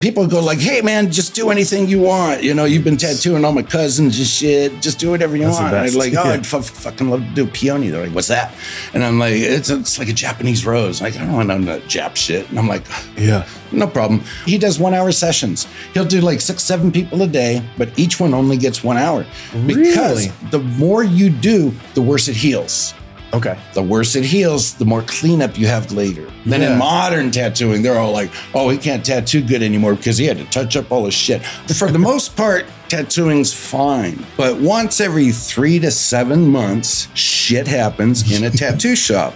people go like, hey man, just do anything you want. You know, you've been tattooing all my cousins and shit. Just do whatever you want. And I'm like, I'd fucking love to do a peony. They're like, what's that? And I'm like, it's like a Japanese rose. Like, I don't want none of that Jap shit. And I'm like, yeah, no problem. He does 1 hour sessions. He'll do like 6-7 people a day, but each one only gets 1 hour. Because the more you do, the worse it heals. Okay. The worse it heals, the more cleanup you have later. Then in modern tattooing, they're all like, oh, he can't tattoo good anymore because he had to touch up all his shit. For the most part, tattooing's fine. But once every 3 to 7 months, shit happens in a tattoo shop.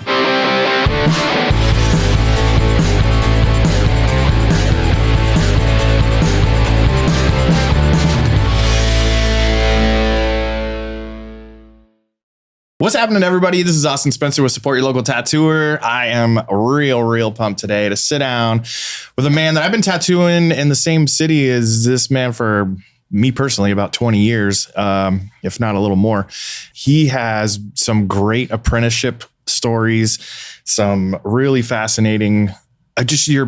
What's happening, everybody? This is Austin Spencer with Support Your Local Tattooer. I am real pumped today to sit down with a man that I've been tattooing in the same city as this man for me personally about 20 years, if not a little more. He has some great apprenticeship stories, some really fascinating, just your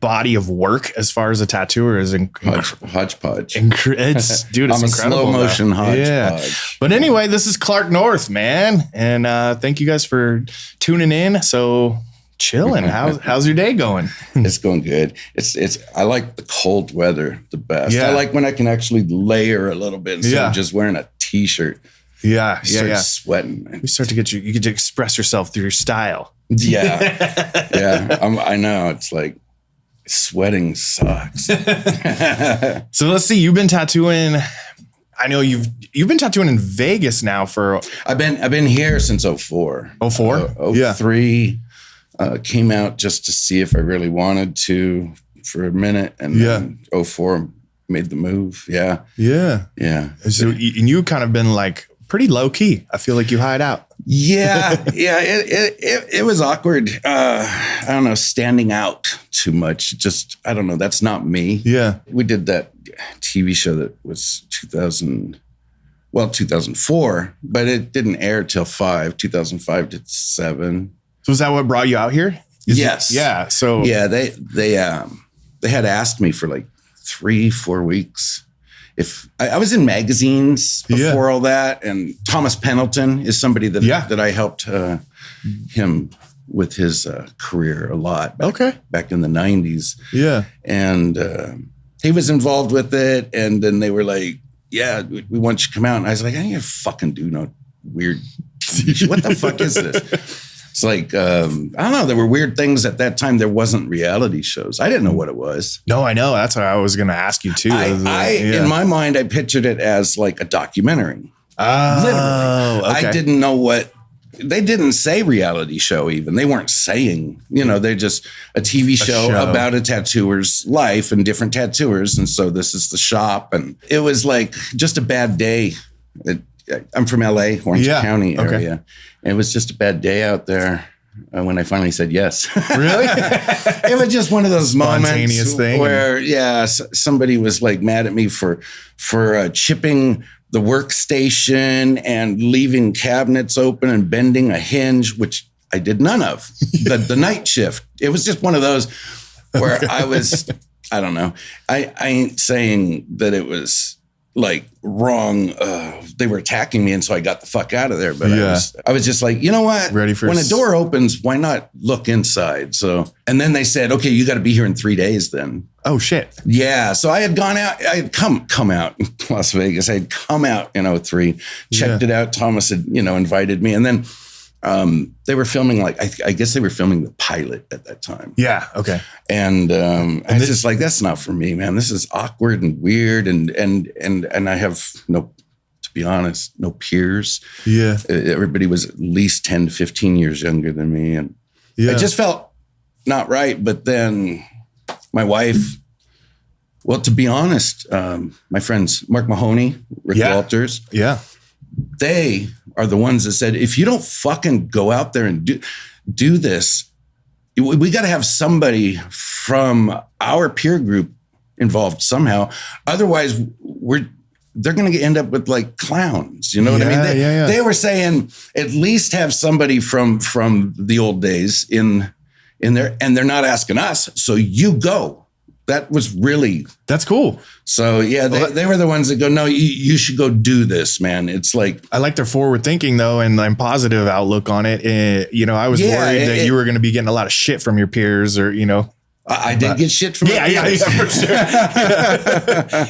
body of work as far as a tattooer is hodgepodge. It's dude, it's I'm incredible. A slow motion hodgepodge. Yeah. But anyway, this is Clark North, man, and thank you guys for tuning in. So chilling. How's your day going? It's going good. It's I like the cold weather the best. Yeah. I like when I can actually layer a little bit instead of just wearing a t-shirt. Yeah. Sweating. We start to get you get to express yourself through your style. Yeah. Yeah. I know. It's like sweating sucks. So let's see. You've been tattooing. I know you've been tattooing in Vegas now for. I've been here since 04. 04? 03. Came out just to see if I really wanted to for a minute, and then 04 made the move. Yeah. So and you kind of been like pretty low key. I feel like you hide out. Yeah. It was awkward. I don't know, standing out too much. Just, I don't know. That's not me. Yeah. We did that TV show that was 2004, but it didn't air till 2005 to 7. So is that what brought you out here? Yes. Yeah. So yeah, they had asked me for like 3-4 weeks. If I was in magazines before all that, and Thomas Pendleton is somebody that I helped him with his career a lot. Back in the 90s. Yeah, and he was involved with it, and then they were like, "Yeah, we want you to come out." And I was like, "I ain't gonna fucking do no weird. What the fuck is this?" It's like, I don't know. There were weird things at that time. There wasn't reality shows. I didn't know what it was. No, I know. That's what I was going to ask you too. In my mind, I pictured it as like a documentary. Literally. Okay. I didn't know they didn't say reality show even. They weren't saying, they're just a TV show about a tattooer's life and different tattooers. And so this is the shop. And it was like just a bad day. I'm from LA, Orange County area. Okay. It was just a bad day out there when I finally said yes. Really? It was just one of those moments where, somebody was like mad at me for chipping the workstation and leaving cabinets open and bending a hinge, which I did none of. The night shift. It was just one of those where I was, I don't know. I ain't saying that it was like wrong. They were attacking me, and so I got the fuck out of there. But I was just like, you know what? When a door opens, why not look inside? So, and then they said, okay, you got to be here in 3 days then. Oh shit. Yeah. So I had gone out. I had come out in Las Vegas. I had come out in 03, checked it out. Thomas had, invited me, and then they were filming I guess they were filming the pilot at that time. Yeah. Okay. And I was just like, that's not for me, man. This is awkward and weird. And I have to be honest, no peers. Yeah. Everybody was at least 10 to 15 years younger than me. And it just felt not right. But then my wife, well, to be honest, my friends, Mark Mahoney, Rick Walters. Yeah. They are the ones that said, if you don't fucking go out there and do this, we got to have somebody from our peer group involved somehow. Otherwise, they're going to end up with like clowns. You know what I mean? They were saying at least have somebody from the old days in there, and they're not asking us. So you go. That was really, that's cool. so yeah, they were the ones that go, no, you should go do this, man. It's like, I like their forward thinking though, and positive outlook on it. I was worried that you were going to be getting a lot of shit from your peers, or I did get shit from yeah, for sure.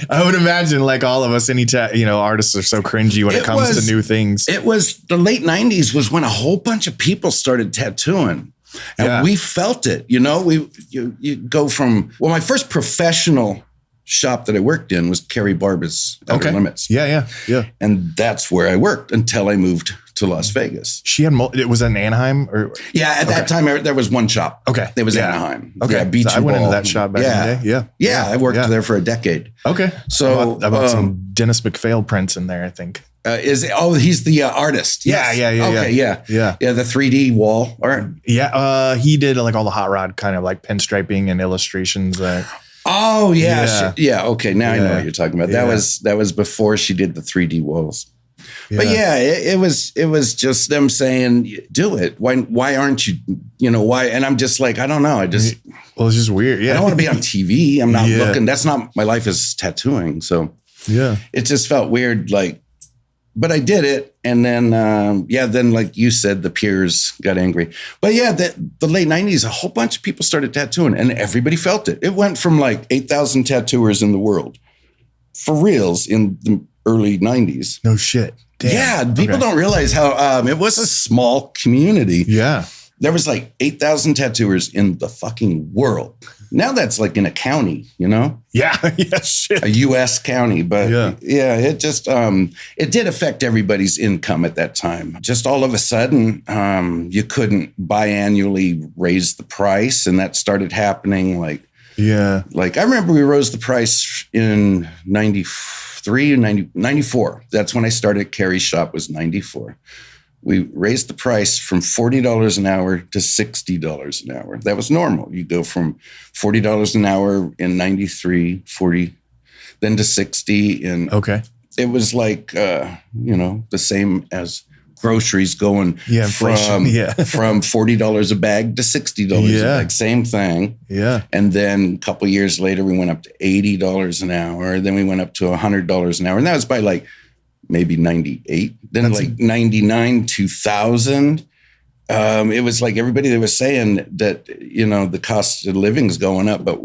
I would imagine, like all of us, artists are so cringy when it comes to new things. It was the late 90s was when a whole bunch of people started tattooing. And we felt it, you go from, my first professional shop that I worked in was Carrie Barber's Outer Limits. Yeah. And that's where I worked until I moved to Las Vegas. She had, it was in Anaheim or? Yeah, at that time there was one shop. Okay. There was Anaheim. Okay. Yeah, Beach I went into that shop back in the day. Yeah, I worked there for a decade. Okay. So I bought some Dennis McPhail prints in there, I think. He's the artist. Yes. Yeah. Okay, yeah. The 3D wall art. Yeah, he did like all the hot rod kind of like pinstriping and illustrations. Oh yeah. Okay, now I know what you're talking about. Yeah. That was before she did the 3D walls. Yeah. But yeah, it was just them saying, do it. Why aren't you? Why? And I'm just like, I don't know. It's just weird. Yeah, I don't want to be on TV. I'm not looking. That's not my life is tattooing. So yeah, it just felt weird. Like, but I did it. And then, then like you said, the peers got angry. But yeah, the late 90s, a whole bunch of people started tattooing and everybody felt it. It went from like 8,000 tattooers in the world for reals in the early 90s. No shit. Damn. Yeah. People don't realize how it was a small community. Yeah. There was like 8,000 tattooers in the fucking world. Now that's like in a county, Yeah. Yeah. Shit. A U.S. county. But yeah, it just, it did affect everybody's income at that time. Just all of a sudden, you couldn't biannually raise the price. And that started happening like I remember we rose the price in 93 or 94. That's when I started. Carrie's shop was 94. We raised the price from $40 an hour to $60 an hour. That was normal. You go from $40 an hour in 93, 40, then to 60. And it was like, the same as groceries going from $40 a bag to $60 a bag. Same thing. Yeah. And then a couple of years later, we went up to $80 an hour. Then we went up to $100 an hour. And that was by like maybe 98. Then like 99, 2000. It was like everybody that was saying that, the cost of living is going up, but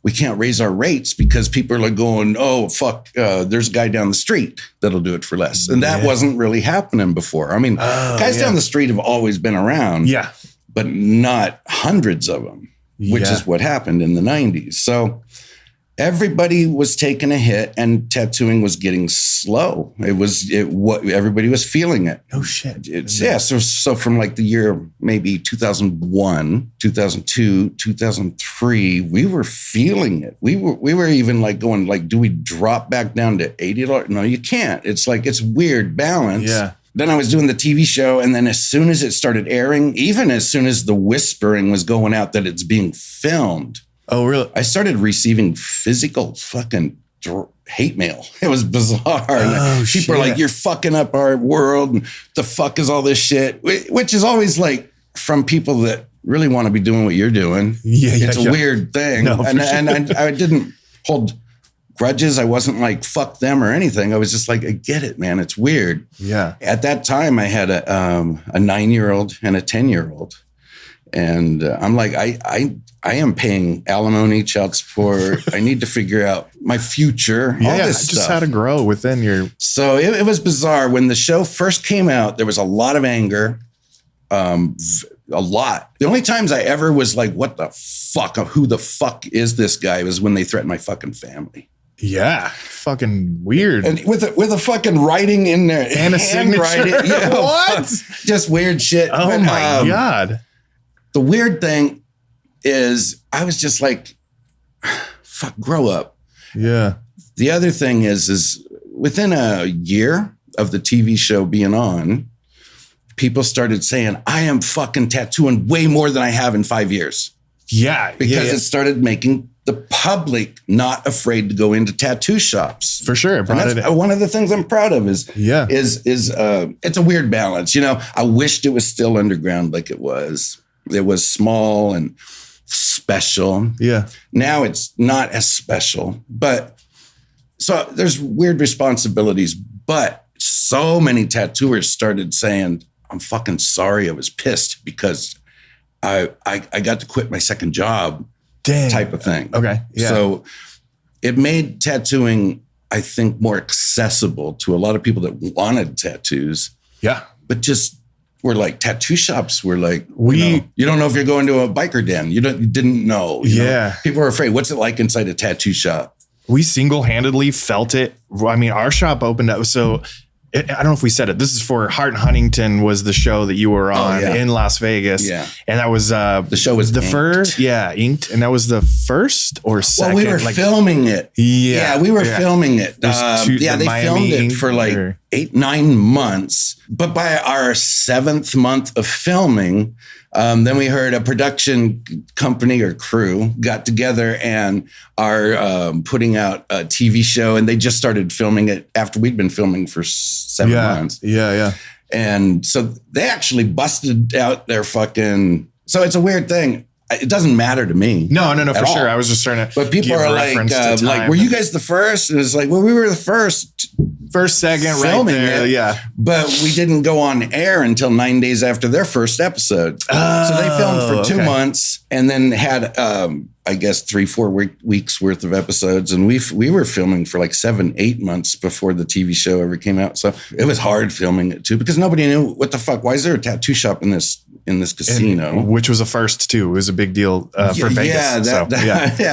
we can't raise our rates because people are like going, oh, fuck, there's a guy down the street that'll do it for less. And that wasn't really happening before. I mean, guys down the street have always been around, but not hundreds of them, which is what happened in the 90s. So everybody was taking a hit and tattooing was getting slow. Everybody was feeling it. Oh shit. So from like the year maybe 2001, 2002, 2003, we were feeling it. We were even like going like, do we drop back down to $80? No, you can't. It's like, it's weird balance. Yeah. Then I was doing the TV show. And then as soon as it started airing, even as soon as the whispering was going out that it's being filmed, oh, really? I started receiving physical fucking hate mail. It was bizarre. People are like, you're fucking up our world. And the fuck is all this shit? Which is always like from people that really want to be doing what you're doing. It's a weird thing. No, and I didn't hold grudges. I wasn't like, fuck them or anything. I was just like, I get it, man. It's weird. Yeah. At that time, I had a 9-year-old and a 10-year-old. And I'm like, I am paying alimony, child support. I need to figure out my future. All this stuff. Just how to grow within your. So it was bizarre. When the show first came out, there was a lot of anger. A lot. The only times I ever was like, what the fuck? Who the fuck is this guy? Was when they threatened my fucking family. Yeah. Fucking weird. And with a fucking writing in there. And a signature. What? Just weird shit. Oh my God. The weird thing is I was just like, fuck, grow up. Yeah. The other thing is within a year of the TV show being on, people started saying, I am fucking tattooing way more than I have in 5 years. Yeah. Because it started making the public not afraid to go into tattoo shops. For sure. And that's one of the things I'm proud of is it's a weird balance. I wished it was still underground like it was. It was small and special. Yeah. Now it's not as special, but so there's weird responsibilities, but so many tattooers started saying, I'm fucking sorry. I was pissed because I got to quit my second job. Dang. Type of thing. Okay. Yeah. So it made tattooing, I think, more accessible to a lot of people that wanted tattoos. Yeah. But just were like tattoo shops were like, you don't know if you're going to a biker den. You didn't know. You know? People are afraid. What's it like inside a tattoo shop? We single-handedly felt it. I mean, our shop opened up. So I don't know if we said it. This is for Hart and Huntington was the show that you were on in Las Vegas. Yeah. And that was the show was the inked. first. Yeah, inked. And that was the first or second. Well, we were filming it. Yeah, we were filming it. They filmed it for like 8-9 months. But by our 7th month of filming, then we heard a production company or crew got together and are putting out a TV show, and they just started filming it after we'd been filming for 7 months. Yeah. And so they actually busted out their fucking. So it's a weird thing. It doesn't matter to me. No, for sure. I was just trying to. But people are like, were you guys the first? And it's like, well, we were the first, second, filming right there. it. Yeah. But we didn't go on air until 9 days after their first episode. So they filmed for 2 months and then had, I guess, 3-4 weeks worth of episodes. And we were filming for like 7-8 months before the TV show ever came out. So it was hard filming it too, because nobody knew what the fuck. Why is there a tattoo shop in this casino? Which was a first too. It was a big deal for Vegas. Yeah,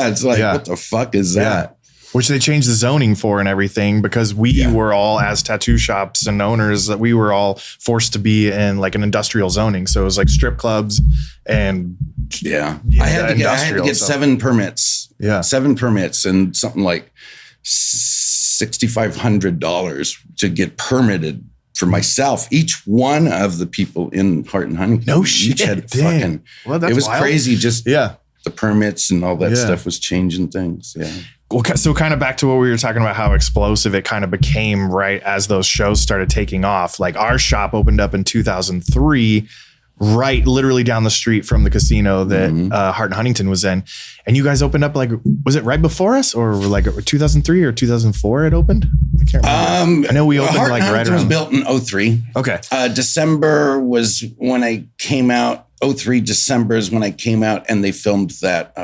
it's like, what the fuck is that? Which they changed the zoning for and everything, because we were all, as tattoo shops and owners, that we were all forced to be in like an industrial zoning. So it was like strip clubs and I had to get 7 permits. Yeah. 7 permits and something like $6,500 to get permitted for myself. Each one of the people in Hart and Huntington. No shit. Each had fucking, it was wild. Crazy. Just the permits and all that stuff was changing things. Yeah. Well, so kind of back to what we were talking about, how explosive it kind of became right as those shows started taking off. Like our shop opened up in 2003, right literally down the street from the casino that Hart and Huntington was in. And you guys opened up, like, was it right before us, or like 2003 or 2004 it opened? I can't remember. I know we opened Hart like and right around. around. Was built in 03. Okay. December was when I came out. 03 December is when I came out, and they filmed that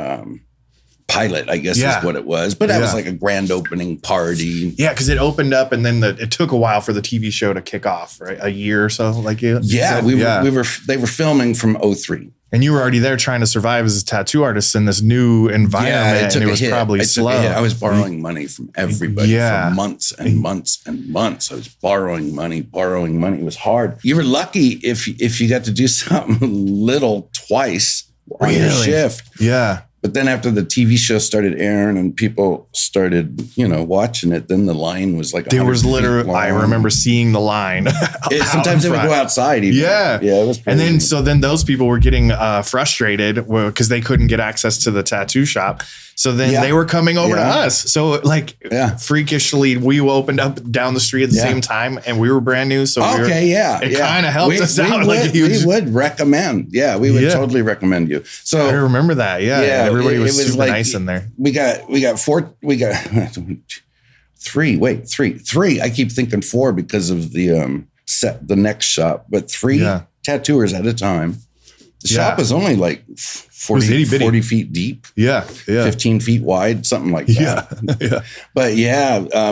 pilot, I guess is what it was. But that was like a grand opening party. Yeah, because it opened up, and then it took a while for the TV show to kick off, right? A year or so, like you said? They were filming from 03. And you were already there trying to survive as a tattoo artist in this new environment, and it was probably slow. I was borrowing money from everybody for months and months and months. I was borrowing money. It was hard. You were lucky if you got to do something little twice on your shift. Yeah. But then after the TV show started airing and people started, watching it, then the line was like, there was literally, I remember seeing the line. Sometimes they would go outside even. Yeah. It was crazy. And then those people were getting frustrated because they couldn't get access to the tattoo shop. So then they were coming over to us. So freakishly, we opened up down the street at the same time, and we were brand new. So it kind of helped us out. We would recommend. Yeah, we would totally recommend you. So I remember that. Yeah. Everybody was super nice in there. We got three. I keep thinking 4 because of the the next shop, but 3 tattooers at a time. The shop was only like 40 feet deep. Yeah. 15 feet wide, something like that. But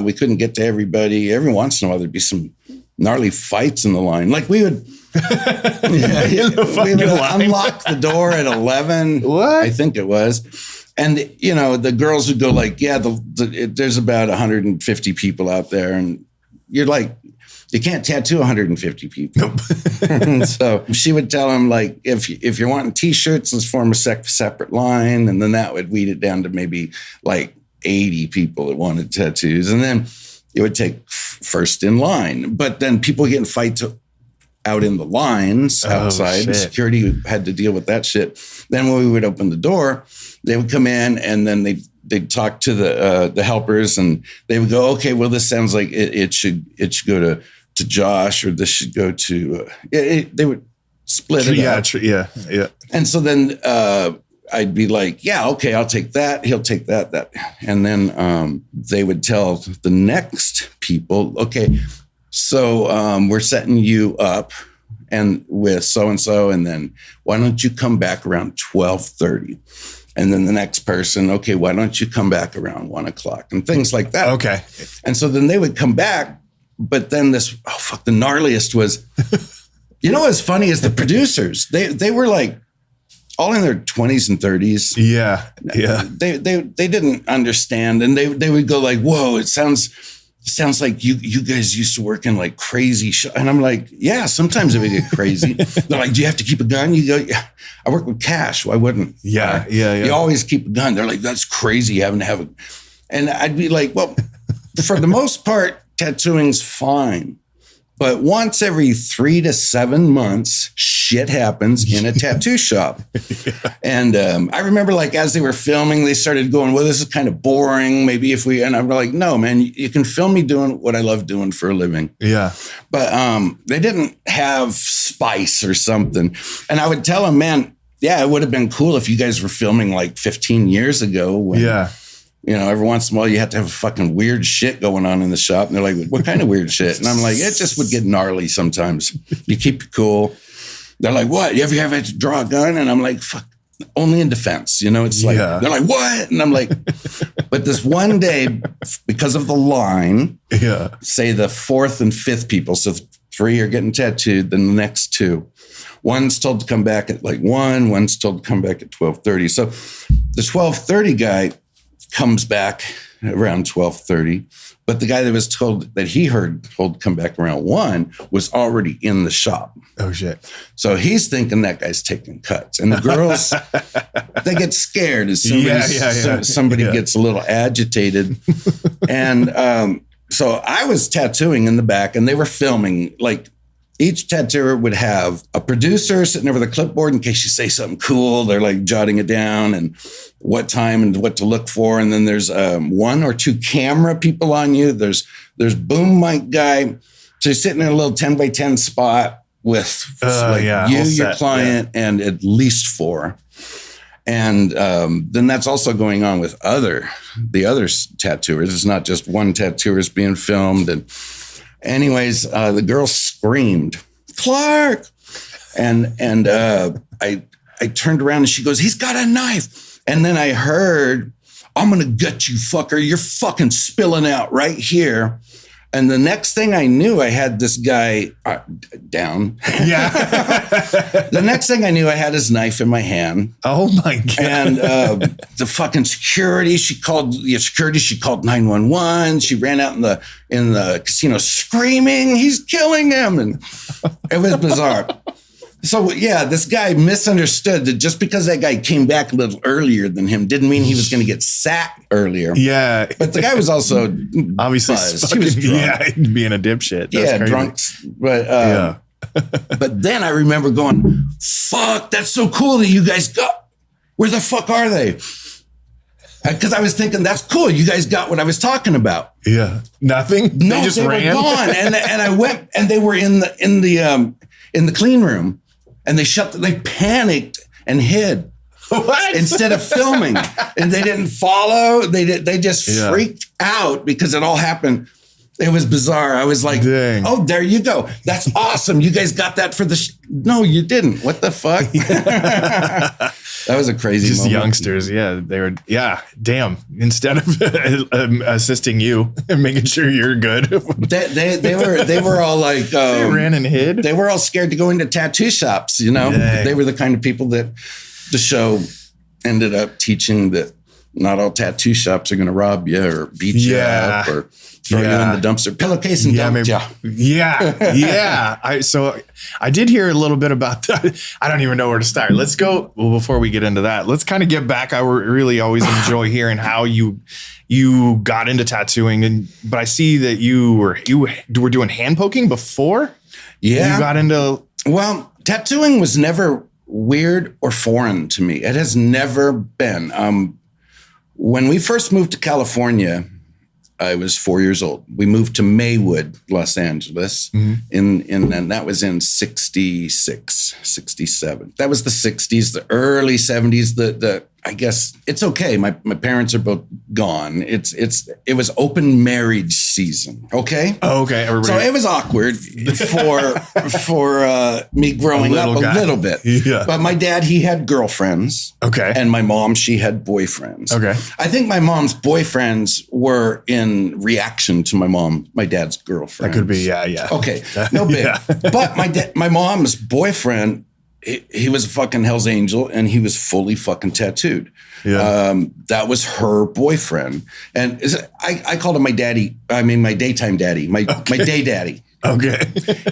we couldn't get to everybody. Every once in a while, there'd be some gnarly fights in the line. Like we would, unlock the door at 11. What? I think it was. And, the girls would go like, there's about 150 people out there. And you're like, you can't tattoo 150 people. Nope. So she would tell him, like, if you're wanting T-shirts, let's form a separate line. And then that would weed it down to maybe like 80 people that wanted tattoos. And then it would take first in line. But then people get in fights out in the lines outside. Shit. Security had to deal with that shit. Then when we would open the door, they would come in and then they'd talk to the helpers, and they would go, okay, well, this sounds like it should go to Josh, or this should go to, they would split it up. Yeah. And so then I'd be like, yeah, okay, I'll take that. He'll take that. And then they would tell the next people, okay, so we're setting you up and with so-and-so, and then why don't you come back around 12:30? And then the next person, okay, why don't you come back around 1:00 and things like that. Okay. And so then they would come back, but then the gnarliest was, you know what's funny is the producers, they were like all in their 20s and 30s. Yeah. They didn't understand, and they would go like, whoa, it sounds like you guys used to work in like crazy shit. And I'm like, yeah, sometimes it would get crazy. They're like, do you have to keep a gun? You go, yeah, I work with cash. Why wouldn't? Yeah. You always keep a gun. They're like, that's crazy having to have it. And I'd be like, well, for the most part, tattooing's fine. But once every 3 to 7 months, shit happens in a tattoo shop. And I remember like as they were filming, they started going, well, this is kind of boring. Maybe if we, and I'm like, no, man, you can film me doing what I love doing for a living. Yeah. But they didn't have spice or something. And I would tell them, man, yeah, it would have been cool if you guys were filming like 15 years ago. When, you know, every once in a while you have to have fucking weird shit going on in the shop. And they're like, what kind of weird shit? And I'm like, it just would get gnarly sometimes. You keep it cool. They're like, what? You ever had to draw a gun? And I'm like, fuck, only in defense. You know, it's like, they're like, what? And I'm like, but this one day, because of the line, say the 4th and 5th people, so 3 are getting tattooed, then the next 2. One's told to come back at like 1, one's told to come back at 12:30. So the 12:30 guy comes back around 12:30, but the guy that was told that he heard told to come back around 1 was already in the shop. Oh shit. So he's thinking that guy's taking cuts, and the girls, they get scared as soon as somebody gets a little agitated. And so I was tattooing in the back, and they were filming. Like each tattooer would have a producer sitting over the clipboard in case you say something cool. They're like jotting it down and what time and what to look for. And then there's 1 or 2 camera people on you. There's boom mic guy. So you're sitting in a little 10 by 10 spot with your client, and at least 4. And then that's also going on with the other tattooers. It's not just one tattooer is being filmed. And anyways, the girl screamed, Clark. And I turned around and she goes, he's got a knife. And then I heard, I'm going to gut you, fucker. You're fucking spilling out right here. And the next thing I knew, I had this guy down. Yeah. The next thing I knew, I had his knife in my hand. Oh my God. And the fucking security, she called 911. She ran out in the casino screaming, he's killing him. And it was bizarre. So, yeah, this guy misunderstood that just because that guy came back a little earlier than him didn't mean he was going to get sacked earlier. Yeah. But the guy was also obviously he was drunk. Yeah, being a dipshit. That's drunk. But, but then I remember going, fuck, that's so cool that you guys got. Where the fuck are they? Because I was thinking, that's cool. You guys got what I was talking about. Yeah. Nothing? No, they were gone. And I went, and they were in the clean room. And they panicked and hid. What? Instead of filming. And they didn't follow. They just freaked out because it all happened. It was bizarre. I was like, dang. Oh, there you go. That's awesome. You guys got that for no, you didn't. What the fuck? That was a crazy moment. Youngsters. Yeah. They were, damn. Instead of assisting you and making sure you're good. They were all like, they ran and hid. They were all scared to go into tattoo shops. You know, They were the kind of people that the show ended up teaching that not all tattoo shops are going to rob you or beat you up or throw you in the dumpster, pillowcase and dump you. Yeah. I did hear a little bit about that. I don't even know where to start. Let's go. Well, before we get into that, let's kind of get back. I really always enjoy hearing how you got into tattooing, but I see that you were doing hand poking before. Yeah, you got into. Well, tattooing was never weird or foreign to me. It has never been. When we first moved to California, I was 4 years old. We moved to Maywood, Los Angeles, and that was in 66, 67. That was the 60s, the early 70s, I guess it's okay. My parents are both gone. It was open marriage season. Okay. Oh, okay. Everybody. So it was awkward for me growing up a little bit. Yeah. But my dad, he had girlfriends. Okay. And my mom, she had boyfriends. Okay. I think my mom's boyfriends were in reaction to my dad's girlfriend. That could be. Yeah. Okay. No big. Yeah. But my mom's boyfriend, he was a fucking Hell's Angel, and he was fully fucking tattooed. Yeah. That was her boyfriend. And I called him my daddy. I mean, my daytime daddy, my day daddy. Okay.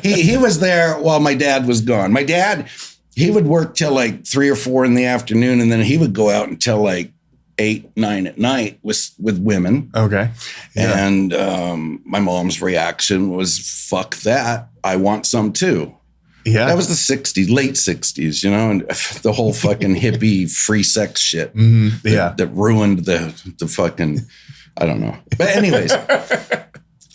He was there while my dad was gone. My dad, he would work till like 3 or 4 in the afternoon, and then he would go out until like 8, 9 at night with women. Okay. Yeah. And my mom's reaction was, fuck that. I want some too. Yeah. That was the 60s, late 60s, and the whole fucking hippie free sex shit that ruined the fucking, I don't know. But anyways,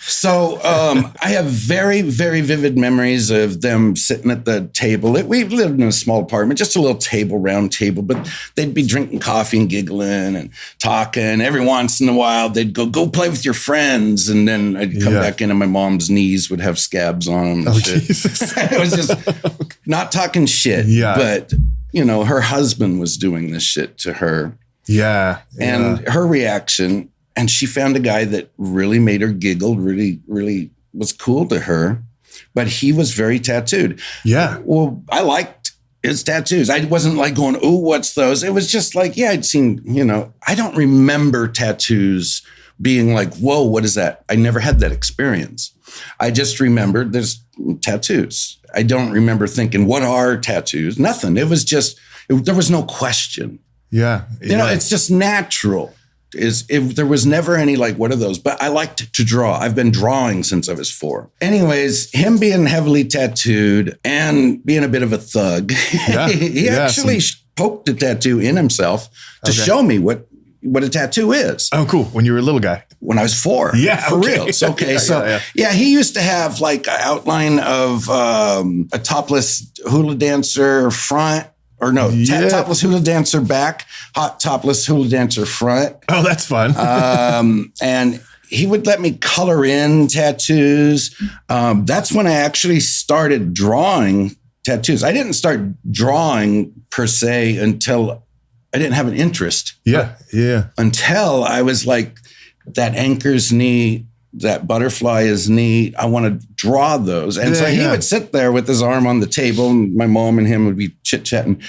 so I have very, very vivid memories of them sitting at the table. We lived in a small apartment, just a little table, round table, but they'd be drinking coffee and giggling and talking. Every once in a while, they'd go play with your friends. And then I'd come back in and my mom's knees would have scabs on them. And shit. Jesus. It was just not talking shit. Yeah. But, her husband was doing this shit to her. Yeah. And her reaction... And she found a guy that really made her giggle, really, really was cool to her. But he was very tattooed. Yeah. Well, I liked his tattoos. I wasn't like going, oh, what's those? It was just like, I'd seen, I don't remember tattoos being like, whoa, what is that? I never had that experience. I just remembered there's tattoos. I don't remember thinking, what are tattoos? Nothing. It was just, there was no question. Yeah. It's just natural. There was never any like, what are those? But I liked to draw. I've been drawing since I was 4. Anyways, him being heavily tattooed and being a bit of a thug, he actually poked a tattoo in himself to show me what a tattoo is. Oh, cool. When you were a little guy. When I was 4. Yeah. For real. Okay. He used to have like an outline of a topless hula dancer front. Or no, topless hula dancer back, hot topless hula dancer front. Oh, that's fun. And he would let me color in tattoos. That's when I actually started drawing tattoos. I didn't start drawing per se until I didn't have an interest. Yeah. Until I was like, that anchor's neat. That butterfly is neat. I want to draw those. And so he would sit there with his arm on the table, and my mom and him would be chit-chatting.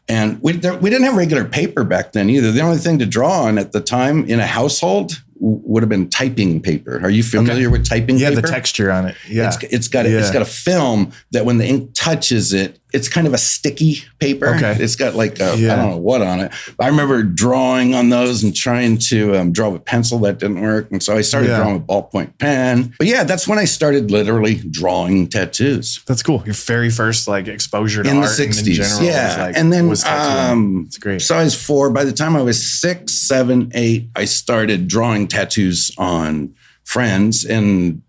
And we didn't have regular paper back then either. The only thing to draw on at the time in a household would have been typing paper. Are you familiar with typing paper? Yeah, the texture on it. Yeah. It's got a film that when the ink touches it, it's kind of a sticky paper. Okay. It's got like I don't know what on it. But I remember drawing on those and trying to draw with pencil. That didn't work. And so I started drawing with ballpoint pen. But that's when I started literally drawing tattoos. That's cool. Your very first like exposure to in art the 60s. In general. Yeah. And then it's great. So I was 4. By the time I was 6, 7, 8, I started drawing tattoos on friends and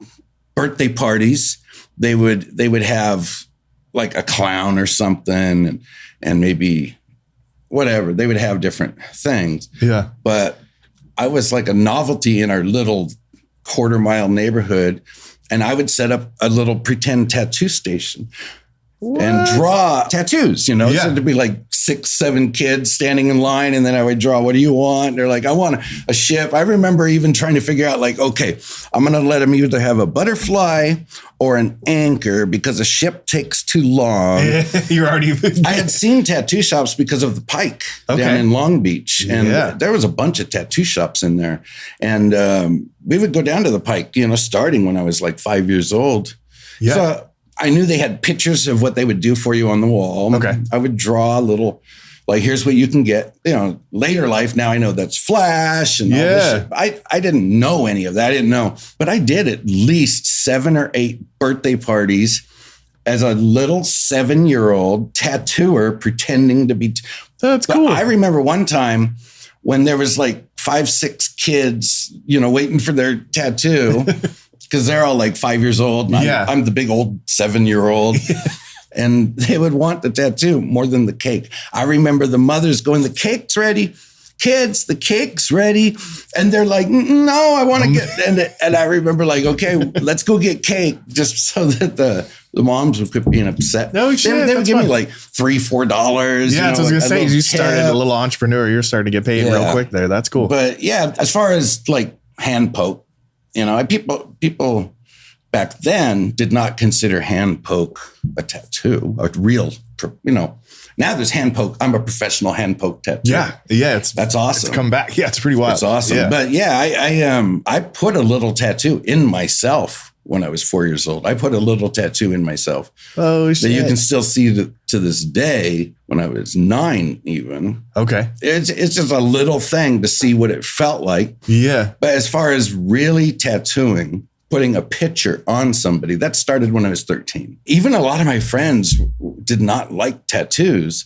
birthday parties. They would have like a clown or something and maybe whatever. They would have different things. Yeah. But I was like a novelty in our little quarter-mile neighborhood, and I would set up a little pretend tattoo station. What? And draw tattoos, So it'd be like 6, 7 kids standing in line, and then I would draw, what do you want? And they're like, I want a ship. I remember even trying to figure out like, okay, I'm going to let them either have a butterfly or an anchor because a ship takes too long. You're already... I had seen tattoo shops because of the Pike down in Long Beach. And there was a bunch of tattoo shops in there. And we would go down to the Pike, starting when I was like 5 years old. Yeah. So I knew they had pictures of what they would do for you on the wall. Okay. I would draw a little, like, here's what you can get. Later life, now I know that's Flash and all this shit. I didn't know any of that. I didn't know. But I did at least 7 or 8 birthday parties as a little 7-year-old tattooer pretending to be. That's cool. I remember one time when there was like 5, 6 kids, waiting for their tattoo because they're all like 5 years old. And I'm the big old 7-year-old. And they would want the tattoo more than the cake. I remember the mothers going, the cake's ready. Kids, the cake's ready. And they're like, no, I want to get, and I remember like, okay, let's go get cake just so that the moms would quit being upset. No shit. They would give me like $3, $4. Yeah, that's what I was going to say. You started a little entrepreneur. You're starting to get paid real quick there. That's cool. But yeah, as far as like hand poke, people back then did not consider hand poke a tattoo, a real, Now there's hand poke. I'm a professional hand poke tattoo. Yeah. That's awesome. It's come back. Yeah, it's pretty wild. It's awesome. Yeah. But yeah, I put a little tattoo in myself when I was 4 years old. I put a little tattoo in myself. Oh, shit. That you can still see to this day when I was 9 even. Okay. It's just a little thing to see what it felt like. Yeah. But as far as really tattooing, putting a picture on somebody, that started when I was 13. Even a lot of my friends did not like tattoos.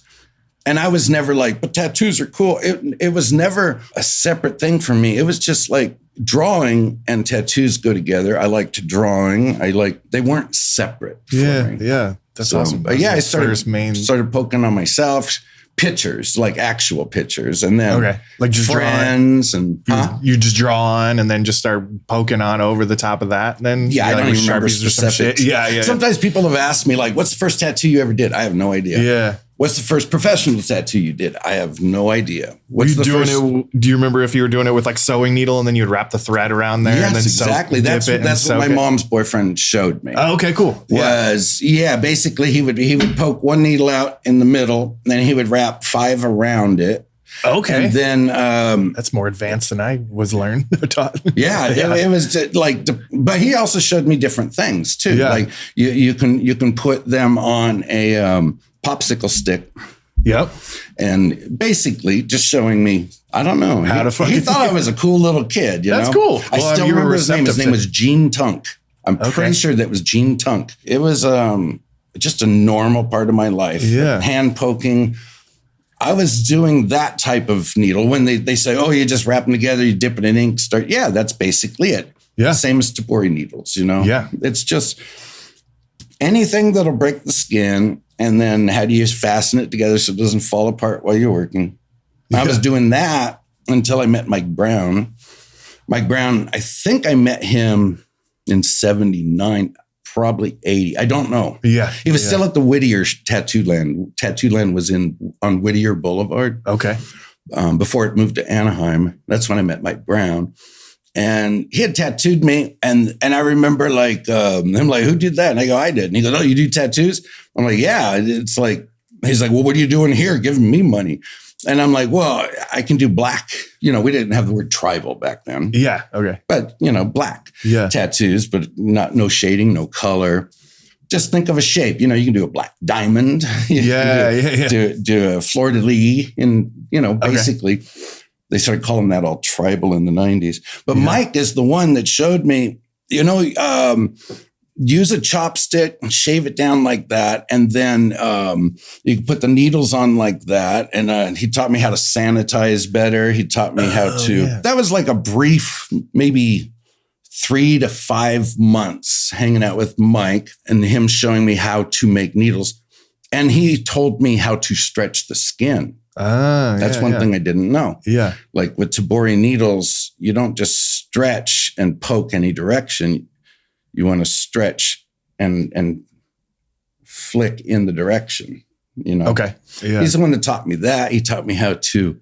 And I was never like, but tattoos are cool. It was never a separate thing for me. It was just like drawing and tattoos go together. I liked drawing. They weren't separate for me. Yeah. That's awesome. But yeah, I started poking on myself. Pictures, like actual pictures, and then like just friends and you just draw on and then just start poking on over the top of that. And then I don't even remember specifics. Yeah. Sometimes people have asked me like, "What's the first tattoo you ever did?" I have no idea. Yeah. What's the first professional tattoo you did? I have no idea. What's the doing it? Do you remember if you were doing it with like sewing needle and then you'd wrap the thread around there? Yes, and then exactly. That's what my mom's boyfriend showed me. Oh, okay, cool. Basically he would poke one needle out in the middle, and then he would wrap 5 around it. Okay. And then that's more advanced than I was taught. It was just like, but he also showed me different things too. Yeah. Like you can put them on a popsicle stick. Yep. And basically just showing me, I don't know. He thought I was a cool little kid. That's cool. I still remember his name. His name was Gene Tunk. I'm pretty sure that was Gene Tunk. It was just a normal part of my life. Yeah. Hand poking. I was doing that type of needle when they say, oh, you just wrap them together, you dip it in ink, start. Yeah, that's basically it. Yeah. Same as Tabori needles, Yeah. It's just anything that'll break the skin, and then how do you fasten it together so it doesn't fall apart while you're working. Yeah. I was doing that until I met Mike Brown. Mike Brown, I think I met him in 79, probably 80. I don't know. Yeah. He was still at the Whittier Tattoo Land. Tattoo Land was on Whittier Boulevard. Okay. Before it moved to Anaheim. That's when I met Mike Brown. And he had tattooed me. And I remember like, him like, who did that? And I go, I did. And he goes, oh, you do tattoos? I'm like, yeah. It's like, he's like, well, what are you doing here? Giving me money. And I'm like, well, I can do black. We didn't have the word tribal back then. Yeah. Okay. But, black tattoos, but no shading, no color. Just think of a shape. You can do a black diamond. Do a fleur-de-lis. And, basically, they started calling that all tribal in the 90s. But Mike is the one that showed me, use a chopstick and shave it down like that. And then you can put the needles on like that. And he taught me how to sanitize better. He taught me how to, that was like a brief, maybe 3 to 5 months hanging out with Mike and him showing me how to make needles. And he told me how to stretch the skin. That's one thing I didn't know. Yeah. Like with Tabori needles, you don't just stretch and poke any direction. You want to stretch and flick in the direction, Okay. Yeah. He's the one that taught me that. He taught me how to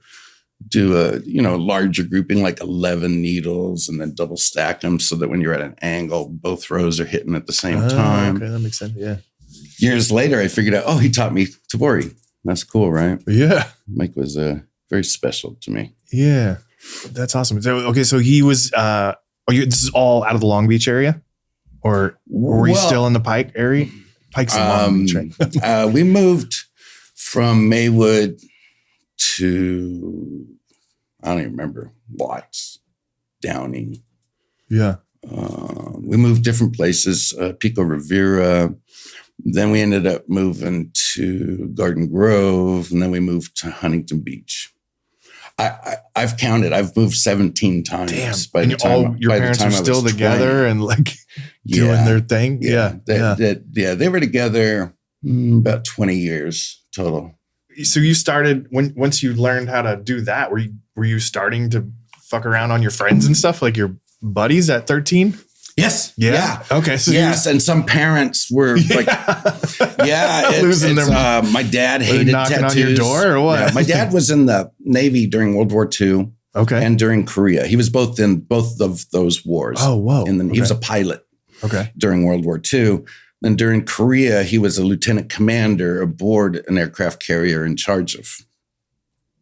do a, larger grouping, like 11 needles and then double stack them so that when you're at an angle, both rows are hitting at the same time. Okay. That makes sense. Yeah. Years later, I figured out, he taught me Tabori. That's cool, right? Yeah. Mike was very special to me. Yeah. That's awesome. So he was, this is all out of the Long Beach area? Or were you still in the Pike area? Pike's in Long Beach, right? We moved from Maywood to, I don't even remember, Watts, Downey. Yeah. We moved different places, Pico Rivera. Then we ended up moving to Garden Grove, and then we moved to Huntington Beach. I've counted. I've moved 17 times. Damn. By And the time, your by parents the time are still together 20. and like doing their thing. They were together about 20 years total. So you started once you learned how to do that, were you starting to fuck around on your friends and stuff like your buddies at 13? Yes. Yeah. Okay. So yes. And some parents were like, losing their mind. My dad hated knocking tattoos. on your door or what? Yeah, my dad was in the Navy during World War II. Okay. And during Korea. He was both in both of those wars. Oh, whoa. He was a pilot. Okay. During World War II. Then during Korea, he was a lieutenant commander aboard an aircraft carrier in charge of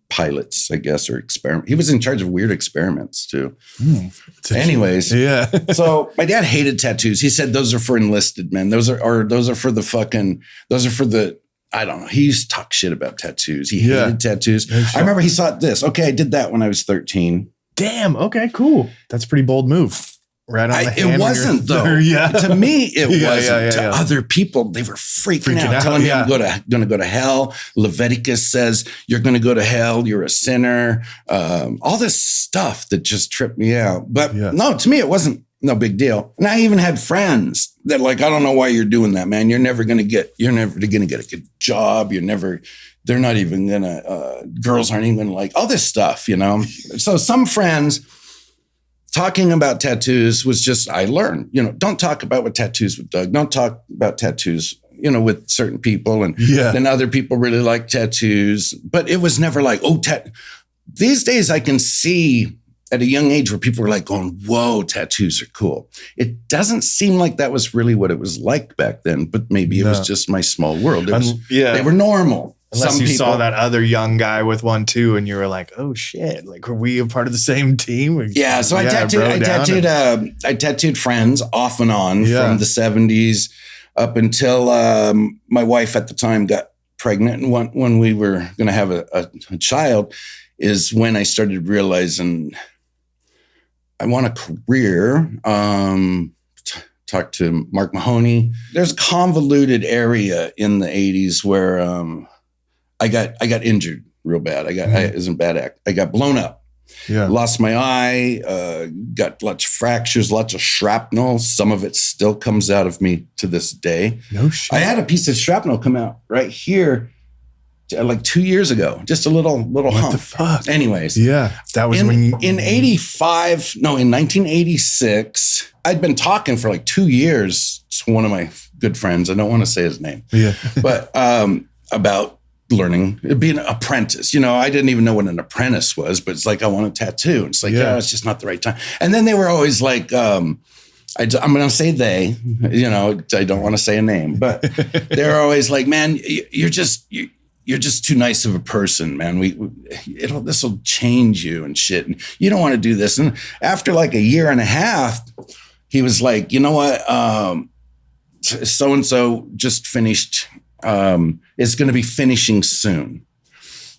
pilots, I guess, or experiment. He was in charge of weird experiments too. Anyways, yeah. So my dad hated tattoos. He said those are for enlisted men. Those are for the I don't know. He used to talk shit about tattoos. He hated tattoos. No shit. I remember he saw this. Okay, I did that when I was 13. Damn. Okay, cool. That's a pretty bold move. Right on the hand. It wasn't though. Yeah. To me, it wasn't. To yeah. other people, they were freaking out, telling me I'm going to go to hell. Leviticus says you're going to go to hell. You're a sinner. All this stuff that just tripped me out. But no, to me, it wasn't no big deal. And I even had friends that like, I don't know why you're doing that, man. You're never going to get a good job. They're not even going to, girls aren't even like all this stuff, you know? So some friends talking about tattoos was just, I learned, don't talk about tattoos with Doug. Don't talk about tattoos, with certain people. And then other people really like tattoos, but it was never like, these days I can see at a young age where people were like going, whoa, tattoos are cool. It doesn't seem like that was really what it was like back then, but maybe it was just my small world. They were normal. Unless you saw that other young guy with one too, and you were like, "Oh shit! Like, were we a part of the same team?" Yeah. So I tattooed friends off and on from the 70s up until my wife at the time got pregnant, and when we were going to have a child, is when I started realizing I want a career. Talked to Mark Mahoney. There's a convoluted area in the 80s where I got injured real bad. I got blown up. Yeah. Lost my eye, got lots of fractures, lots of shrapnel. Some of it still comes out of me to this day. No shit. I had a piece of shrapnel come out right here like 2 years ago. Just a little hump. What the fuck? Anyways. Yeah. That was in 1986, I'd been talking for like 2 years to one of my good friends. I don't want to say his name. Yeah. But about learning, being an apprentice. I didn't even know what an apprentice was, but it's like, I want a tattoo. It's like, it's just not the right time. And then they were always like, I'm going to say they, I don't want to say a name, but they're always like, man, you're just too nice of a person, man. This will change you and shit. And you don't want to do this. And after like a year and a half, he was like, you know what? So-and-so just finished, is going to be finishing soon.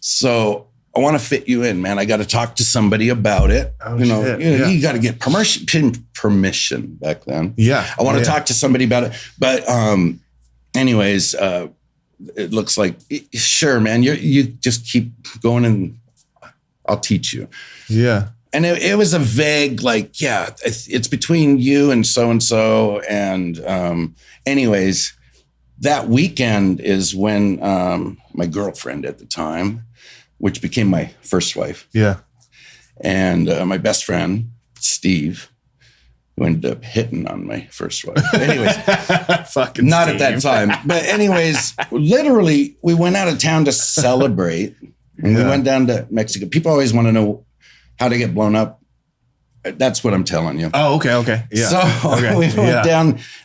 So I want to fit you in, man. I got to talk to somebody about it. Oh, shit. You got to get permission back then. Yeah. I want to talk to somebody about it. But anyways, it looks like, sure, man, you just keep going and I'll teach you. Yeah. And it was a vague, like, it's between you and so-and-so. And anyways, that weekend is when my girlfriend at the time, which became my first wife. Yeah. And my best friend, Steve, who ended up hitting on my first wife. Anyways, fucking not Steve. At that time. But anyways, literally, we went out of town to celebrate. And we went down to Mexico. People always want to know how to get blown up. That's what I'm telling you. Oh, okay. Yeah. So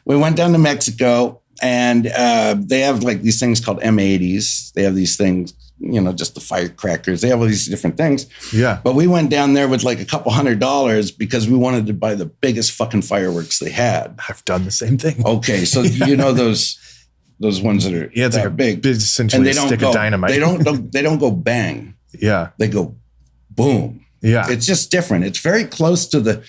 we went down to Mexico. And they have like these things called M80s. They have these things, just the firecrackers. They have all these different things. Yeah. But we went down there with like a couple $100 because we wanted to buy the biggest fucking fireworks they had. I've done the same thing. Okay. So those ones that are, it's like big. Essentially, and they don't stick of dynamite. They don't go bang. Yeah. They go boom. Yeah. It's just different. It's very close to the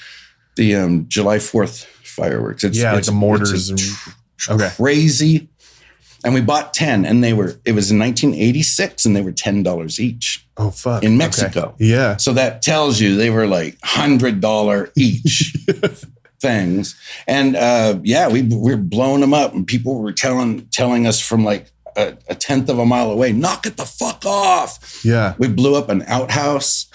July 4th fireworks. It's like the mortars. Crazy. And we bought 10 and it was in 1986 and they wwere $10 each. Oh, fuck. In Mexico. Okay. Yeah. So that tells you they were like $100 each things. And we were blowing them up and people were telling us from like a tenth of a mile away, knock it the fuck off. Yeah. We blew up an outhouse.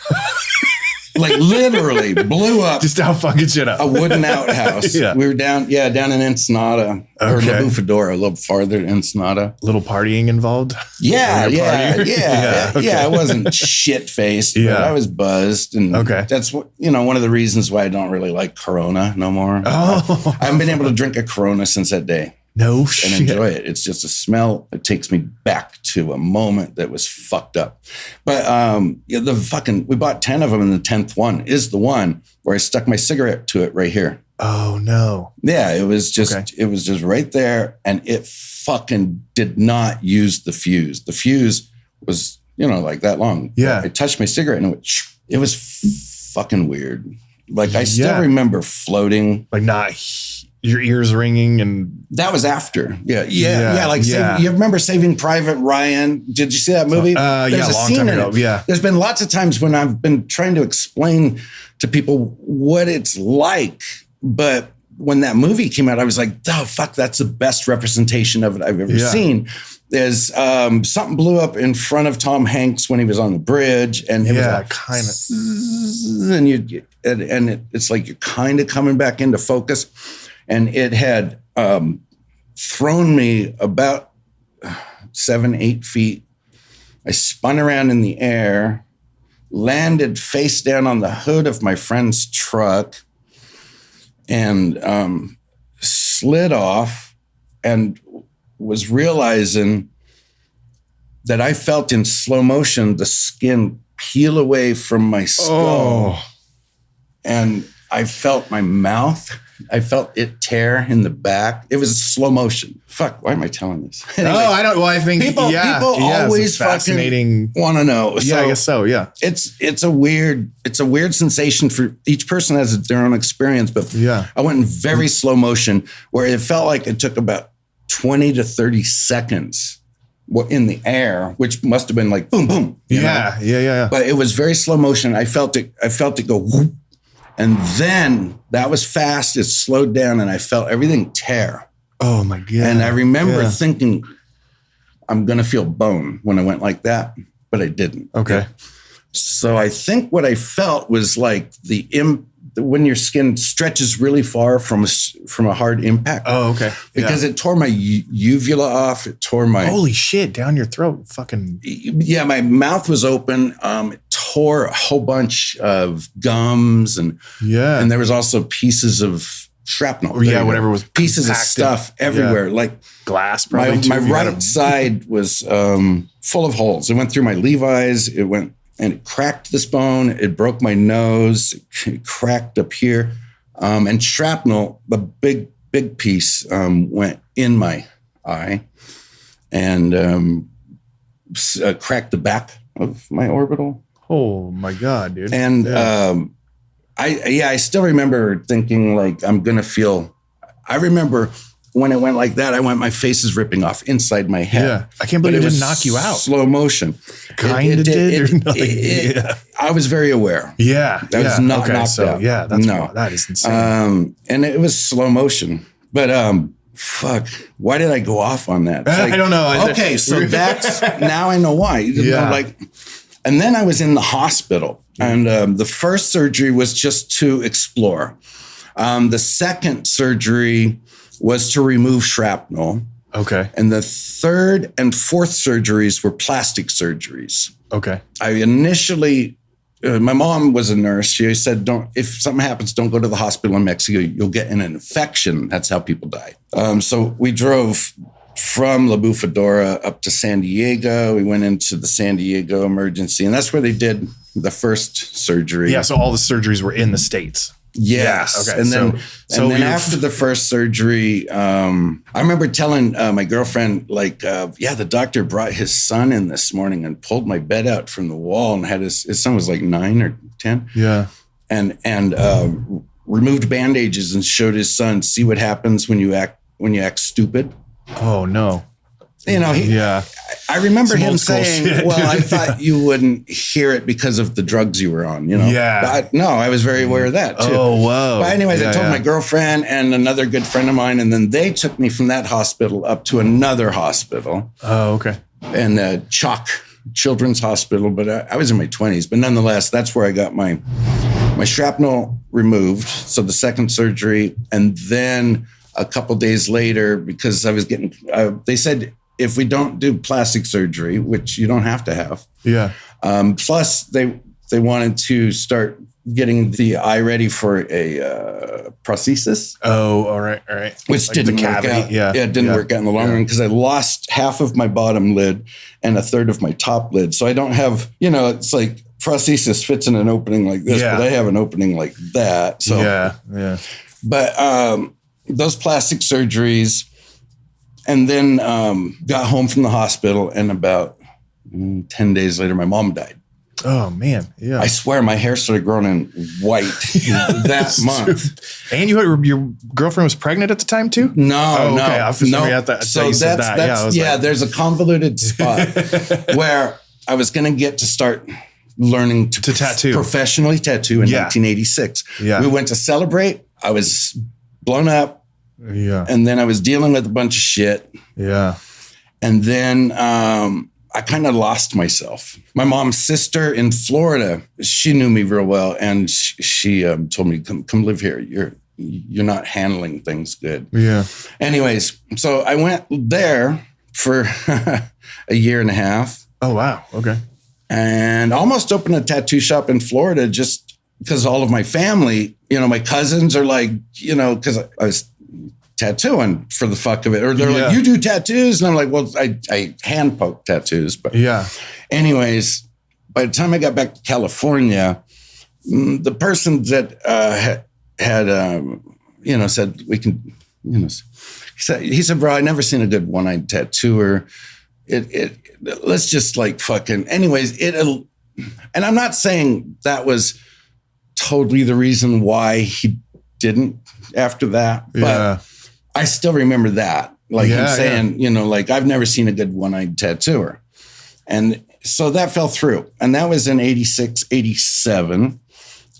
Like literally blew up. Just out fucking shit up. A wooden outhouse. Yeah. We were down in Ensenada or La Bufadora, a little farther to Ensenada. Little partying involved? Yeah. Okay. I wasn't shit faced, but I was buzzed. And that's what, one of the reasons why I don't really like Corona no more. Oh. I haven't been able to drink a Corona since that day. No shit. And enjoy it. It's just a smell that takes me back to a moment that was fucked up. But we bought 10 of them, and the 10th one is the one where I stuck my cigarette to it right here. Oh no. Yeah, it was just right there, and it fucking did not use the fuse. The fuse was, like that long. Yeah. I touched my cigarette and it was fucking weird. Like I still remember floating. Like not your ears ringing, and that was after. Yeah. You remember Saving Private Ryan? Did you see that movie? There's a long scene time in ago. it. Yeah. There's been lots of times when I've been trying to explain to people what it's like, but when that movie came out, I was like, oh, fuck, that's the best representation of it I've ever seen. There's something blew up in front of Tom Hanks when he was on the bridge, and it was like kind of, and it's like you're kind of coming back into focus. And it had thrown me about 7-8 feet. I spun around in the air, landed face down on the hood of my friend's truck, and slid off, and was realizing that I felt in slow motion the skin peel away from my skull. And I felt my mouth. I felt it tear in the back. It was slow motion. Fuck, why am I telling this? Anyway, I don't. Well, I think people always fascinating. Want to know. So I guess so. Yeah, it's a weird sensation for each person has their own experience. But I went in very slow motion where it felt like it took about 20 to 30 seconds in the air, which must have been like boom, boom. Yeah. But it was very slow motion. I felt it go whoop. And then that was fast. It slowed down and I felt everything tear. Oh my God. And I remember thinking, I'm going to feel bone when I went like that, but I didn't. Okay. So I think what I felt was like when your skin stretches really far from a hard impact. Oh, okay. Because it tore my uvula off. It tore my... Holy shit, down your throat. Fucking... Yeah, my mouth was open. It tore a whole bunch of gums and there was also pieces of shrapnel. Whatever was pieces of stuff everywhere. Like glass probably. My right side was full of holes. It went through my Levi's. It went and it cracked this bone. It broke my nose. It cracked up here. And shrapnel, the big piece, went in my eye and cracked the back of my orbital. Oh my God, dude. And I still remember thinking like I'm going to feel, I remember when it went like that, my face is ripping off inside my head. Yeah. I can't believe it didn't knock you out. Slow motion. Kind of did or nothing. I was very aware. Yeah. I was not knocked out. Yeah, that is insane. And it was slow motion. But fuck, why did I go off on that? Like, I don't know. Okay, so that's, now I know why. And then I was in the hospital. And the first surgery was just to explore. The second surgery was to remove shrapnel. Okay. And the third and fourth surgeries were plastic surgeries. Okay. I initially, my mom was a nurse. She said, if something happens, don't go to the hospital in Mexico. You'll get an infection. That's how people die. So we drove from La Bufadora up to San Diego. We went into the San Diego emergency, and that's where they did the first surgery. Yeah, so all the surgeries were in the States. Yes. Yeah, okay. And then after the first surgery, I remember telling my girlfriend, the doctor brought his son in this morning and pulled my bed out from the wall and had his son was like 9 or 10. Yeah. And removed bandages and showed his son, see what happens when you act stupid. Oh no. you know, I remember him saying, shit, well, I thought you wouldn't hear it because of the drugs you were on, you know? Yeah. But I was very aware of that too. Oh, whoa. But anyways, I told my girlfriend and another good friend of mine, and then they took me from that hospital up to another hospital. Oh, okay. And Chalk Children's Hospital, but I was in my 20s. But nonetheless, that's where I got my shrapnel removed. So the second surgery. And then a couple days later, because I was getting, they said, if we don't do plastic surgery, which you don't have to have. Yeah. Plus they wanted to start getting the eye ready for a prosthesis. Oh, all right. Which like didn't work out. Yeah, it didn't work out in the long run because I lost half of my bottom lid and a third of my top lid. So I don't have, it's like prosthesis fits in an opening like this, but I have an opening like that. So yeah. But those plastic surgeries, and then got home from the hospital, and about 10 days later, my mom died. Oh, man. Yeah. I swear my hair started growing in white that month. And your girlfriend was pregnant at the time too? No, okay. I was no. At that, so that's there's a convoluted spot where I was going to get to start learning to tattoo, professionally tattoo in 1986. Yeah. We went to celebrate. I was blown up. Yeah. And then I was dealing with a bunch of shit. Yeah. And then I kind of lost myself. My mom's sister in Florida, she knew me real well. And she told me, come live here. You're not handling things good. Yeah. Anyways, so I went there for a year and a half. Oh, wow. Okay. And almost opened a tattoo shop in Florida just because all of my family, my cousins are like, because I was tattooing for the fuck of it. Or they're like, you do tattoos? And I'm like, well, I hand poke tattoos. But anyways, by the time I got back to California, the person that had said, we can, he said, bro, I never seen a good one-eyed tattooer. Let's just like fucking, anyways, and I'm not saying that was totally the reason why he didn't after that, but I still remember that. Like him saying, like, I've never seen a good one-eyed tattooer. And so that fell through. And that was in 86, 87,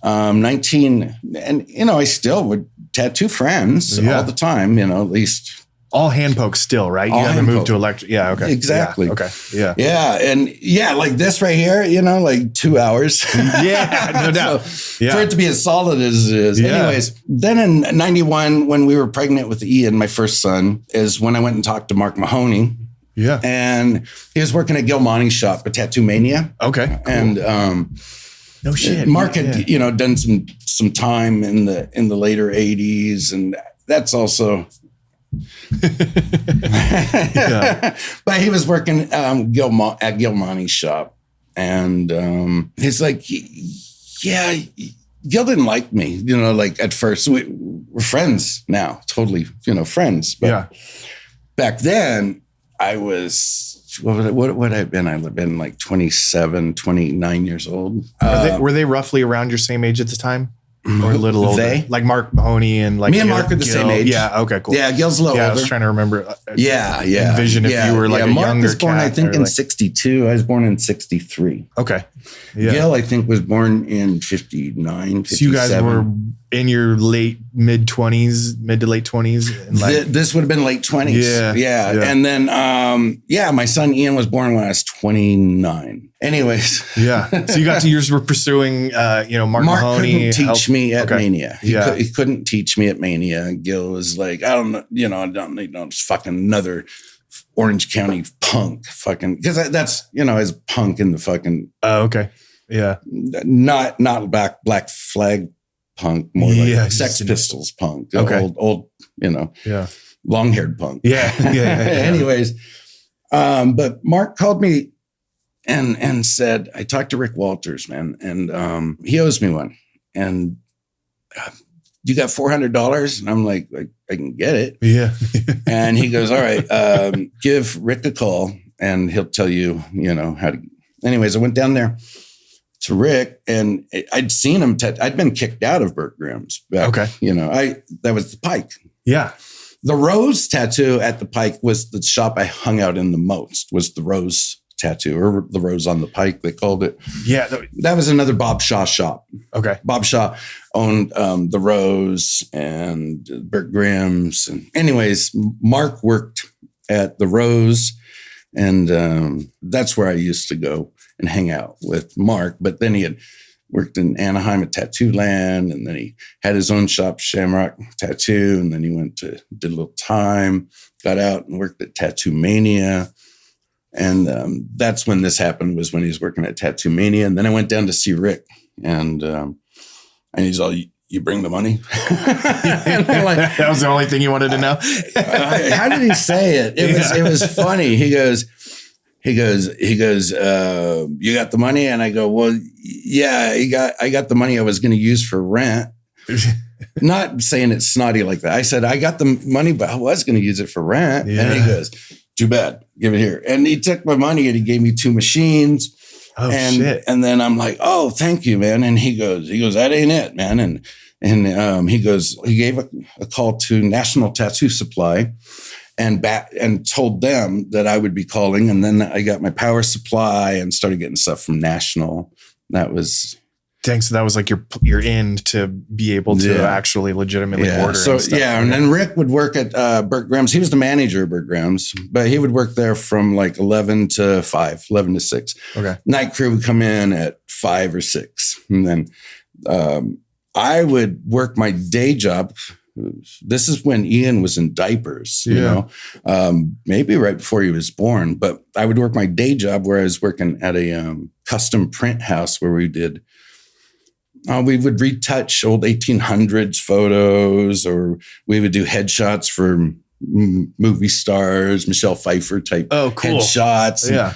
19. And, I still would tattoo friends all the time, at least. All hand pokes still, right? You haven't moved to electric. Yeah. Okay. Exactly. Yeah, okay. Yeah. Yeah. And like this right here, like 2 hours. Yeah. No doubt. So for it to be as solid as it is. Yeah. Anyways, then in 91, when we were pregnant with Ian, my first son, is when I went and talked to Mark Mahoney. Yeah. And he was working at Gilmonty's shop at Tattoo Mania. Okay. Cool. And no shit. Mark had, done some time in the later 80s. And that's also... But he was working at Gilmonty's shop, and he's like, Gil didn't like me, like at first. We're friends now, totally, friends. But back then, I was, what would I have been? I'd have been like 27, 29 years old. Were they roughly around your same age at the time? Or a little older, like Mark Mahoney and like me and Mark are the same age. Yeah, okay, cool. Yeah, Gil's a little older. I was trying to remember. Envision if you were like a Mark younger was born, I think, in 62. I was born in 63. Okay. Yeah. Gil, I think, was born in 59, 57. So you guys were in your mid to late 20s. This would have been late 20s. Yeah. And then, my son Ian was born when I was 29. Anyways. Yeah. So you got to yours were pursuing, Mark Mahoney. Couldn't teach me at Mania. He he couldn't teach me at Mania. Gil was like, I don't know, I don't need no fucking another Orange County punk fucking, because that's, as punk in the fucking. Oh, okay. Yeah. Not black flag punk, more like Sex Pistols punk. Okay. Old, long-haired punk. Yeah. Anyways, but Mark called me and said, I talked to Rick Walters, man, and he owes me one. And you got $400? And I'm like, I can get it. Yeah. And he goes, all right, give Rick a call and he'll tell you, how to. Anyways, I went down there to Rick, and I'd seen him. I'd been kicked out of Burt Grimm's. Back, okay. That was the Pike. Yeah. The Rose tattoo at the Pike was the shop I hung out in the most, was the Rose tattoo, or the Rose on the Pike, they called it. Yeah. That was another Bob Shaw shop. Okay. Bob Shaw owned the Rose and Bert Grimm's. And anyways, Mark worked at the Rose, and that's where I used to go and hang out with Mark. But then he had worked in Anaheim at Tattoo Land, and then he had his own shop, Shamrock Tattoo, and then he did a little time, got out and worked at Tattoo Mania. And that's when this happened, was when he was working at Tattoo Mania. And then I went down to see Rick, and he's all, you bring the money? And I'm like, that was the only thing you wanted to know? How did he say it? It was funny. He goes, you got the money? And I go, well, yeah, I got the money I was going to use for rent. Not saying it snotty like that. I said, I got the money, but I was going to use it for rent. Yeah. And he goes, too bad, give it here. And he took my money and he gave me 2 machines. Oh, shit. And then I'm like, oh, thank you, man. And he goes, that ain't it, man. And he goes, he gave a call to National Tattoo Supply and told them that I would be calling. And then I got my power supply and started getting stuff from National. That was... Thanks. So that was like your end to be able to actually legitimately order. So, and stuff. And then Rick would work at Bert Grimm's. He was the manager of Bert Grimm's, but he would work there from like 11 to 6. Okay. Night crew would come in at 5 or 6. And then I would work my day job. This is when Ian was in diapers, you know, maybe right before he was born. But I would work my day job where I was working at a custom print house where we would retouch old 1800s photos, or we would do headshots for movie stars, Michelle Pfeiffer type headshots. Yeah.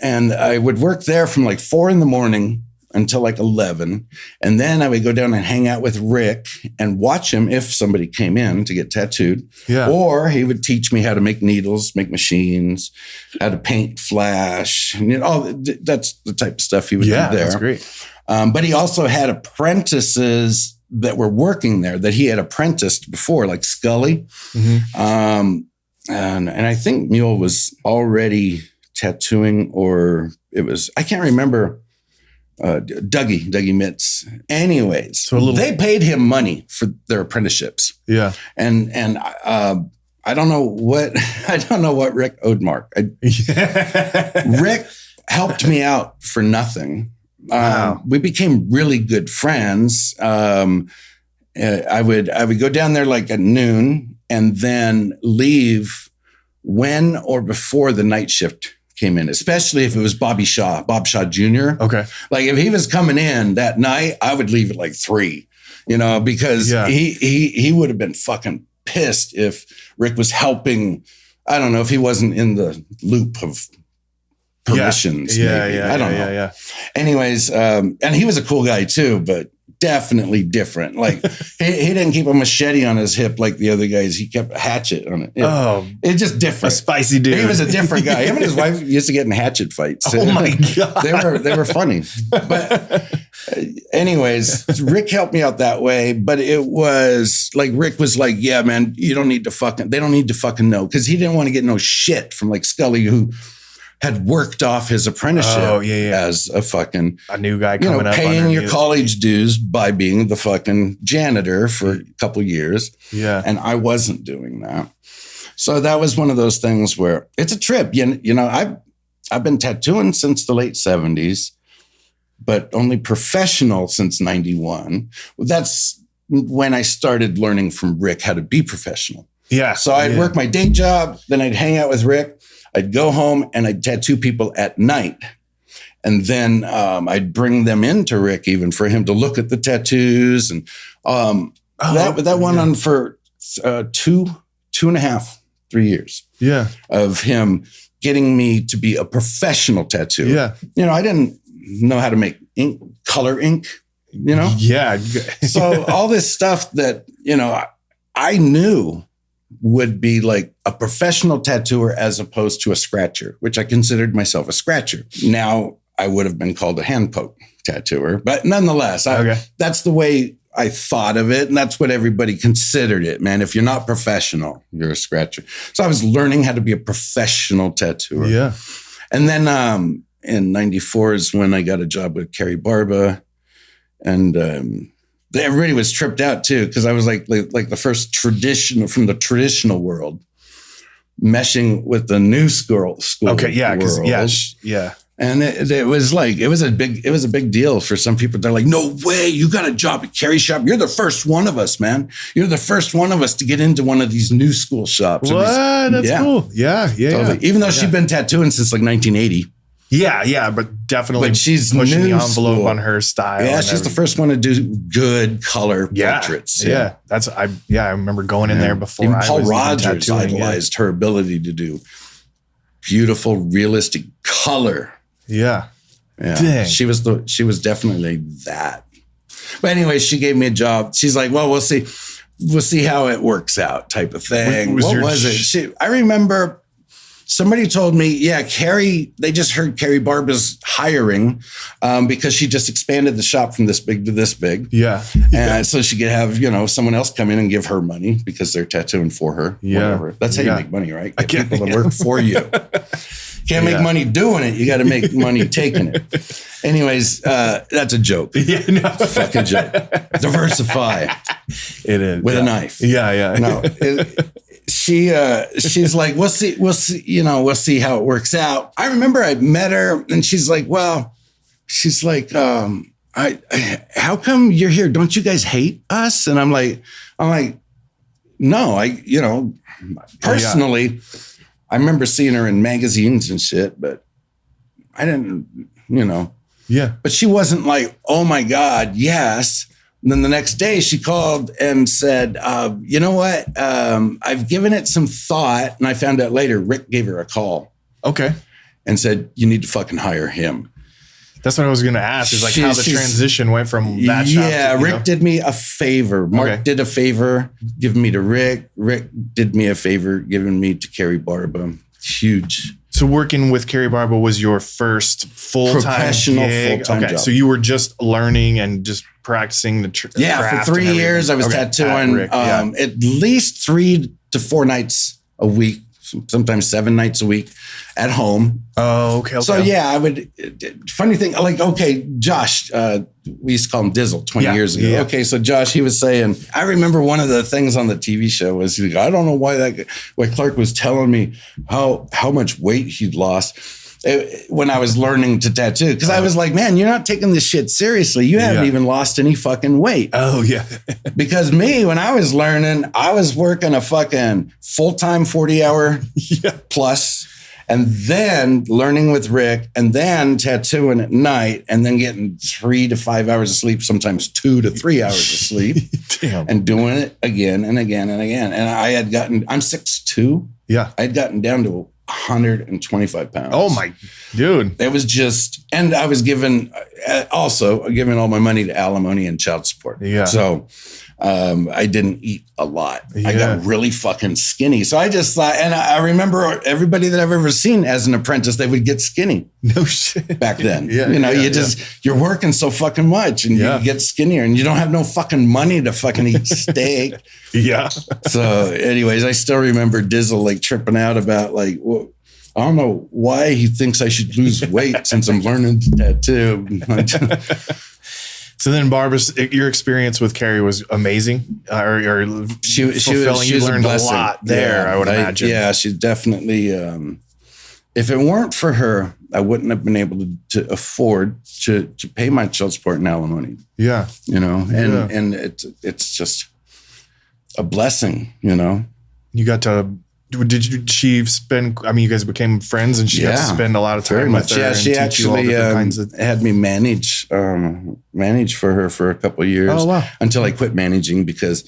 And I would work there from like 4 a.m. until like 11. And then I would go down and hang out with Rick and watch him if somebody came in to get tattooed. Yeah. Or he would teach me how to make needles, make machines, how to paint flash. And that's the type of stuff he would do there. That's great. But he also had apprentices that were working there that he had apprenticed before, like Scully. Mm-hmm. And I think Mule was already tattooing, or I can't remember, Dougie Mitz. Anyways, so they paid him money for their apprenticeships. Yeah. And I don't know what Rick owed Mark. Rick helped me out for nothing. Wow. We became really good friends. I would go down there like at noon and then leave when or before the night shift came in, especially if it was Bob Shaw Jr. Okay. Like if he was coming in that night, I would leave at like 3, because he would have been fucking pissed if Rick was helping. I don't know, if he wasn't in the loop of permissions. Maybe. I don't know. Yeah. Anyways, and he was a cool guy too, but definitely different. Like he didn't keep a machete on his hip like the other guys. He kept a hatchet on it. It's just different. A spicy dude. He was a different guy. Him and his wife used to get in hatchet fights. Oh my God. They were funny. But anyways, Rick helped me out that way. But it was like, Rick was like, yeah, man, they don't need to fucking know. Cause he didn't want to get no shit from like Scully, who had worked off his apprenticeship as a new guy coming up, paying your college dues by being the fucking janitor for a couple years. Yeah. And I wasn't doing that. So that was one of those things where it's a trip. I've been tattooing since the late 70s, but only professional since 91. That's when I started learning from Rick how to be professional. Yeah. So I'd work my day job, then I'd hang out with Rick. I'd go home and I'd tattoo people at night. And then I'd bring them into Rick even for him to look at the tattoos. And that went on for 2.5, 3 years. Yeah. Of him getting me to be a professional tattooer. Yeah. I didn't know how to make color ink, Yeah. So all this stuff that, I knew would be like a professional tattooer as opposed to a scratcher, which I considered myself a scratcher. Now I would have been called a hand poke tattooer, but nonetheless, that's the way I thought of it. And that's what everybody considered it, man. If you're not professional, you're a scratcher. So I was learning how to be a professional tattooer. Yeah. And then in 94 is when I got a job with Carrie Barba. And everybody was tripped out too, because I was like the first traditional from the traditional world meshing with the new school. Okay, yeah, because yeah. And it was a big deal for some people. They're like, no way, you got a job at Carrie shop. You're the first one of us, man. You're the first one of us to get into one of these new school shops. What? That's cool. Yeah. Totally. Even though she'd been tattooing since like 1980. Yeah, but definitely she's pushing the envelope school. on her style. Yeah, she's the first one to do good color portraits. Yeah. I remember going in there before. Even Paul Rogers idolized her ability to do beautiful, realistic color. Yeah. Dang. She was definitely that. But anyway, she gave me a job. She's like, well, we'll see how it works out type of thing. What was it? I remember somebody told me, Carrie, they just heard Carrie Barba's hiring because she just expanded the shop from this big to this big. Yeah. And so she could have, someone else come in and give her money because they're tattooing for her. Yeah. Whatever. That's how you make money, right? Get people to work for you. Can't make money doing it. You got to make money taking it. Anyways, that's a joke. Yeah, no. Fucking joke. Diversify. It is. With a knife. Yeah. No. She's like, we'll see how it works out. I remember I met her and she's like, how come you're here? Don't you guys hate us? And I'm like, no, personally, I remember seeing her in magazines and shit, but I didn't, Yeah. But she wasn't like, oh my God, yes. And then the next day she called and said, you know what? I've given it some thought. And I found out later, Rick gave her a call. Okay. And said, you need to fucking hire him. That's what I was going to ask, is like how the transition went from that shop to, Rick did me a favor. Mark did a favor giving me to Rick. Rick did me a favor giving me to Carrie Barba. Huge. So working with Carrie Barba was your first full-time professional gig? full-time job. So you were just learning and just practicing the craft for 3 years I was tattooing at least 3 to 4 nights a week, sometimes 7 nights a week at home. Oh, okay. So I would, funny thing, Josh, we used to call him Dizzle 20 years ago. Yeah. Okay, so Josh, he was saying, I remember one of the things on the TV show was, I don't know why Clark was telling me how much weight he'd lost when I was learning to tattoo. Because I was like, man, you're not taking this shit seriously. You haven't even lost any fucking weight. Oh, yeah. Because me, when I was learning, I was working a fucking full-time 40-hour plus, and then learning with Rick, and then tattooing at night, and then getting 3 to 5 hours of sleep, sometimes 2 to 3 hours of sleep. Damn. And doing it again and again and again. And I'm 6'2". Yeah. I had gotten down to 125 pounds. Oh my dude. It was just, and I was giving all my money to alimony and child support. Yeah. So I didn't eat a lot. I got really fucking skinny. So I just thought, and I remember everybody that I've ever seen as an apprentice, they would get skinny. No shit. Back then. Yeah. You're working so fucking much and you get skinnier and you don't have no fucking money to fucking eat steak. Yeah. So anyways, I still remember Dizzle tripping out about well, I don't know why he thinks I should lose weight since I'm learning to tattoo. So then, your experience with Carrie was amazing, or she was you learned a lot there. I would imagine. Yeah, she definitely. If it weren't for her, I wouldn't have been able to afford to pay my child support and alimony. Yeah, and it's just a blessing. You got to. She spend? I mean, you guys became friends, and she got to spend a lot of time with her. Yeah, she actually had me manage for her for a couple of years. Oh, wow. Until I quit managing because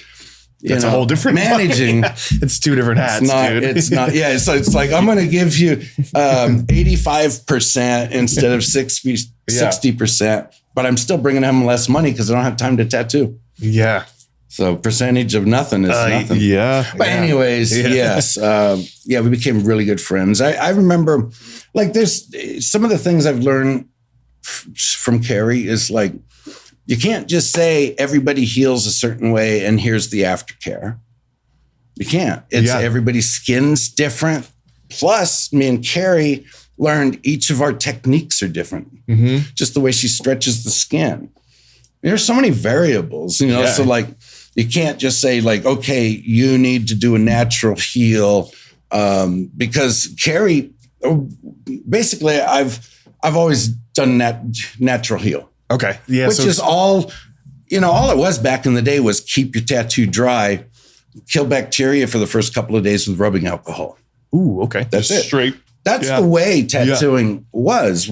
that's a whole different managing. It's 2 different hats. It's not. Yeah, it's like I'm going to give you 85% instead of 60%, but I'm still bringing him less money because I don't have time to tattoo. Yeah. So percentage of nothing is nothing. Yeah. But anyways, yes. We became really good friends. I remember there's some of the things I've learned from Carrie is you can't just say everybody heals a certain way and here's the aftercare. You can't. It's everybody's skin's different. Plus, me and Carrie learned each of our techniques are different. Just the way she stretches the skin. There's so many variables, you know, so like you can't just say like, okay, you need to do a natural heal because Carrie, basically I've always done that natural heal. Okay. Yeah. Which is all, you know, all it was back in the day was keep your tattoo dry, kill bacteria for the first couple of days with rubbing alcohol. Ooh, okay. That's it. Straight. That's the way tattooing was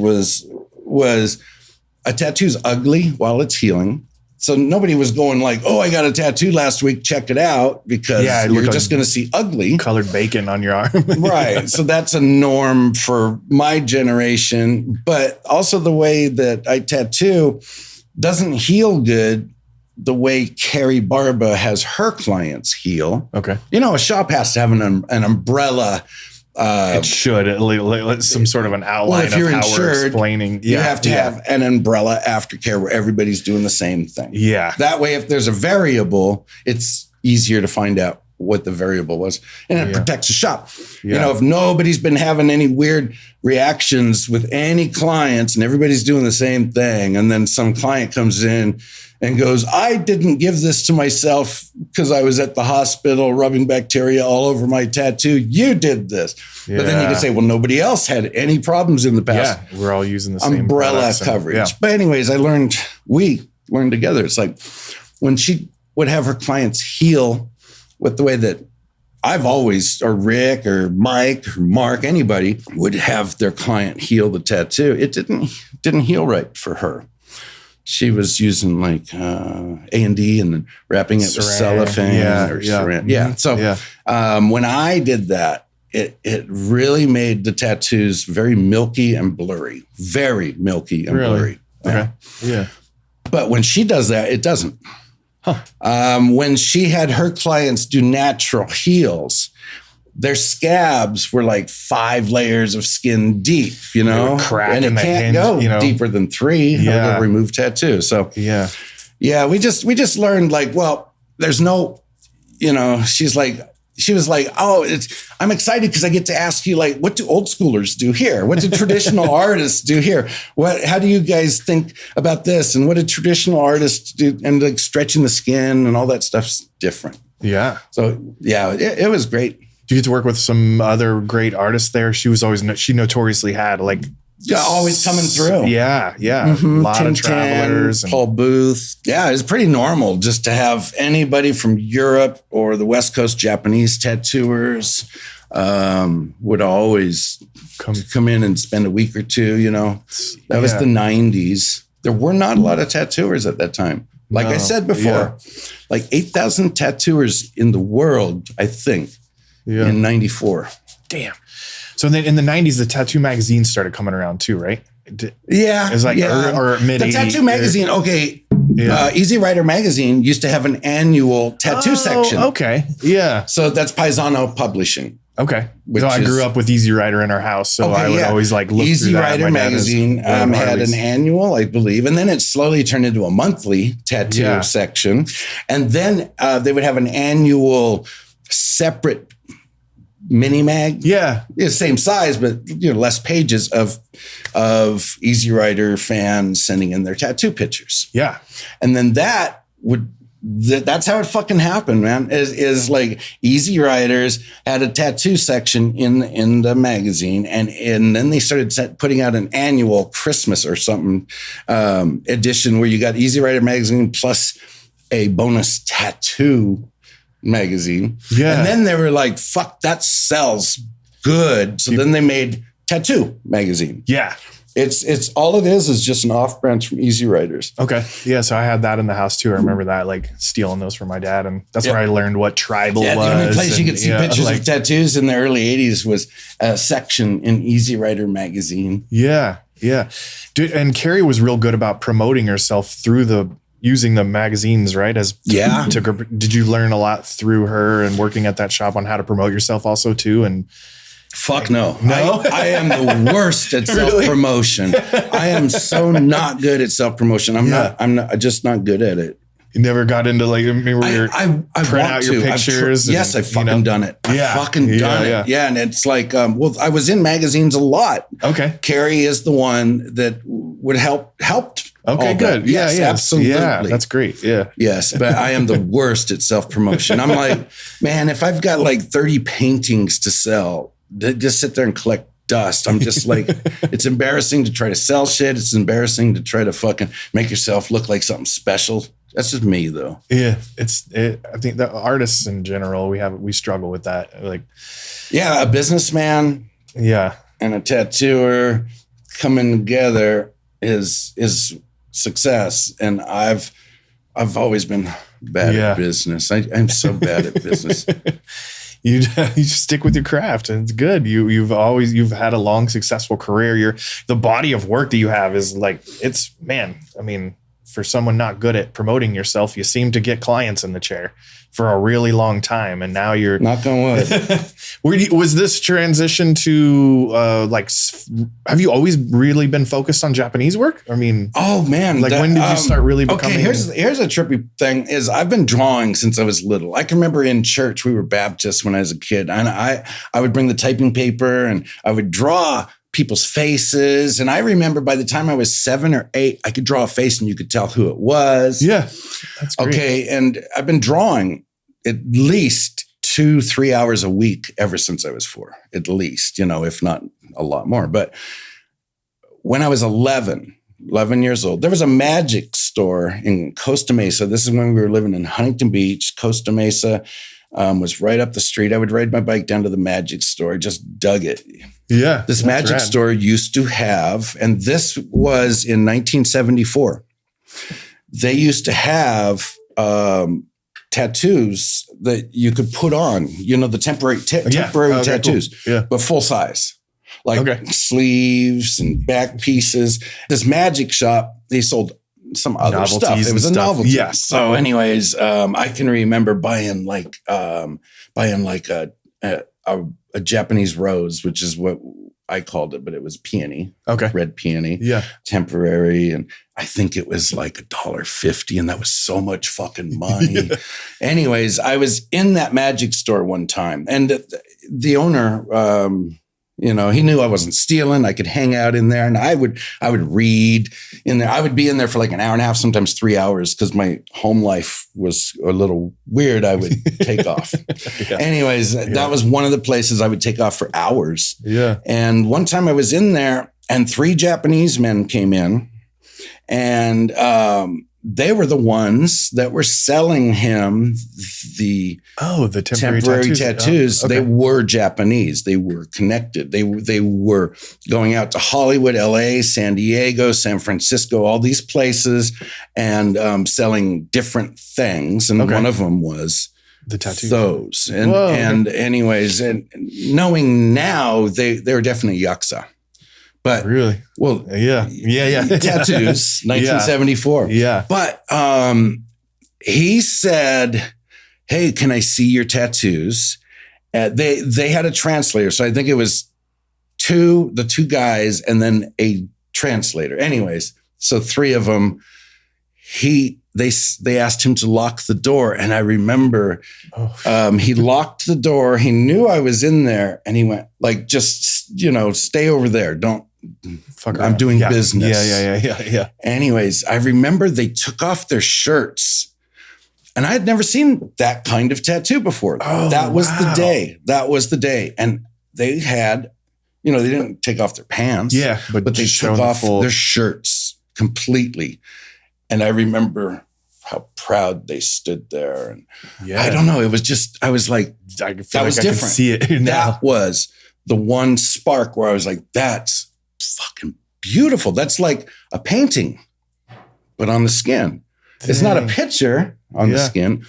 a tattoo's ugly while it's healing. So nobody was going like, oh, I got a tattoo last week, check it out, because you're just going to see ugly. Colored bacon on your arm. Right. So that's a norm for my generation. But also the way that I tattoo doesn't heal good the way Carrie Barba has her clients heal. Okay. You know, a shop has to have an umbrella. It should some sort of an outline of how we're explaining. You have to have an umbrella aftercare where everybody's doing the same thing. Yeah. That way, if there's a variable, it's easier to find out what the variable was. And it protects the shop. Yeah. You know, if nobody's been having any weird reactions with any clients and everybody's doing the same thing, and then some client comes in and goes, I didn't give this to myself because I was at the hospital rubbing bacteria all over my tattoo. You did this. Yeah. But then you can say, well, nobody else had any problems in the past. Yeah, we're all using the same umbrella coverage. But anyways, we learned together. It's like when she would have her clients heal with the way that I've always, or Rick or Mike or Mark, anybody would have their client heal the tattoo. It didn't heal right for her. She was using like A&D and then wrapping it with cellophane or saran. Yeah. So when I did that, it really made the tattoos very milky and blurry. Very milky and blurry. Okay. Yeah. But when she does that, it doesn't. Huh. When she had her clients do natural heals, their scabs were like 5 layers of skin deep, you know, and it can't go deeper than 3. Yeah. Remove tattoo. So we just learned like, well, there's no, you know, she was like, oh, I'm excited because I get to ask you, like, what do old schoolers do here? What do traditional artists do here? How do you guys think about this? And what do traditional artists do? And like stretching the skin and all that stuff's different. Yeah. So it was great. Do you get to work with some other great artists there? She notoriously had like always coming through. Yeah. Mm-hmm. A lot of travelers. Paul Booth. Yeah, it's pretty normal just to have anybody from Europe or the West Coast Japanese tattooers would always come in and spend a week or two, you know. That was the 90s. There were not a lot of tattooers at that time. Like I said before, like 8,000 tattooers in the world, I think, in 94. Damn. So then in the 90s, the tattoo magazine started coming around too, right? It was like or mid 80s. The tattoo magazine, Easy Rider magazine used to have an annual tattoo section. Okay. Yeah. So that's Paisano Publishing. Okay. So I grew up with Easy Rider in our house. So I would always like look Easy through that. Rider magazine had an annual, I believe. And then it slowly turned into a monthly tattoo section. And then they would have an annual separate mini mag. Yeah. Same size, but less pages of Easy Rider fans sending in their tattoo pictures. Yeah. And then that's how it fucking happened, man. Is like Easy Riders had a tattoo section in the magazine, and then they started putting out an annual Christmas or something edition where you got Easy Rider magazine plus a bonus tattoo magazine. Yeah. And then they were like, fuck, that sells good. So then they made Tattoo magazine. Yeah. It's all it is just an off branch from Easy Riders. Okay. Yeah. So I had that in the house too. I remember that, like stealing those from my dad. And that's where I learned what tribal was. The only place you could see pictures of tattoos in the early 80s was a section in Easy Rider magazine. Yeah. Yeah. Dude, and Carrie was real good about promoting herself through using the magazines, right? Did you learn a lot through her and working at that shop on how to promote yourself also too? And Fuck no. No? I am the worst at self-promotion. I am so not good at self-promotion. I'm just not good at it. You never got into like where I print out your pictures. Yes, I've fucking done it. I've fucking done it. Yeah. And it's like, I was in magazines a lot. Okay. Carrie is the one that would helped. Okay, good. Yes, absolutely. Yeah, that's great. Yeah. Yes, but I am the worst at self-promotion. I'm like, man, if I've got like 30 paintings to sell, just sit there and collect dust. I'm just like, it's embarrassing to try to sell shit. It's embarrassing to try to fucking make yourself look like something special. That's just me though. Yeah. I think the artists in general, we struggle with that. Like, yeah, a businessman. Yeah. And a tattooer coming together is success. And I've always been bad at business. I'm so bad at business. You stick with your craft and it's good. You've had a long, successful career. The body of work that you have is like, for someone not good at promoting yourself, you seem to get clients in the chair for a really long time. And now you're knock on wood. Was this transition to have you always really been focused on Japanese work? I mean, oh man, when did you start really becoming? Okay, here's a trippy thing is I've been drawing since I was little. I can remember in church, we were Baptists when I was a kid, and I would bring the typing paper and I would draw people's faces. And I remember by the time I was 7 or 8, I could draw a face and you could tell who it was. Yeah. That's great. Okay. And I've been drawing at least 2-3 hours a week ever since I was 4, at least, if not a lot more. But when I was 11 years old, there was a magic store in Costa Mesa. This is when we were living in Huntington Beach. Costa Mesa was right up the street. I would ride my bike down to the magic store. I just dug it. Yeah. This magic store used to have, and this was in 1974, they used to have tattoos that you could put on, the temporary tattoos, cool. But full size, like sleeves and back pieces. This magic shop, they sold some other novelties stuff. It was a novelty. Yeah. So anyways, I can remember buying a Japanese rose, which is what I called it, but it was peony. Okay. Red peony. Yeah. Temporary. And I think it was like $1.50, and that was so much fucking money. Anyways, I was in that magic store one time, and the owner, he knew I wasn't stealing. I could hang out in there, and I would read in there. I would be in there for like an hour and a half, sometimes 3 hours, because my home life was a little weird. I would take off. Anyways, that was one of the places I would take off for hours. Yeah. And one time I was in there, and 3 Japanese men came in, and they were the ones that were selling him the temporary tattoos. Oh, okay. They were Japanese. They were connected. They were going out to Hollywood, LA, San Diego, San Francisco, all these places, and selling different things. And one of them was the tattoos. Those. And anyways, and knowing now, they were definitely yakuza. But really, well, yeah. Tattoos, 1974. Yeah. But he said, "Hey, can I see your tattoos?" They had a translator, so I think it was the two guys and then a translator. Anyways, so 3 of them. They asked him to lock the door, and I remember he locked the door. He knew I was in there, and he went like, "Just stay over there. Don't." Fuck I'm doing business. Yeah. Anyways, I remember they took off their shirts, and I had never seen that kind of tattoo before. That was the day. That was the day. And they had, they didn't take off their pants. Yeah, but they took off their shirts completely. And I remember how proud they stood there. And I don't know. It was just, I was like, that was different. I can see it now. That was the one spark where I was like, that's fucking beautiful. That's like a painting, but on the skin. Dang. It's not a picture on the skin.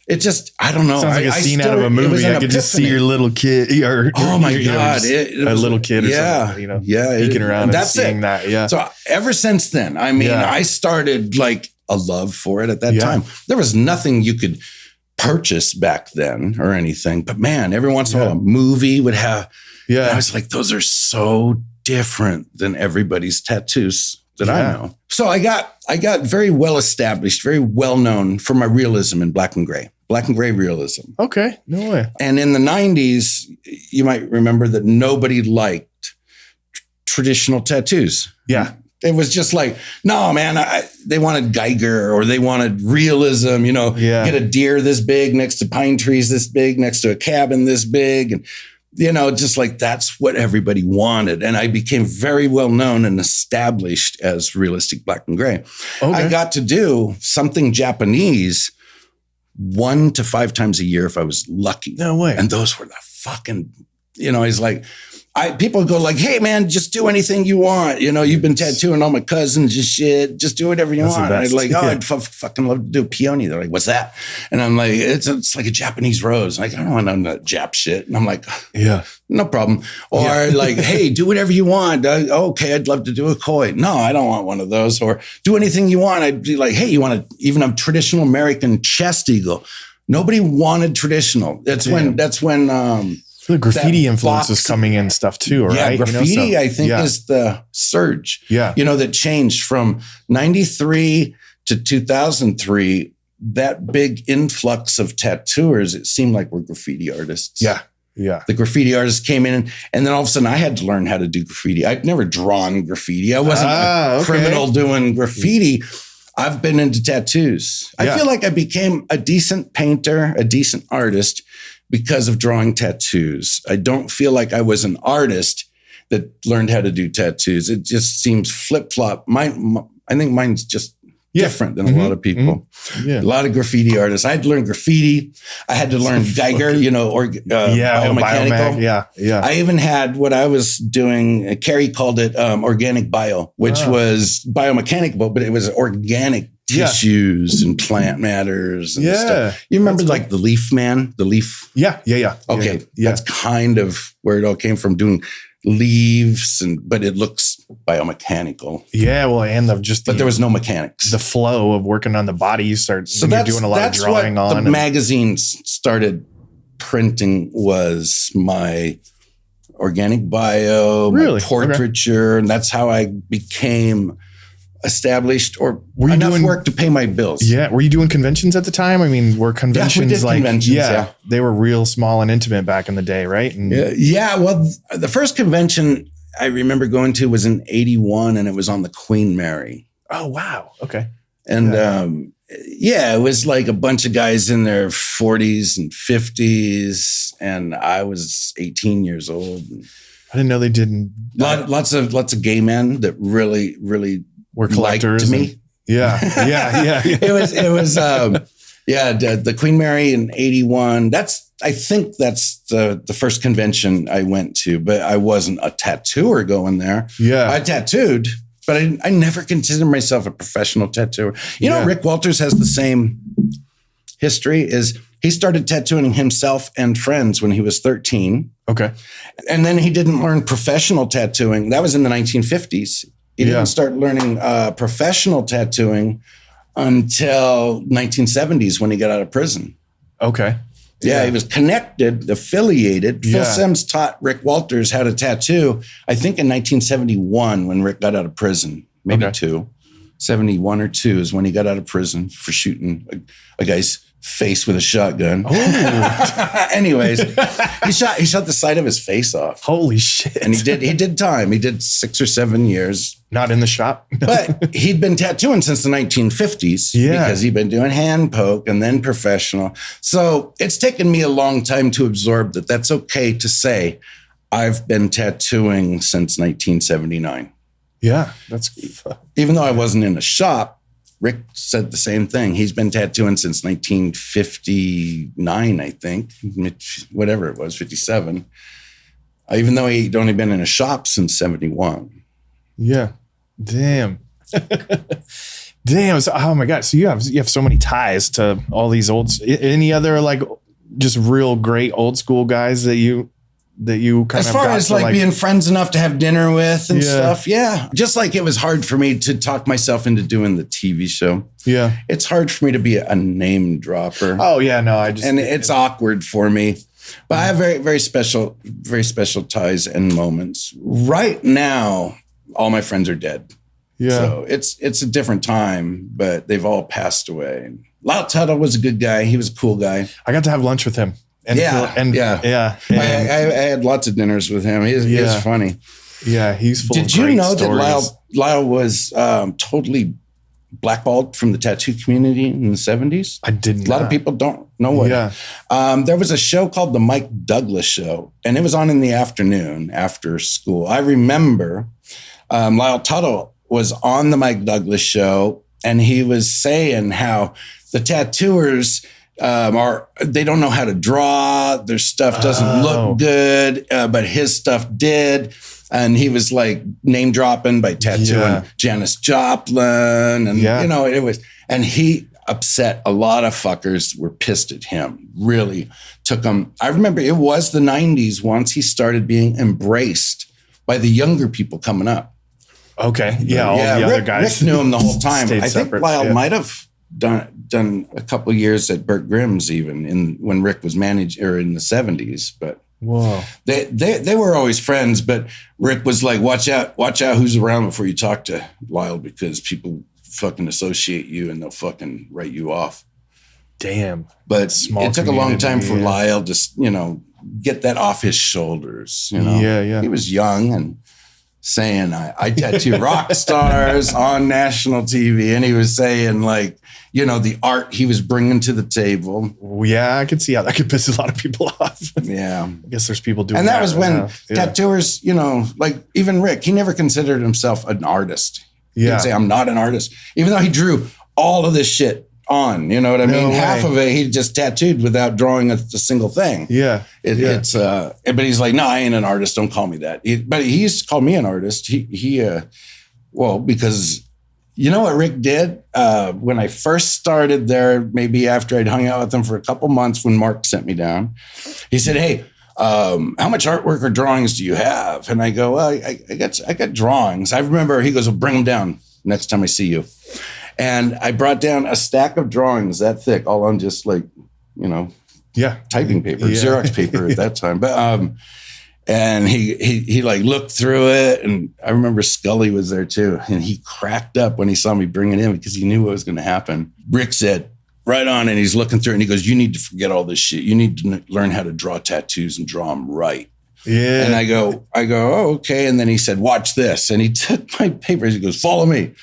It just, I don't know. Sounds like a scene out of a movie. I could just see your little kid. Oh my God. It was a little kid or something, peeking around and seeing that. Yeah. So ever since then, I started like a love for it at that time. There was nothing you could purchase back then or anything, but man, every once in a while a movie would have, Yeah. And I was like, those are so different than everybody's tattoos that I know. So I got very well established, very well known for my realism in black and gray realism. Okay. No way. And in the 90s, you might remember that nobody liked traditional tattoos. Yeah. It was just like, no, man, they wanted Geiger or they wanted realism, get a deer this big next to pine trees this big, next to a cabin this big. And, just like that's what everybody wanted. And I became very well known and established as realistic black and gray. Okay. I got to do something Japanese 1 to 5 times a year if I was lucky. No way. And those were the fucking, he's like, people go like, hey man, just do anything you want. You've been tattooing all my cousins and shit. Just do whatever you want. And I'm like, I'd fucking love to do a peony. They're like, what's that? And I'm like, it's like a Japanese rose. Like, I don't want none of that Jap shit. And I'm like, yeah, no problem. Or like, hey, do whatever you want. Okay, I'd love to do a koi. No, I don't want one of those. Or do anything you want. I'd be like, hey, you want even a traditional American chest eagle? Nobody wanted traditional. That's when the graffiti influence is coming in stuff too, right? Yeah, graffiti, I think, is the surge. Yeah. That changed from 93 to 2003, that big influx of tattooers, it seemed like were graffiti artists. Yeah. Yeah. The graffiti artists came in and then all of a sudden I had to learn how to do graffiti. I'd never drawn graffiti. I wasn't a criminal doing graffiti. I've been into tattoos. I feel like I became a decent painter, a decent artist because of drawing tattoos. I don't feel like I was an artist that learned how to do tattoos. It just seems flip-flop. I think mine's just different than a lot of people. Mm-hmm. Yeah. A lot of graffiti artists. I had to learn graffiti. I had to learn Geiger, biomechanical. Yeah. I even had what I was doing, Carrie called it organic bio, which was biomechanical, but it was organic tissues and plant matters and stuff. You remember like the leaf man? The leaf? Yeah. Okay. That's kind of where it all came from, doing leaves, but it looks biomechanical. Yeah, well, and but there was no mechanics. The flow of working on the body, you're doing a lot of drawing on. The magazines started printing was my organic bio, my portraiture, and that's how I became established or enough work to pay my bills. Yeah. Were you doing conventions at the time? I mean, were conventions conventions, they were real small and intimate back in the day, right? And well, the first convention I remember going to was in 81 and it was on the Queen Mary. Oh, wow. Okay. And it was like a bunch of guys in their 40s and 50s and I was 18 years old. I didn't know they didn't. Lots of gay men that really, really were collectors to me. Yeah. It was the Queen Mary in 81. I think that's the first convention I went to, but I wasn't a tattooer going there. Yeah. I tattooed, but I never considered myself a professional tattooer. Rick Walters has the same history. He started tattooing himself and friends when he was 13. Okay. And then he didn't learn professional tattooing. That was in the 1950s. He didn't start learning professional tattooing until 1970s when he got out of prison. Okay. Yeah, he was connected, affiliated. Phil Sims taught Rick Walters how to tattoo, I think in 1971 when Rick got out of prison. Maybe 71 or 2 is when he got out of prison for shooting a guy's face with a shotgun. Anyways, he shot the side of his face off. Holy shit. And he did time. He did 6 or 7 years. Not in the shop. But he'd been tattooing since the 1950s because he'd been doing hand poke and then professional. So it's taken me a long time to absorb that that's okay to say I've been tattooing since 1979. Yeah. Even though I wasn't in a shop, Rick said the same thing. He's been tattooing since 1959, I think, whatever it was, 57. Even though he'd only been in a shop since 71. Yeah. Damn. Damn. So, oh my God. So you have so many ties to all these any other like just real great old school guys that you kind as far as like being friends enough to have dinner with and stuff. Yeah. Just like it was hard for me to talk myself into doing the TV show. Yeah. It's hard for me to be a name dropper. Oh yeah. No, and it's awkward for me. But I have very special ties and moments. Right now, all my friends are dead. Yeah. So it's a different time, but they've all passed away. Lyle Tuttle was a good guy. He was a cool guy. I got to have lunch with him. And yeah. I had lots of dinners with him. He was funny. Yeah, he's full of Did you great know stories. that Lyle was totally blackballed from the tattoo community in the 70s? I didn't. A lot of people don't know what. Yeah. There was a show called The Mike Douglas Show, and it was on in the afternoon after school. I remember Lyle Tuttle was on The Mike Douglas Show, and he was saying how the tattooers they don't know how to draw. Their stuff doesn't look good, but his stuff did. And he was like name dropping by tattooing Janis Joplin. And, it was, and he upset a lot of fuckers were pissed at him, really took him. I remember it was the 90s once he started being embraced by the younger people coming up. Okay. Yeah. All the other guys. Rick knew him the whole time. I think Lyle might have done a couple of years at Burt Grimm's even when Rick was manager in the 70s, but whoa, they were always friends. But Rick was like, watch out who's around before you talk to Lyle, because people fucking associate you and they'll fucking write you off. Damn. But it took a long time for Lyle to get that off his shoulders. Yeah. He was young and saying I tattoo rock stars on national TV, and he was saying like, the art he was bringing to the table. Yeah, I could see how that could piss a lot of people off. Yeah. I guess there's people doing that. And that was when tattooers, like even Rick, he never considered himself an artist. Yeah. He'd say, I'm not an artist, even though he drew all of this shit on, you know what I mean? way. Half of it, he just tattooed without drawing a single thing. Yeah. It's, but he's like, no, I ain't an artist. Don't call me that. But he used to call me an artist. Because you know what Rick did when I first started there, maybe after I'd hung out with him for a couple months when Mark sent me down, he said, hey, how much artwork or drawings do you have? And I go, well, I got drawings. I remember he goes, well, bring them down next time I see you. And I brought down a stack of drawings that thick, all on just like, typing paper, Xerox paper at that time. But and he like looked through it, and I remember Scully was there too, and he cracked up when he saw me bring it in because he knew what was going to happen. Rick said, right on, and he's looking through it, and he goes, you need to forget all this shit. You need to learn how to draw tattoos and draw them right. Yeah. And I go, oh, okay. And then he said, watch this. And he took my papers. He goes, follow me.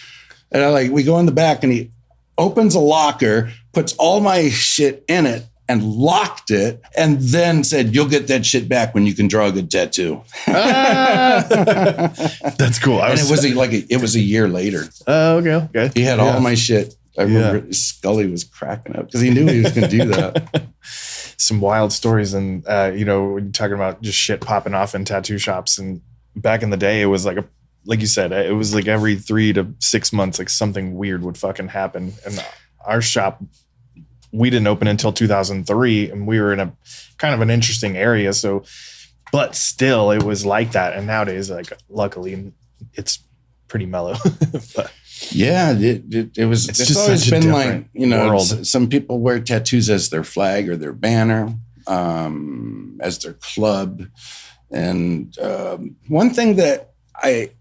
And we go in the back, and he opens a locker, puts all my shit in it, and locked it, and then said, you'll get that shit back when you can draw a good tattoo. That's cool. It was a year later. Oh, okay. He had all my shit. I remember Scully was cracking up because he knew he was going to do that. Some wild stories. And, when you're talking about just shit popping off in tattoo shops. And back in the day, it was like you said, it was like every 3 to 6 months, like something weird would fucking happen. And our shop, we didn't open until 2003, and we were in a kind of an interesting area. So, but still it was like that. And nowadays, like, luckily it's pretty mellow. But yeah, it's always been like, world. Some people wear tattoos as their flag or their banner, as their club. And one thing that I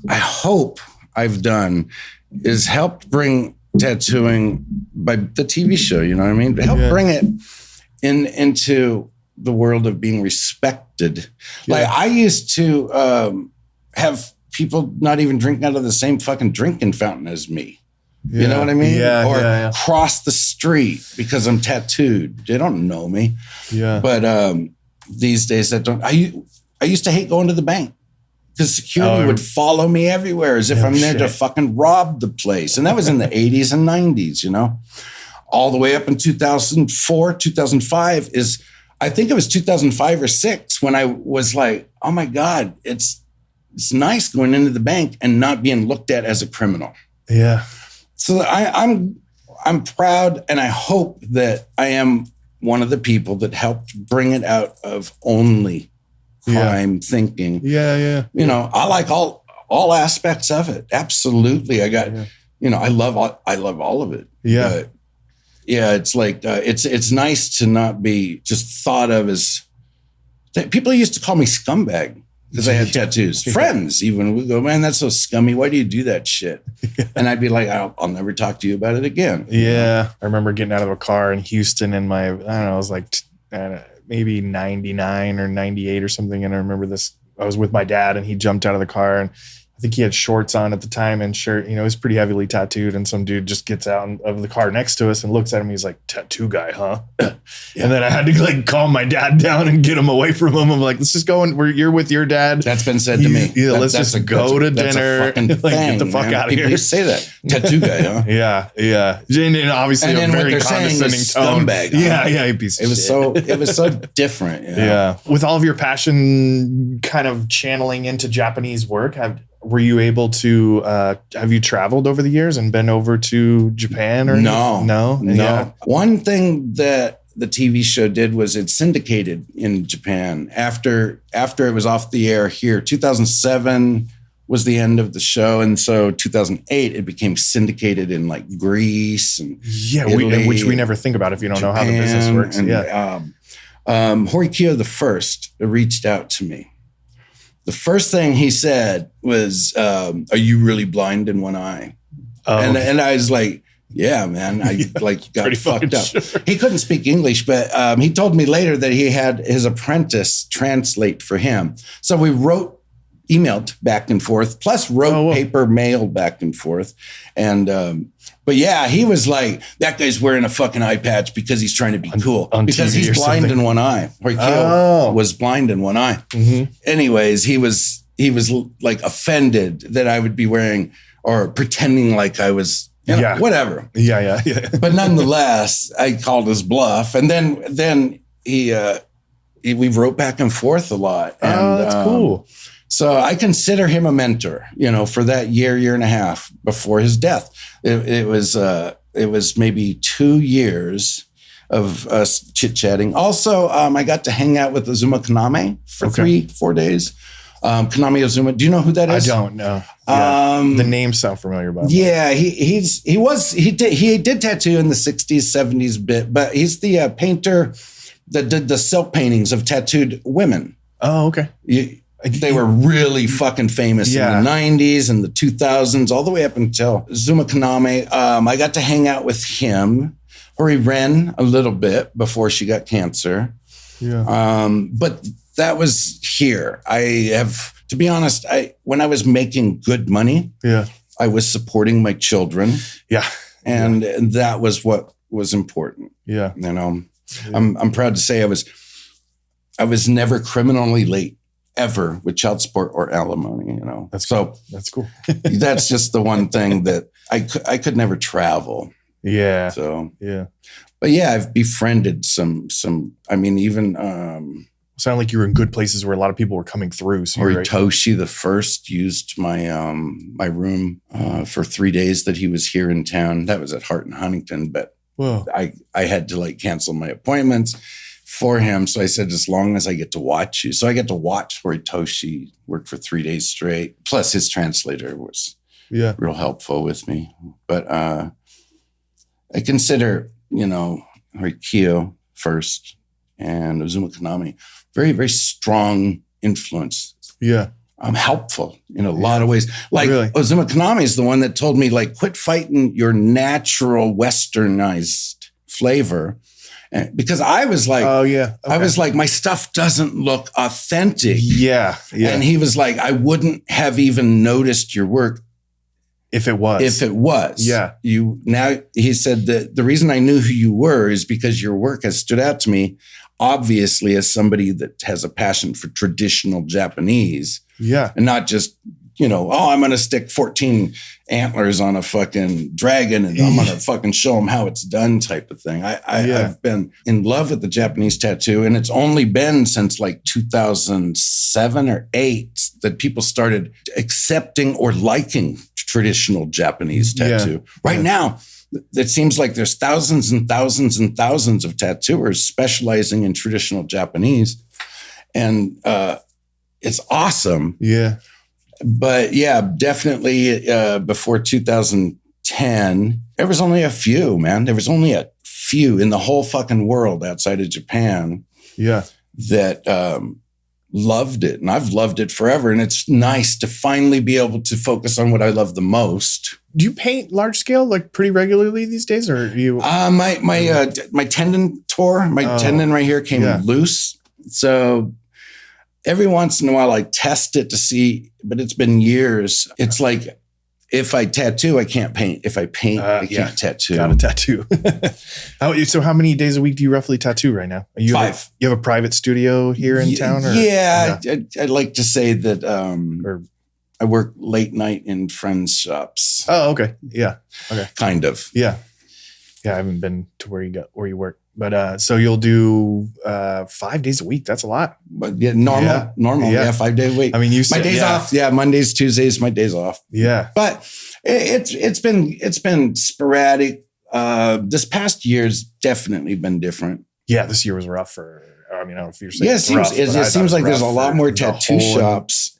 hope I've done is helped bring tattooing by the TV show, you know what I mean? Help bring it into the world of being respected. Yeah. Like I used to have people not even drink out of the same fucking drinking fountain as me. Yeah. You know what I mean? Or cross the street because I'm tattooed. They don't know me. Yeah. But these days I used to hate going to the bank. Because security would follow me everywhere as if I'm there to fucking rob the place. And that was in the 80s and 90s, all the way up in 2004, 2005 I think it was 2005 or 6 when I was like, oh my God, it's nice going into the bank and not being looked at as a criminal. Yeah. So I'm proud, and I hope that I am one of the people that helped bring it out of only crime thinking. Yeah. I like all aspects of it. Absolutely. I got, I love all of it. Yeah. Yeah, it's like it's nice to not be just thought of as. People used to call me scumbag because I had tattoos. Friends even would go, man, that's so scummy. Why do you do that shit? And I'd be like, I'll never talk to you about it again. Yeah, I remember getting out of a car in Houston in my, I don't know, I was like maybe 99 or 98 or something, and I remember this. I was with my dad, and he jumped out of the car, and I think he had shorts on at the time and shirt. You know, he was pretty heavily tattooed, and some dude just gets out of the car next to us and looks at him. He's like, "Tattoo guy, huh?" Yeah. And then I had to like calm my dad down and get him away from him. I'm like, "Let's just go and you're with your dad." That's been said to me. Yeah, let's just go to dinner. That's a fucking like, get the fuck out of here. People say that. Tattoo guy, huh? Yeah. And obviously a very condescending tone. Scumbag. Yeah, piece of shit. It was so different. Yeah. With all of your passion kind of channeling into Japanese work, were you able to, have you traveled over the years and been over to Japan or No. Yeah. One thing that the TV show did was it syndicated in Japan after it was off the air here. 2007 was the end of the show. And so 2008, it became syndicated in like Greece and Italy, which we never think about if you don't know how the business works. And, Horikyo the First reached out to me. The first thing he said was, "Are you really blind in one eye?" Oh. And I was like, "Yeah, man." I got fucked up. Sure. He couldn't speak English, but he told me later that he had his apprentice translate for him. So we emailed back and forth, plus wrote paper mail back and forth. And but yeah, he was like, that guy's wearing a fucking eye patch because he's trying to be cool. Because he's blind in one eye. Horikyo was blind in one eye. Mm-hmm. Anyways, he was like offended that I would be wearing or pretending like I was, whatever. Yeah. But nonetheless, I called his bluff. And then we wrote back and forth a lot. And, that's cool. So I consider him a mentor, for that year and a half before his death. It was maybe 2 years of us chit-chatting. Also, I got to hang out with Azuma Kaname for 3-4 days. Kaname Azuma, do you know who that is? I don't know. The names sound familiar, but yeah, he did tattoo in the 60s, 70s bit, but he's the painter that did the silk paintings of tattooed women. Oh, okay. They were really fucking famous in the 90s and the 2000s, all the way up until Azuma Kaname. I got to hang out with him. Hori Ren a little bit before she got cancer. Yeah. But that was here. To be honest, when I was making good money, I was supporting my children. Yeah. And that was what was important. Yeah. I'm proud to say I was never criminally late. Ever with child support or alimony, That's cool. That's just the one thing that I could never travel. Yeah. So yeah. But yeah, I've befriended some. I mean, even sound like you were in good places where a lot of people were coming through. So Horitoshi the First used my my room for 3 days that he was here in town. That was at Hart and Huntington, but I had to cancel my appointments for him. So I said, as long as I get to watch you. So I get to watch Horitoshi work for 3 days straight. Plus his translator was real helpful with me. But I consider, Horikyo First and Azuma Kaname very, very strong influence. Yeah. Helpful in a lot of ways. Azuma Kaname is the one that told me, quit fighting your natural westernized flavor. Because I was like, I was like, my stuff doesn't look authentic. Yeah. And he was like, I wouldn't have even noticed your work if it was. Yeah. He said that the reason I knew who you were is because your work has stood out to me, obviously, as somebody that has a passion for traditional Japanese. Yeah. And not just, I'm going to stick 14 antlers on a fucking dragon and I'm going to fucking show them how it's done type of thing. I've been in love with the Japanese tattoo, and it's only been since 2007 or 8 that people started accepting or liking traditional Japanese tattoo. Right now, it seems like there's thousands and thousands and thousands of tattooers specializing in traditional Japanese. And it's awesome. Yeah. But yeah, definitely before 2010, there was only a few, man. There was only a few in the whole fucking world outside of Japan that loved it. And I've loved it forever. And it's nice to finally be able to focus on what I love the most. Do you paint large scale like pretty regularly these days, or you? My tendon tore. My tendon right here came loose. So every once in a while I test it to see, but it's been years. It's like, if I tattoo, I can't paint. If I paint, I can't tattoo. Got a tattoo. How many days a week do you roughly tattoo right now? 5. You have a private studio here in town? Or? Yeah. I'd like to say that I work late night in friends' shops. Oh, okay. Yeah. Okay. Kind of. Yeah. Yeah. I haven't been to where you work. But so you'll do 5 days a week. That's a lot. But normal. Yeah, 5 day a week. I mean, my days off. Yeah, Mondays, Tuesdays, my days off. Yeah, but it's been sporadic. This past year's definitely been different. Yeah, this year was rough for. I mean, I don't know if you're saying. Yeah, it seems like there's a lot more tattoo shops.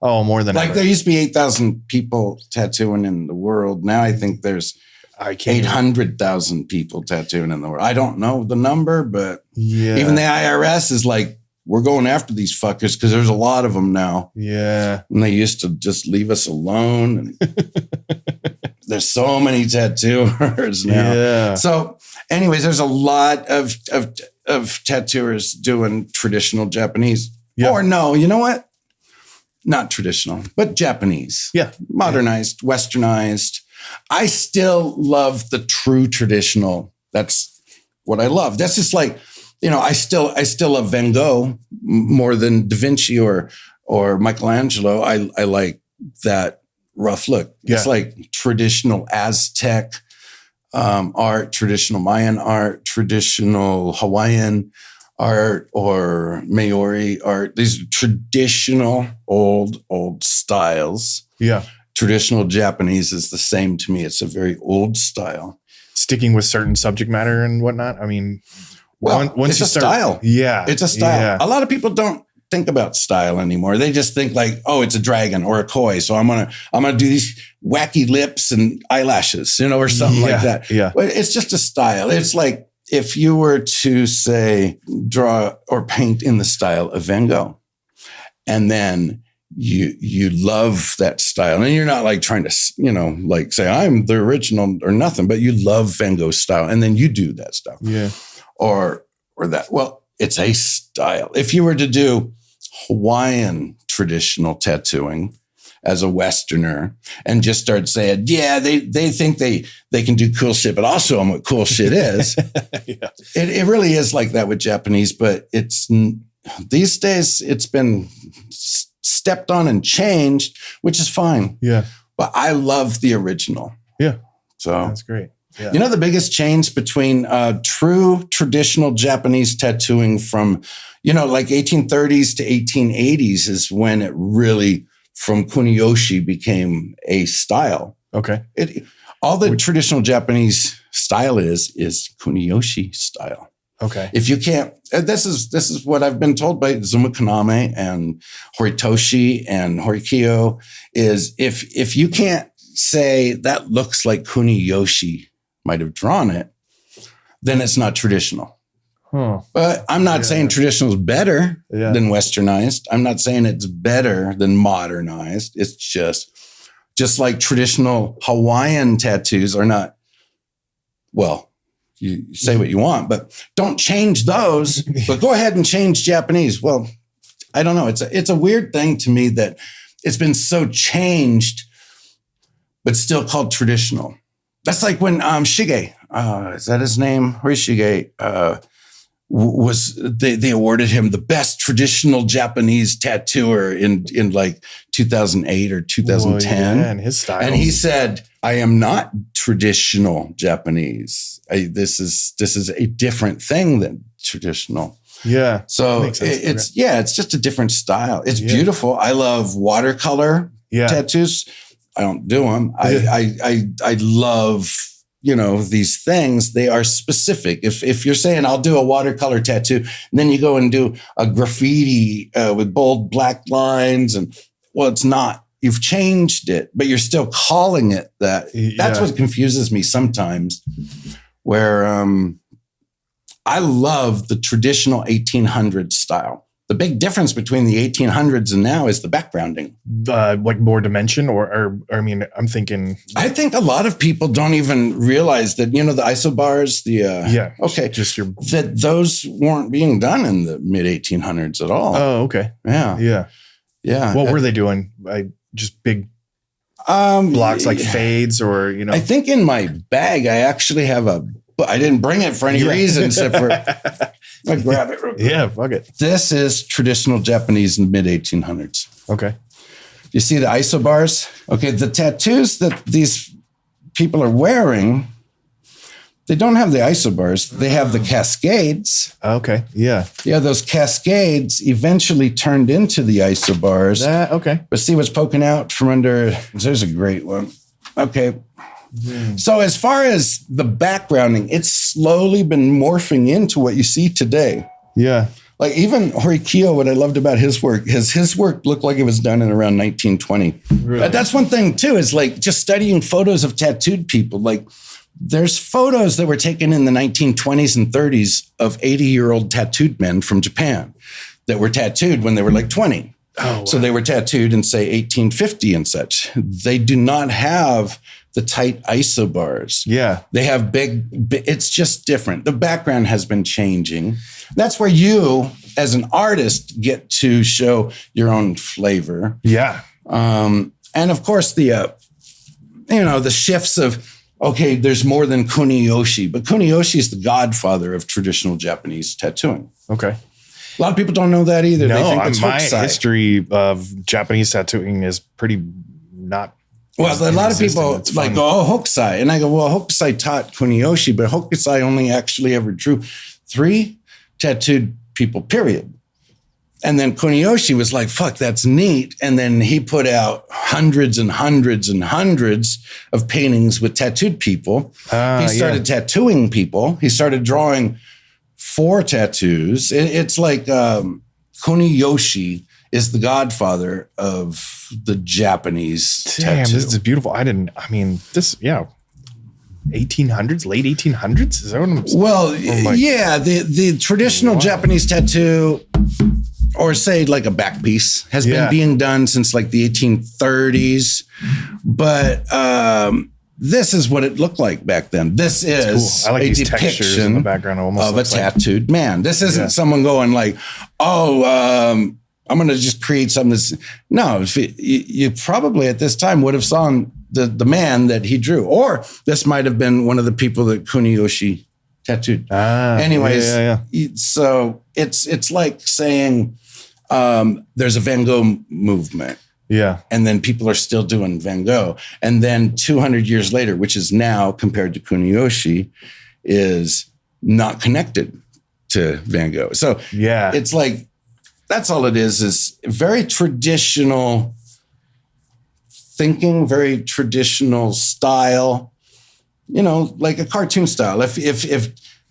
Oh, more than like ever. There used to be 8,000 people tattooing in the world. Now I think there's 800,000 people tattooing in the world. I don't know the number, but even the IRS is like, we're going after these fuckers because there's a lot of them now. Yeah. And they used to just leave us alone. And there's so many tattooers now. Yeah. So anyways, there's a lot of tattooers doing traditional Japanese. Yeah. Or no, you know what? Not traditional, but Japanese. Yeah. Modernized, westernized. I still love the true traditional. That's what I love. That's just like, I still love Van Gogh more than Da Vinci or Michelangelo. I like that rough look. Yeah. It's like traditional Aztec art, traditional Mayan art, traditional Hawaiian art, or Maori art. These are traditional old styles. Yeah. Traditional Japanese is the same to me. It's a very old style. Sticking with certain subject matter and whatnot. I mean, once it's a style. Yeah. It's a style. Yeah. A lot of people don't think about style anymore. They just think like, oh, it's a dragon or a koi. So I'm gonna do these wacky lips and eyelashes, or something like that. Yeah. But it's just a style. It's like if you were to say draw or paint in the style of Van Gogh, and then you love that style, and you're not like trying to, like say I'm the original or nothing, but you love Van Gogh's style, and then you do that style. Yeah. Or that. Well, it's a style. If you were to do Hawaiian traditional tattooing as a Westerner and just start saying, yeah, they think they can do cool shit, but I'll show them what cool shit is. Yeah. It really is like that with Japanese, but these days it's been stepped on and changed, which is fine. Yeah. But I love the original. Yeah. So that's great. Yeah. The biggest change between true traditional Japanese tattooing from, like 1830s to 1880s is when it really, from kuniyoshi, became a style. Okay. All the traditional Japanese style is kuniyoshi style. Okay. If you can't, this is what I've been told by Zuma Kaname and Horitoshi and Horikyo, is if you can't say that looks like Kuniyoshi might have drawn it, then it's not traditional. Huh. But I'm not saying traditional is better than westernized. I'm not saying it's better than modernized. It's just like traditional Hawaiian tattoos are not, well, you say what you want, but don't change those, but go ahead and change Japanese. Well, I don't know. It's a weird thing to me that it's been so changed, but still called traditional. That's like when Shige, is that his name? Horishige, they awarded him the best traditional Japanese tattooer in like 2008 or 2010. And his style. And he said, I am not traditional Japanese. This is a different thing than traditional. Yeah. So it's just a different style. It's beautiful. I love watercolor tattoos. I don't do them. I love, these things. They are specific. If you're saying I'll do a watercolor tattoo, and then you go and do a graffiti with bold black lines, it's not. You've changed it, but you're still calling it that. That's what confuses me sometimes. Where I love the traditional 1800s style. The big difference between the 1800s and now is the backgrounding. Like more dimension or I mean, I'm thinking. I think a lot of people don't even realize that, the isobars, that those weren't being done in the mid 1800s at all. Oh, okay. Yeah. What were they doing? Just big blocks like fades or, I think in my bag, I actually have I didn't bring it for any reason except for I grab it real quick. Yeah, fuck it. This is traditional Japanese in the mid 1800s. Okay. You see the isobars? Okay, the tattoos that these people are wearing, they don't have the isobars. They have the cascades. Okay, yeah. Yeah, those cascades eventually turned into the isobars. Okay. But see what's poking out from under? There's a great one. Okay. So as far as the backgrounding, it's slowly been morphing into what you see today. Yeah. Like even Horikyo, what I loved about his work is his work looked like it was done in around 1920. Really? But that's one thing too, is like just studying photos of tattooed people. Like there's photos that were taken in the 1920s and 30s of 80-year-old tattooed men from Japan that were tattooed when they were like 20. Oh, wow. So they were tattooed in say 1850 and such. They do not have the tight isobars. Yeah. They have big, it's just different. The background has been changing. That's where you, as an artist, get to show your own flavor. Yeah. And of course, the shifts of, okay, there's more than kuniyoshi, but kuniyoshi is the godfather of traditional Japanese tattooing. Okay. A lot of people don't know that either. No, they think it's my hokusai. History of Japanese tattooing is pretty not. Well, a lot of people like go, hokusai. And I go, well, hokusai taught kuniyoshi, but hokusai only actually ever drew 3 tattooed people, period. And then kuniyoshi was like, fuck, that's neat. And then he put out hundreds and hundreds and hundreds of paintings with tattooed people. He started tattooing people. He started drawing 4 tattoos. It's like kuniyoshi is the godfather of the Japanese tattoo. This is beautiful. 1800s, late 1800s? Is that what I'm saying? Well, the traditional Japanese tattoo, or say like a back piece, has been being done since like the 1830s. But this is what it looked like back then. This is cool. I like a these textures in the depiction background of a tattooed man. This isn't someone going like, I'm going to just create something that's... No, you probably at this time would have saw the man that he drew. Or this might have been one of the people that kuniyoshi tattooed. Anyways, so it's like saying there's a Van Gogh movement. Yeah. And then people are still doing Van Gogh. And then 200 years later, which is now compared to kuniyoshi, is not connected to Van Gogh. So it's like... That's all it is very traditional thinking, very traditional style, like a cartoon style. If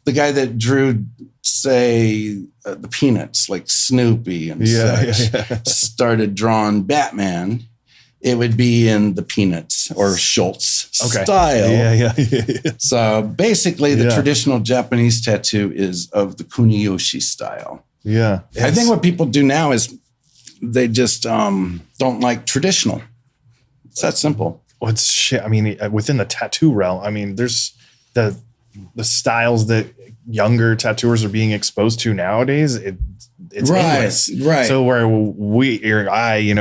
the guy that drew, say, the Peanuts, like Snoopy and such, started drawing Batman, it would be in the Peanuts or Schultz style. Yeah. So basically, the traditional Japanese tattoo is of the kuniyoshi style. Yeah. I think what people do now is they just don't like traditional. It's that simple. Well, it's shit. I mean, within the tattoo realm, I mean, there's the styles that younger tattooers are being exposed to nowadays. It's endless. Right. So where I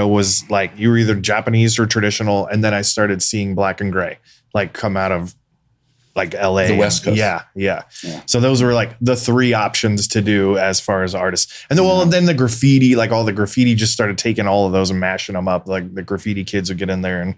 was like, you were either Japanese or traditional. And then I started seeing black and gray, like come out of like LA. The West Coast. Yeah. So those were like the 3 options to do as far as artists. And then, then the graffiti, like all the graffiti just started taking all of those and mashing them up. Like the graffiti kids would get in there and,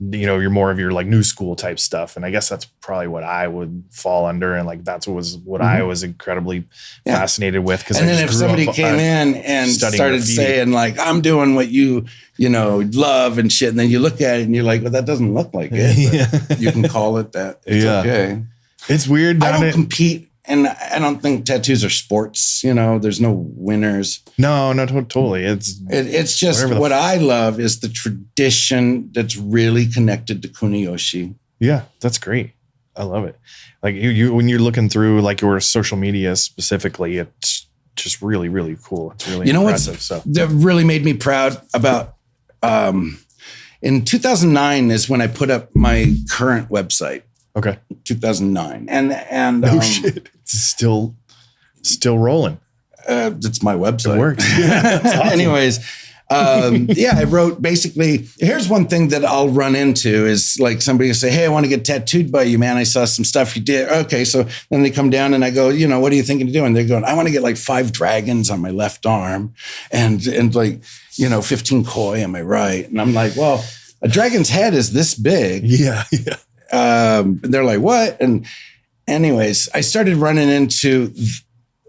you're more of your like new school type stuff. And I guess that's probably what I would fall under. And like, that's what I was incredibly fascinated with. And then if somebody came in and started graffiti. Saying like, I'm doing what you love and shit. And then you look at it and you're like, well, that doesn't look like it. You can call it that. It's okay. It's weird. I don't compete. And I don't think tattoos are sports. There's no winners. No, totally. It's just what I love is the tradition that's really connected to kuniyoshi. Yeah, that's great. I love it. Like you when you're looking through like your social media specifically, it's just really, really cool. It's really impressive. So that really made me proud about, in 2009 is when I put up my current website. Okay. 2009. And oh shit. It's still rolling. It's my website. It works. Yeah, awesome. Anyways, I wrote basically, here's one thing that I'll run into is like somebody will say, hey, I want to get tattooed by you, man. I saw some stuff you did. Okay. So then they come down and I go, what are you thinking of doing? They're going, I want to get like 5 dragons on my left arm and like, 15 koi on my right. And I'm like, well, a dragon's head is this big. Yeah. Yeah. They're like, what? And anyways, I started running into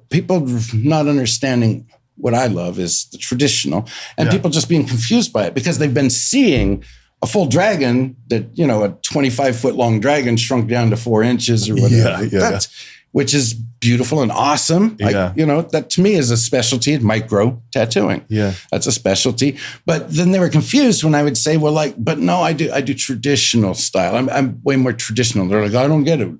people not understanding what I love is the traditional, and people just being confused by it because they've been seeing a full dragon that, a 25-foot long dragon shrunk down to 4 inches or whatever. Which is beautiful and awesome. Yeah. That to me is a specialty, micro tattooing. Yeah. That's a specialty. But then they were confused when I would say, well, but no, I do traditional style. I'm way more traditional. They're like, I don't get it.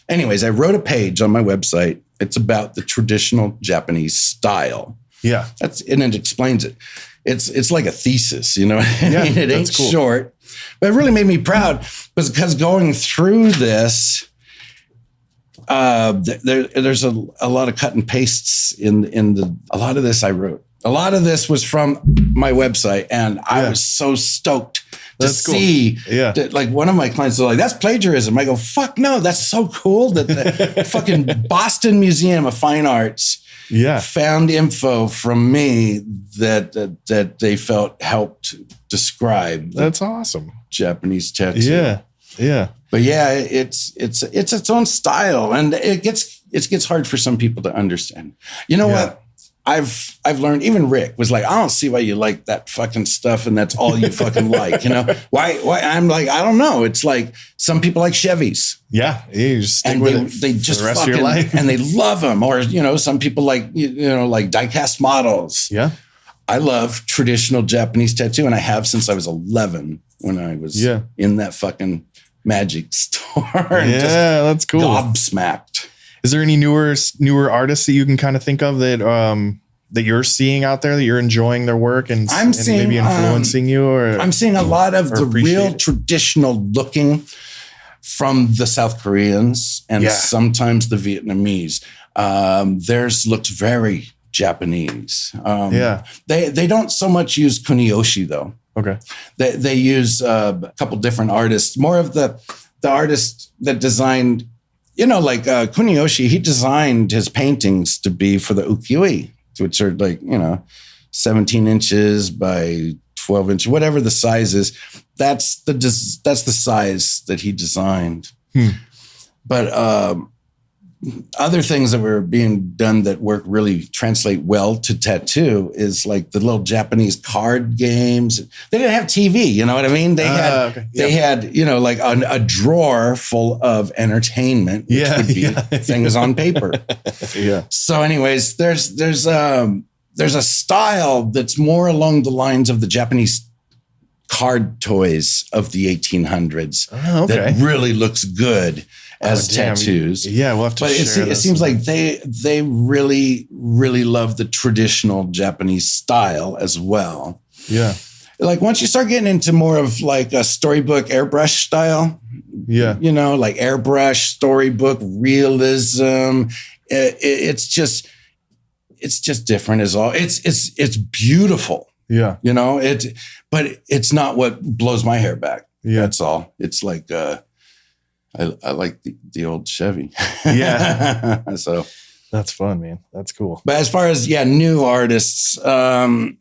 Anyways, I wrote a page on my website. It's about the traditional Japanese style. Yeah. And it explains it. It's like a thesis, Yeah, it ain't cool. short. But it really made me proud because going through this, there's a lot of cut and pastes in a lot of this I wrote. A lot of this was from my website, and I was so stoked to see. Yeah. That, like one of my clients was like, "That's plagiarism." I go, "Fuck no, that's so cool that the fucking Boston Museum of Fine Arts found info from me that they felt helped describe." That's awesome. Japanese tattoo. Yeah. Yeah. But yeah, it's its own style, and it gets hard for some people to understand. You know what? I've learned, even Rick was like, I don't see why you like that fucking stuff and that's all you fucking like, why I'm like, I don't know. It's like some people like Chevys. Yeah. You just stick with it they just the rest fucking, of your life. and they love them. Or, some people like, like die-cast models. Yeah. I love traditional Japanese tattoo, and I have since I was 11 when I was in that fucking magic store. And that's cool. Gobsmacked. Is there any newer artists that you can kind of think of that that you're seeing out there that you're enjoying their work and maybe influencing you? Or I'm seeing a lot of the real traditional looking from the South Koreans and sometimes the Vietnamese. Theirs looks very Japanese. They don't so much use kuniyoshi though. Okay. They use a couple different artists, more of the artists that designed. Like Kuniyoshi, he designed his paintings to be for the ukiyo-e, which are like, 17 inches by 12 inches, whatever the size is. That's the size that he designed. But other things that were being done that really translate well to tattoo is like the little Japanese card games. They didn't have TV, you know what I mean? They had, like a drawer full of entertainment, which would be things on paper. So anyways, there's a style that's more along the lines of the Japanese card toys of the 1800s that really looks good as tattoos. Yeah, we'll have to. But it seems like they really, really love the traditional Japanese style as well. Yeah. Like once you start getting into more of like a storybook airbrush style, like airbrush, storybook, realism, it's just different as all. It's beautiful. Yeah. But it's not what blows my hair back. Yeah. That's all. It's like I like the old Chevy. Yeah. So that's fun, man. That's cool. But as far as new artists, I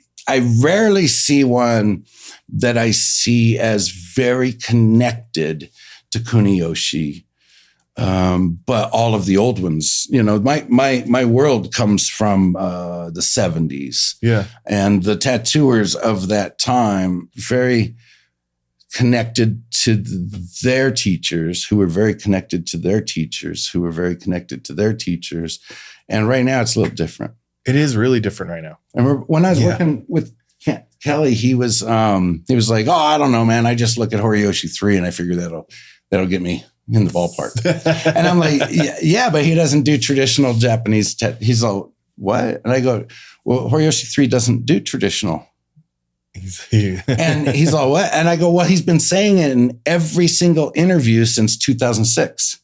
rarely see one that I see as very connected to Kuniyoshi. But all of the old ones, my world comes from the 70s. Yeah. And the tattooers of that time, very connected to their teachers, who were very connected to their teachers, who were very connected to their teachers. And right now it's a little different. It is really different right now. I remember when I was working with Kelly, he was like, oh, I don't know, man. I just look at Horiyoshi 3 and I figure that'll get me in the ballpark. And I'm like, yeah, but he doesn't do traditional Japanese. He's like, what? And I go, well, Horiyoshi 3 doesn't do traditional. And he's like, what? And I go, well, he's been saying it in every single interview since 2006.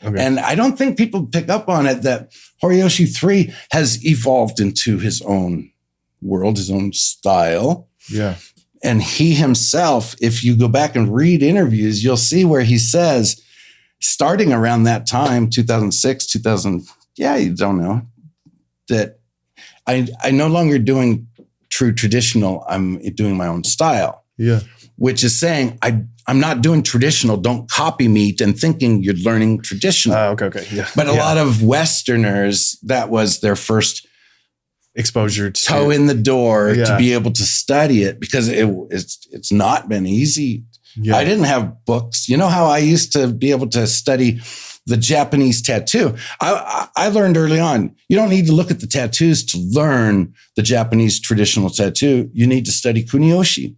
Okay. And I don't think people pick up on it that Horiyoshi 3 has evolved into his own world, his own style. Yeah. And he himself, if you go back and read interviews, you'll see where he says, starting around that time, 2006, 2000, you don't know, that I no longer doing true traditional, I'm doing my own style. Yeah. Which is saying, I'm not doing traditional. Don't copy me and thinking you're learning traditional. Okay. Yeah. But a lot of Westerners, that was their first exposure to toe in the door to be able to study it, because it's not been easy. Yeah. I didn't have books. You know how I used to be able to study the Japanese tattoo? I learned early on, you don't need to look at the tattoos to learn the Japanese traditional tattoo. You need to study kuniyoshi.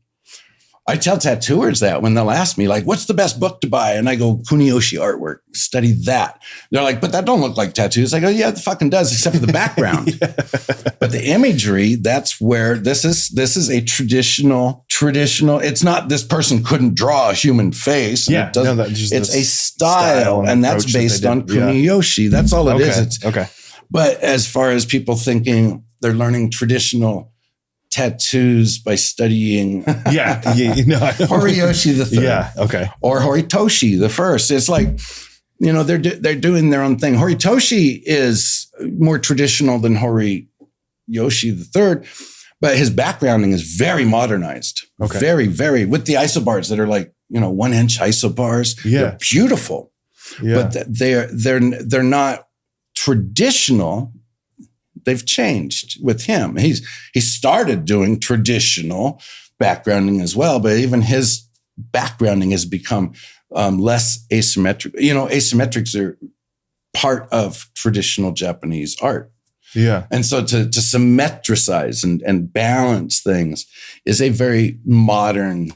I tell tattooers that when they'll ask me, like, what's the best book to buy? And I go, kuniyoshi artwork, study that. They're like, but that don't look like tattoos. I go, yeah, it fucking does, except for the background. But the imagery, that's where this is a traditional. It's not this person couldn't draw a human face. Yeah, it's a style, and that's based on kuniyoshi. That's all it is. Okay. But as far as people thinking they're learning traditional tattoos by studying Horiyoshi the third, or Horitoshi the first, it's like, you know, they're doing their own thing. Horitoshi is more traditional than Horiyoshi the third, but his backgrounding is very modernized. Very, very, with the isobars that are like, you know, 1 inch isobars. They're beautiful, but they're not traditional. They've changed with him. He started doing traditional backgrounding as well, but even his backgrounding has become less asymmetric. You know, asymmetrics are part of traditional Japanese art. Yeah. And so to symmetricize and balance things is a very modern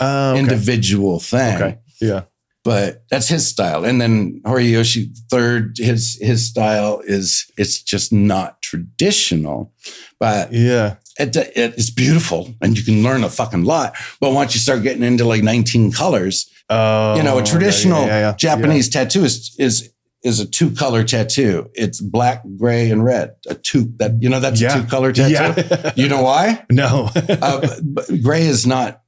individual thing. Okay. Yeah. But that's his style. And then Horiyoshi third, his style it's just not traditional, but it's beautiful and you can learn a fucking lot. But once you start getting into like 19 colors, you know, a traditional Japanese tattoo is a 2-color tattoo. It's black, gray, and red. That's a 2-color tattoo. Yeah. You know why? No. But gray is not.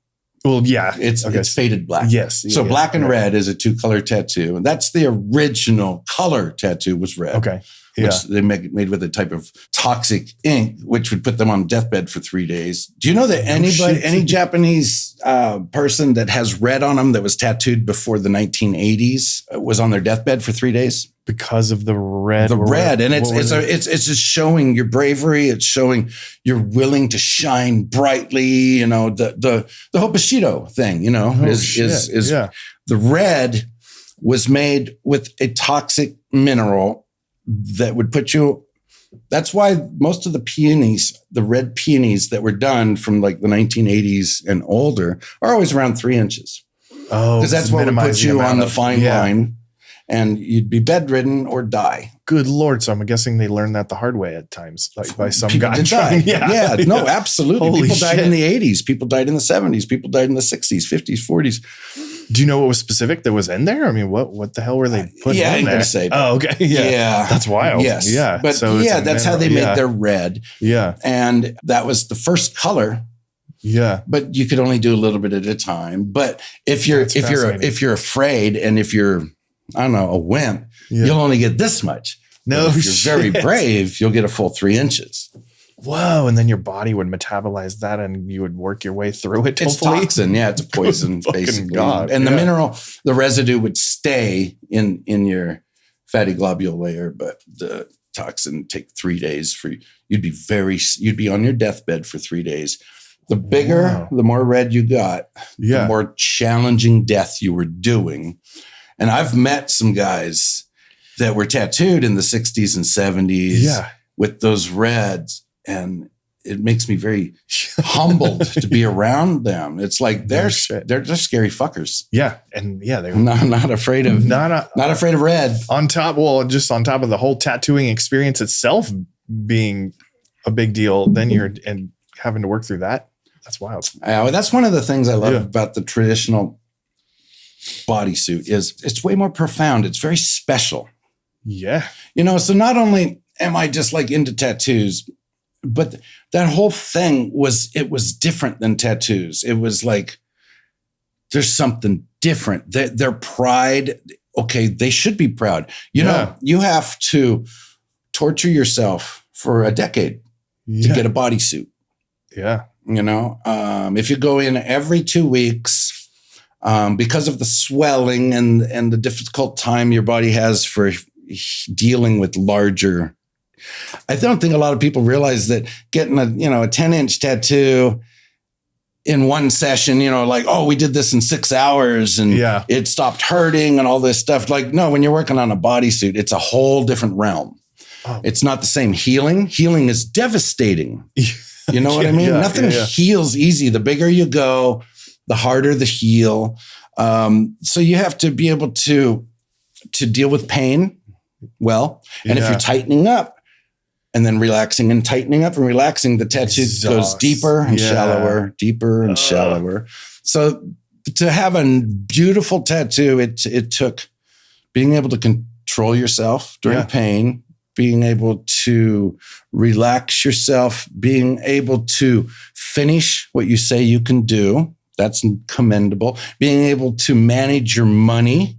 Well, yeah. It's faded black. Yes. So black and red is a 2-color tattoo. That's the original color tattoo was red. Okay. Yeah. Which they made with a type of toxic ink, which would put them on deathbed for 3 days. Do you know that any Japanese person that has red on them that was tattooed before the 1980s was on their deathbed for 3 days? Because of the red. And it's just showing your bravery. It's showing you're willing to shine brightly. You know, the Hopushido thing, you know, the red was made with a toxic mineral that would put you. That's why most of the peonies, the red peonies that were done from like the 1980s and older, are always around 3 inches. Oh, because that's what would put you on the fine line. And you'd be bedridden or die. Good Lord. So I'm guessing they learned that the hard way at times, like by some people guy. Did die. No, absolutely. Holy people died in the 80s. People died in the 70s. People died in the 60s, 50s, 40s. Do you know what was specific that was in there? I mean, what the hell were they putting in there? Say oh, okay. Yeah. That's wild. Yes. Yeah. But so that's how they made their red. Yeah. And that was the first color. Yeah. But you could only do a little bit at a time. But if you're afraid and if you're, I don't know, a wimp, you'll only get this much. No, but if you're very brave, you'll get a full 3 inches. Whoa. And then your body would metabolize that and you would work your way through it. It's toxin. Yeah. It's a poison, basically. God. And the mineral, the residue would stay in your fatty globule layer, but the toxin take 3 days for you. You'd be on your deathbed for 3 days. The bigger, the more red you got, the more challenging death you were doing. And I've met some guys that were tattooed in the 60s and 70s with those reds. And it makes me very humbled to be around them. It's like they're just scary fuckers. Yeah. And yeah, they're not afraid of not afraid of red. Just on top of the whole tattooing experience itself being a big deal, then you're and having to work through that. That's wild. That's one of the things I love about the traditional bodysuit is it's way more profound. It's very special. Yeah. So not only am I just like into tattoos, but that whole thing was different than tattoos. It was like, there's something different. Their pride, okay, they should be proud. You know, you have to torture yourself for a decade to get a bodysuit. Yeah. If you go in every 2 weeks, because of the swelling and the difficult time your body has for dealing with larger, I don't think a lot of people realize that getting a 10-inch tattoo in one session, like, oh, we did this in 6 hours and it stopped hurting and all this stuff. Like, no, when you're working on a bodysuit, it's a whole different realm. Oh. It's not the same healing. Healing is devastating. You know what I mean? Nothing heals easy. The bigger you go, the harder the heal. So you have to be able to deal with pain well. And if you're tightening up, and then relaxing and tightening up and relaxing, the tattoo goes deeper and shallower, deeper and shallower. So to have a beautiful tattoo, it took being able to control yourself during pain, being able to relax yourself, being able to finish what you say you can do. That's commendable. Being able to manage your money.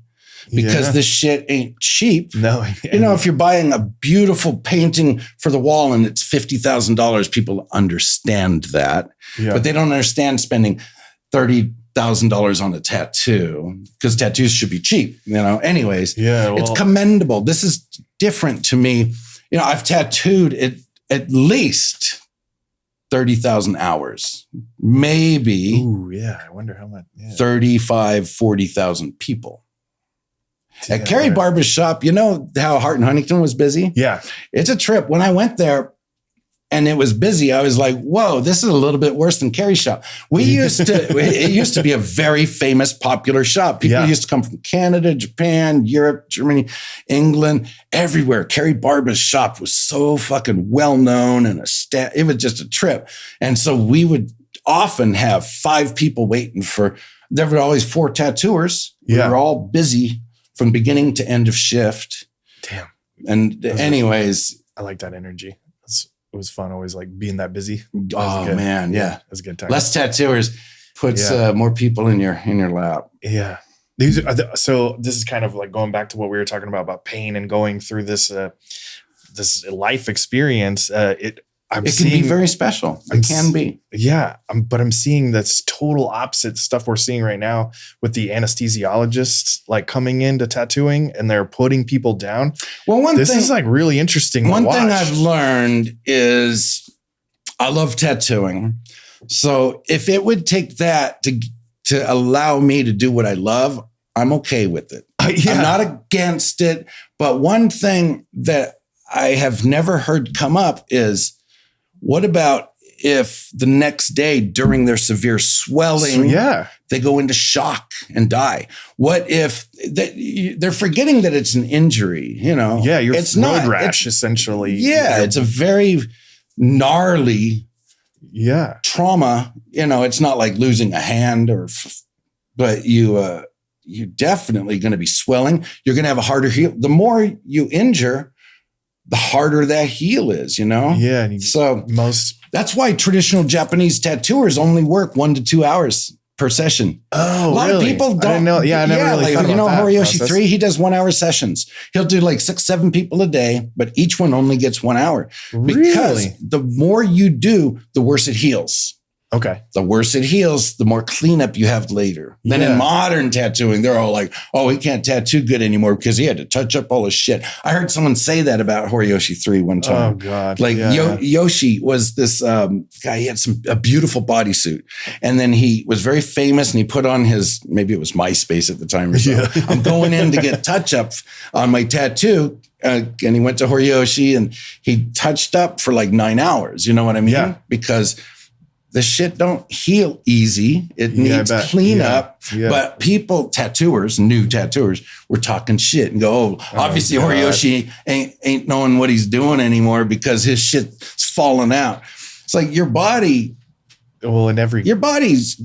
Because this shit ain't cheap. No. If you're buying a beautiful painting for the wall and it's $50,000, people understand that. Yeah. But they don't understand spending $30,000 on a tattoo because tattoos should be cheap, Anyways, it's commendable. This is different to me. I've tattooed at least 30,000 hours, maybe. Ooh, yeah. I wonder how much. 35, 40,000 people. At Carrie Barber's shop, how Hart and Huntington was busy? Yeah. It's a trip. When I went there and it was busy, I was like, whoa, this is a little bit worse than Carrie's shop. It used to be a very famous, popular shop. People used to come from Canada, Japan, Europe, Germany, England, everywhere. Carrie Barber's shop was so fucking well-known and it was just a trip. And so we would often have 5 people waiting there were always 4 tattooers. We were all busy from beginning to end of shift. Damn. And anyways. I like that energy. It was fun always like being that busy. Oh man. Yeah. It was a good time. Less tattooers puts more people in your lap. Yeah. So this is kind of like going back to what we were talking about pain and going through this life experience. It can be very special. It can be. Yeah. But I'm seeing this total opposite stuff we're seeing right now with the anesthesiologists like coming into tattooing and they're putting people down. Well, this is like really interesting. One thing I've learned is I love tattooing. So if it would take that to allow me to do what I love, I'm okay with it. I'm not against it. But one thing that I have never heard come up is, what about if the next day during their severe swelling, they go into shock and die? What if they're forgetting that it's an injury? It's road rash essentially. Yeah, it's a very gnarly trauma. It's not like losing a hand but you're definitely going to be swelling. You're going to have a harder heal. The more you injure, the harder that heal is, Yeah. So that's why traditional Japanese tattooers only work 1 to 2 hours per session. Oh, a lot of people don't. I didn't know. Yeah, I never really thought about that Horiyoshi process. 3, he does 1 hour sessions. He'll do like 6-7 people a day, but each one only gets 1 hour. Because the more you do, the worse it heals. Okay. The worse it heals, the more cleanup you have later. Then in modern tattooing, they're all like, oh, he can't tattoo good anymore because he had to touch up all his shit. I heard someone say that about Horiyoshi 3 one time. Oh, God. Like Yoshi was this guy, he had a beautiful bodysuit. And then he was very famous and he put on maybe it was MySpace at the time or so. I'm going in to get touch up on my tattoo. and he went to Horiyoshi and he touched up for like 9 hours. You know what I mean? Yeah. Because the shit don't heal easy. It needs cleanup. Yeah. But people, tattooers, new tattooers, were talking shit and go, obviously Horiyoshi ain't knowing what he's doing anymore because his shit's falling out. It's like your body's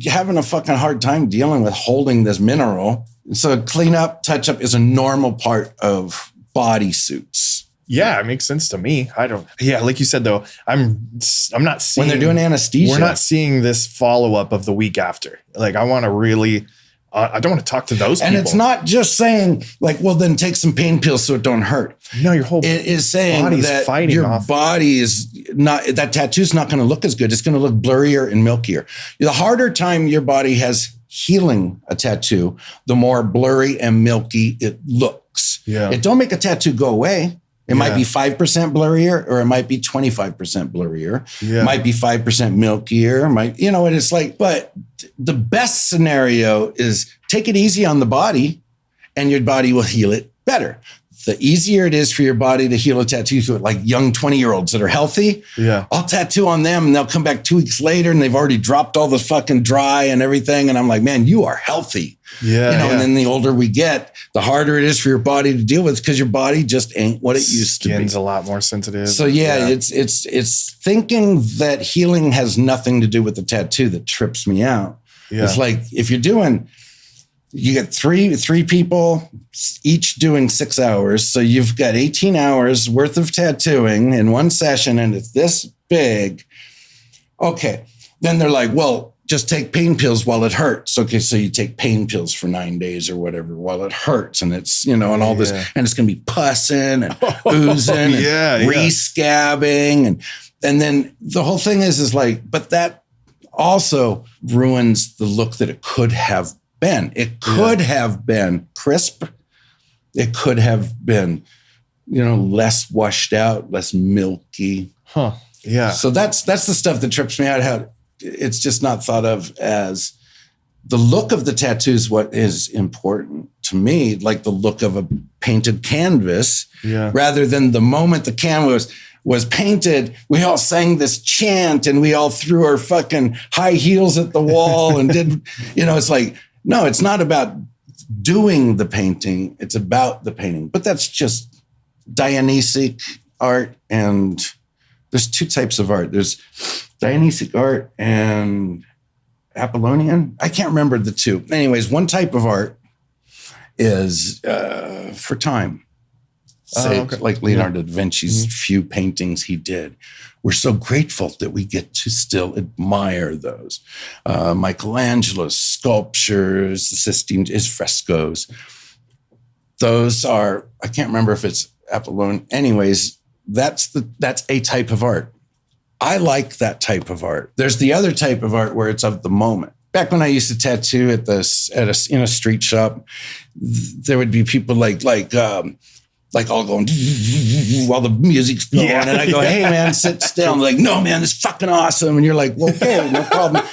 having a fucking hard time dealing with holding this mineral. So cleanup, touch up is a normal part of bodysuits. Yeah, it makes sense to me. Like you said though, I'm not seeing when they're doing anesthesia. We're not seeing this follow-up of the week after. Like I want to really I don't want to talk to those people. And it's not just saying like, well, then take some pain pills so it don't hurt. No, your whole it is saying that your body is not, that tattoo's not going to look as good. It's going to look blurrier and milkier. The harder time your body has healing a tattoo, the more blurry and milky it looks. Yeah. It don't make a tattoo go away. It might be 5% blurrier, or it might be 25% blurrier. Yeah. It might be 5% milkier. And it's like, but the best scenario is take it easy on the body and your body will heal it better. The easier it is for your body to heal a tattoo, so like young 20-year-olds that are healthy, I'll tattoo on them and they'll come back 2 weeks later and they've already dropped all the fucking dry and everything. And I'm like, man, you are healthy. And then the older we get, the harder it is for your body to deal with because your body just ain't what it used to be. Skin's a lot more sensitive. So it's thinking that healing has nothing to do with the tattoo that trips me out. Yeah. It's like if you get three people each doing 6 hours. So you've got 18 hours worth of tattooing in one session and it's this big. Okay. Then they're like, well, just take pain pills while it hurts. Okay. So you take pain pills for 9 days or whatever while it hurts. And it's, and all this, and it's going to be pussing and oozing and re-scabbing. And then the whole thing is like, but that also ruins the look that it could have been. It could have been crisp. It could have been, less washed out, less milky. Huh. Yeah. So that's the stuff that trips me out. How it's just not thought of as the look of the tattoo is what is important to me, like the look of a painted canvas, rather than the moment the canvas was painted, we all sang this chant and we all threw our fucking high heels at the wall and did, it's like, no, it's not about doing the painting. It's about the painting. But that's just Dionysic art. And there's two types of art. There's Dionysic art and Apollonian. I can't remember the two. Anyways, one type of art is for time. Like Leonardo da Vinci's few paintings he did. We're so grateful that we get to still admire those. Michelangelo's sculptures, the Sistine, his frescoes. Those are, I can't remember if it's Apollon. Anyways, that's a type of art. I like that type of art. There's the other type of art where it's of the moment. Back when I used to tattoo in a street shop, there would be people like all going while the music's going. And I go, hey, man, sit still. I'm like, no, man, this is fucking awesome. And you're like, well, okay, no problem.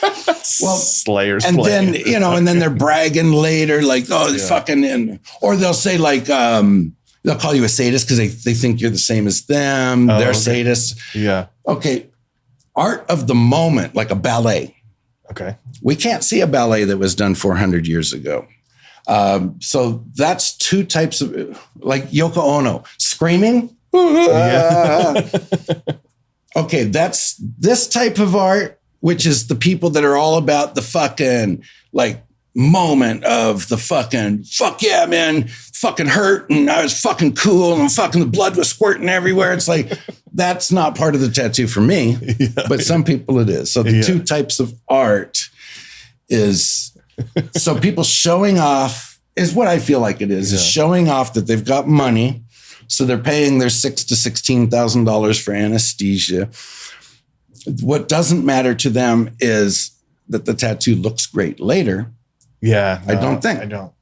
Well, Slayers. And then, and then they're bragging later, like, oh, fucking, or they'll say like, they'll call you a sadist because they think you're the same as them. They're sadists. Yeah. Okay. Art of the moment, like a ballet. Okay. We can't see a ballet that was done 400 years ago. So that's two types of, like Yoko Ono screaming. Okay, that's this type of art, which is the people that are all about the fucking like moment of the fucking fuck yeah, man, fucking hurt and I was fucking cool and fucking the blood was squirting everywhere. It's like that's not part of the tattoo for me, but some people it is. So the two types of art is so people showing off is what I feel like it is showing off that they've got money. So they're paying their $6,000 to $16,000 for anesthesia. What doesn't matter to them is that the tattoo looks great later. Yeah. I don't think. I don't.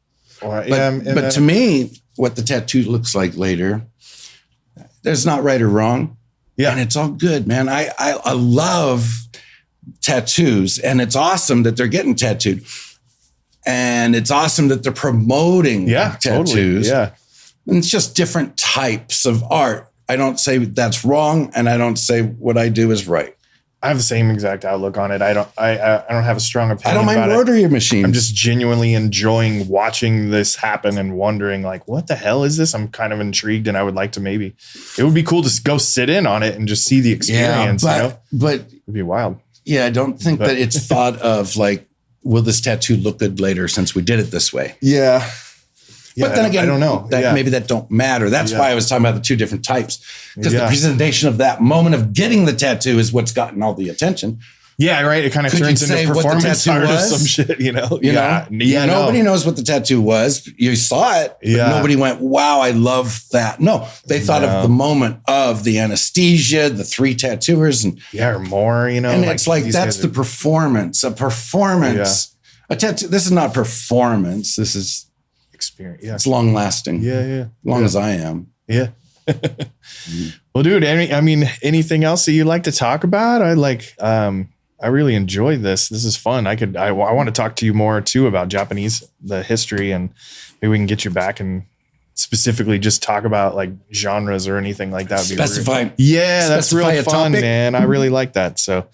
But to me, what the tattoo looks like later, there's not right or wrong. Yeah. And it's all good, man. I love tattoos, and it's awesome that they're getting tattooed. And it's awesome that they're promoting tattoos. Totally. Yeah. And it's just different types of art. I don't say that's wrong, and I don't say what I do is right. I have the same exact outlook on it. I don't have a strong opinion. I don't mind rotary machines. I'm just genuinely enjoying watching this happen and wondering, like, what the hell is this? I'm kind of intrigued, and I would like to maybe. It would be cool to go sit in on it and just see the experience. But it'd be wild. Yeah, I don't think that it's thought of like, will this tattoo look good later since we did it this way? Yeah. But then again, I don't know. Maybe that don't matter. That's why I was talking about the two different types, because the presentation of that moment of getting the tattoo is what's gotten all the attention. Yeah, right. It kind of turns into performance art or some shit, you know? Nobody knows what the tattoo was. You saw it, but nobody went, wow, I love that. No, they thought of the moment of the anesthesia, the 3 tattooers. Or more, you know? And it's like, that's the performance. A performance. A tattoo. This is not performance. This is experience. Yeah. It's long lasting. As long as I am. Yeah. Well, dude, anything else that you'd like to talk about? I really enjoyed this. This is fun. I want to talk to you more too about the history, and maybe we can get you back and specifically just talk about like genres or anything like that. That's real fun, man. I really like that. So,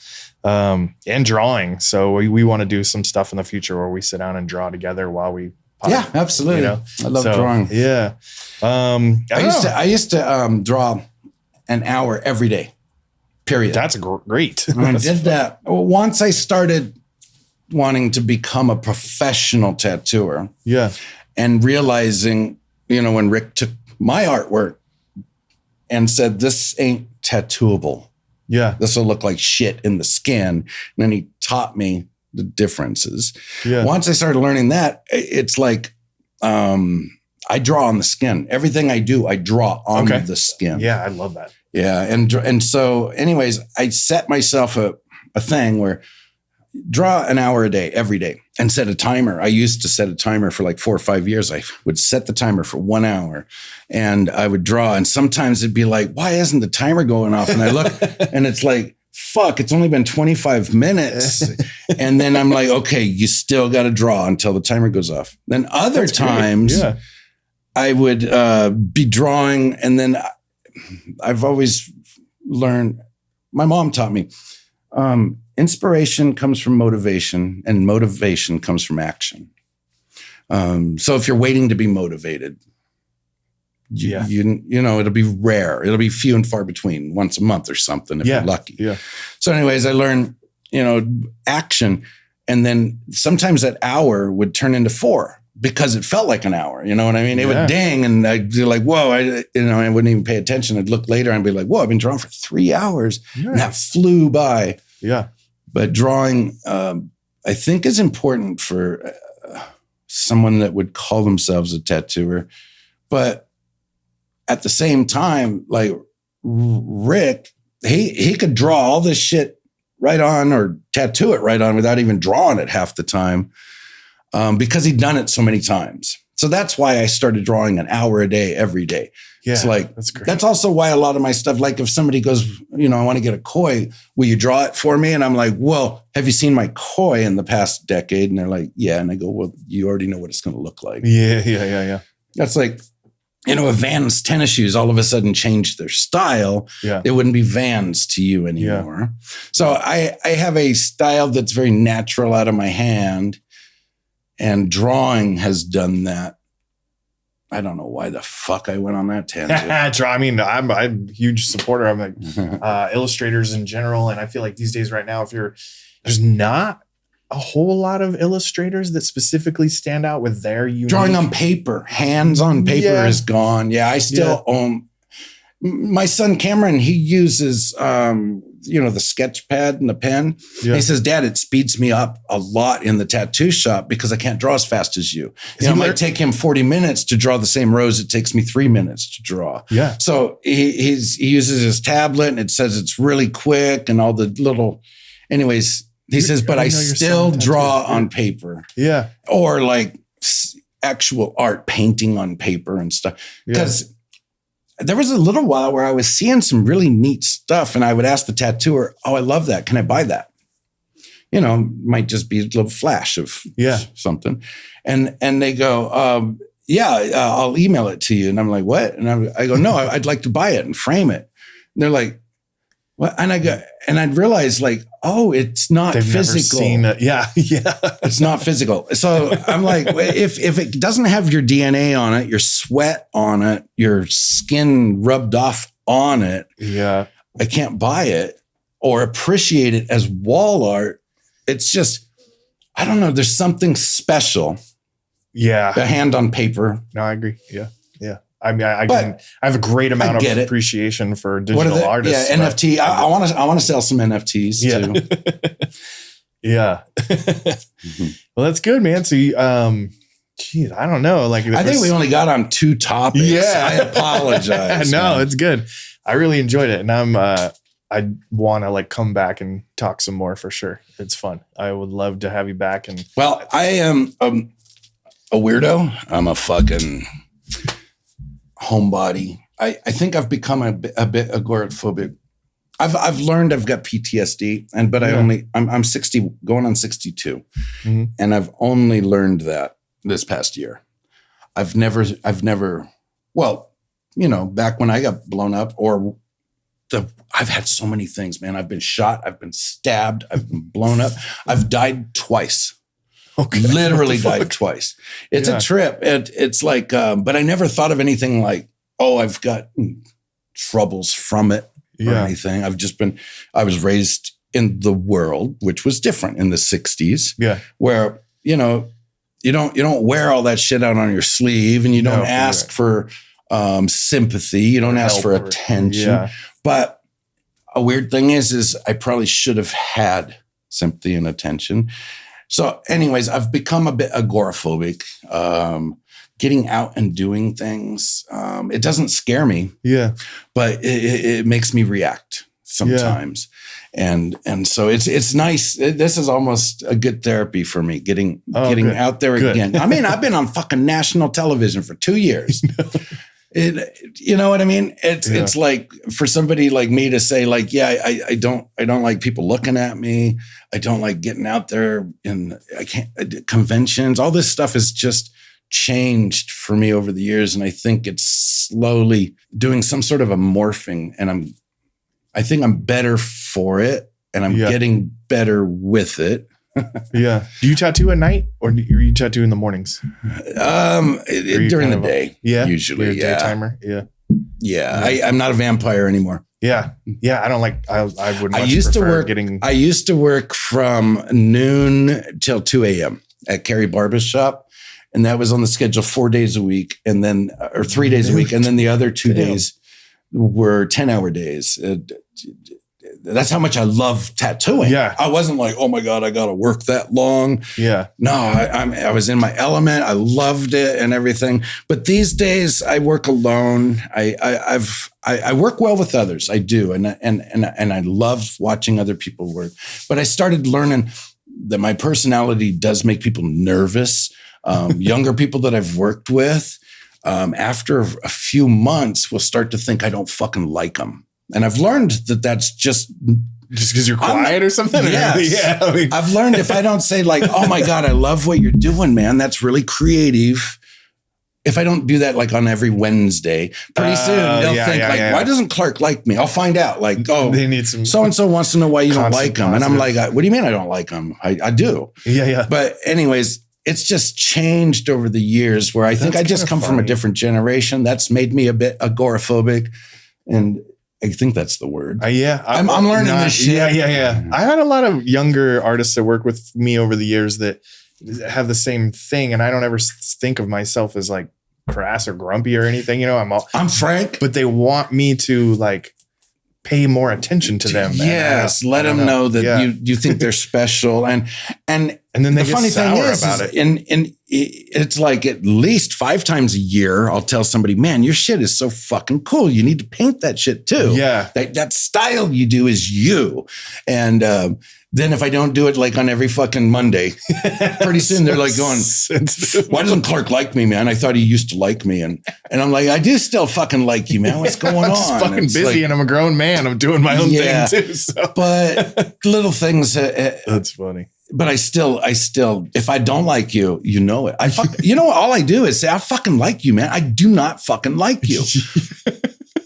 and drawing. So we want to do some stuff in the future where we sit down and draw together while we. Yeah, absolutely. You know? I love drawing. Yeah. I used to draw an hour every day. Period. That's great. I did that. Once I started wanting to become a professional tattooer. Yeah. And realizing, when Rick took my artwork and said, this ain't tattooable. Yeah. This will look like shit in the skin. And then he taught me the differences. Yeah. Once I started learning that, it's like I draw on the skin. Everything I do, I draw on the skin. Yeah, I love that. Yeah, and so, anyways, I set myself a thing where draw an hour a day, every day, and set a timer. I used to set a timer for like 4 or 5 years. I would set the timer for 1 hour, and I would draw. And sometimes it'd be like, why isn't the timer going off? And I look, and it's like, fuck, it's only been 25 minutes. And then I'm like, okay, you still got to draw until the timer goes off. Then other times I would be drawing. And then I've always learned, my mom taught me, inspiration comes from motivation, and motivation comes from action. So if you're waiting to be motivated, it'll be rare. It'll be few and far between, once a month or something if you're lucky. Yeah. So anyways, I learned, action. And then sometimes that hour would turn into 4 because it felt like an hour. You know what I mean? It would ding and I'd be like, whoa, I wouldn't even pay attention. I'd look later and be like, whoa, I've been drawing for 3 hours. Yeah. And that flew by. Yeah. But drawing, I think is important for someone that would call themselves a tattooer. But at the same time, like Rick, he could draw all this shit right on or tattoo it right on without even drawing it half the time because he'd done it so many times. So that's why I started drawing an hour a day, every day. Yeah, it's like, that's great. That's also why a lot of my stuff, like if somebody goes, I want to get a koi, will you draw it for me? And I'm like, well, have you seen my koi in the past decade? And they're like, yeah. And I go, well, you already know what it's going to look like. Yeah. That's like, if Vans tennis shoes all of a sudden changed their style, it wouldn't be Vans to you anymore. Yeah. So I have a style that's very natural out of my hand, and drawing has done that. I don't know why the fuck I went on that tangent. I mean, I'm a huge supporter of like illustrators in general. And I feel like these days right now, there's not a whole lot of illustrators that specifically stand out with their unique. Drawing on paper, hands on paper is gone. Yeah, I still own. My son Cameron, he uses, the sketch pad and the pen. Yeah. He says, Dad, it speeds me up a lot in the tattoo shop because I can't draw as fast as you. It might take him 40 minutes to draw the same rows. It takes me 3 minutes to draw. Yeah. So he uses his tablet and it says it's really quick and all the little, anyways, he says, but I still draw on paper. Yeah. Or like actual art, painting on paper and stuff. Because there was a little while where I was seeing some really neat stuff and I would ask the tattooer, oh, I love that. Can I buy that? Might just be a little flash of something. And they go, yeah, I'll email it to you. And I'm like, what? And I go, no, I'd like to buy it and frame it. And they're like, what? And I go, and I'd realize like, oh, it's not They've physical. Never seen it. Yeah. Yeah. It's not physical. So I'm like, if it doesn't have your DNA on it, your sweat on it, your skin rubbed off on it, yeah, I can't buy it or appreciate it as wall art. It's just, I don't know. There's something special. Yeah. The hand on paper. No, I agree. Yeah. Yeah. I mean, I have a great amount of appreciation for digital artists. Yeah, NFT. I want to sell some NFTs too. Yeah. Mm-hmm. Well, that's good, man. So, geez, I don't know. Like, I think we only got on 2 topics. Yeah. I apologize. No, it's good. I really enjoyed it, and I want to like come back and talk some more for sure. It's fun. I would love to have you back. And well, I am a weirdo. I'm a fucking homebody. I think I've become a bit agoraphobic. I've learned I've got PTSD, but I'm 60, going on 62, and I've only learned that this past year. I've never. Well, you know, back when I got blown up, I've had so many things, man. I've been shot. I've been stabbed. I've been blown up. I've died twice. Okay. Literally died twice. It's a trip. It's like, but I never thought of anything like, oh, I've got troubles from it or anything. I was raised in the world, which was different in the 60s. Yeah. Where, you know, you don't wear all that shit out on your sleeve, and you don't ask for sympathy. You don't ask for attention. Yeah. But a weird thing is I probably should have had sympathy and attention. So anyways, I've become a bit agoraphobic, getting out and doing things. It doesn't scare me, but it makes me react sometimes. Yeah. And so it's nice. This is almost a good therapy for me, getting out there again. I mean, I've been on fucking national television for 2 years. You know what I mean? It's like for somebody like me to say like, I don't like people looking at me. I don't like getting out there, and I can't, conventions, all this stuff has just changed for me over the years. And I think it's slowly doing some sort of a morphing, and I think I'm better for it, and I'm getting better with it. Yeah. Do you tattoo at night, or do you tattoo in the mornings? During the day. Usually. You're a daytimer. Yeah. I'm not a vampire anymore. Yeah. Yeah. I don't like, I would much I used to work from noon till 2 a.m. at Carrie Barber's shop. And that was on the schedule 4 days a week, and then, or 3 days a week. And then the other 2 days were 10-hour days. That's how much I love tattooing. Yeah. I wasn't like, oh my God, I got to work that long. Yeah. No, I was in my element. I loved it and everything. But these days I work alone. I work well with others. I do. And I love watching other people work. But I started learning that my personality does make people nervous. Younger people that I've worked with, after a few months will start to think I don't fucking like them. And I've learned that that's just because you're quiet or something. Yes. Yeah. I mean, I've learned if I don't say like, oh my God, I love what you're doing, man. That's really creative. If I don't do that like on every Wednesday, pretty soon they'll think why doesn't Clark like me? I'll find out like, oh, they need some so-and-so wants to know why you don't like him. And I'm like, what do you mean I don't like him? I do. Yeah. Yeah. But anyways, it's just changed over the years where I think I just come from a different generation. That's made me a bit agoraphobic. And I think that's the word. I'm learning this shit. Yeah. I had a lot of younger artists that work with me over the years that have the same thing. And I don't ever think of myself as like crass or grumpy or anything. You know, I'm frank. But they want me to like pay more attention to them. Yes. Let them know that you think they're special. And then the funny thing is it's like at least 5 times a year, I'll tell somebody, man, your shit is so fucking cool. You need to paint that shit too. Yeah. That style you do is you. And then if I don't do it like on every fucking Monday, pretty soon they're like going, why doesn't Clark like me, man? I thought he used to like me. And I'm like, I do still fucking like you, man. What's going on? I'm just fucking busy and I'm a grown man. I'm doing my own thing too. So. But little things. That's funny. but I still, if I don't like you, you know it. You know, all I do is say, I fucking like you, man. I do not fucking like you.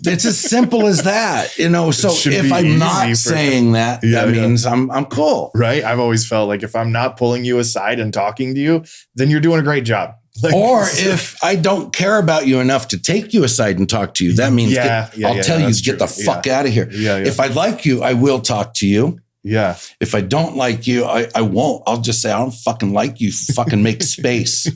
It's as simple as that, you know. So if I'm not saying that, that means I'm cool. Right. I've always felt like if I'm not pulling you aside and talking to you, then you're doing a great job. Like, or if I don't care about you enough to take you aside and talk to you, that means I'll tell you, get the fuck out of here. If I like you, I will talk to you. Yeah. If I don't like you, I won't. I'll just say, I don't fucking like you. Fucking make space.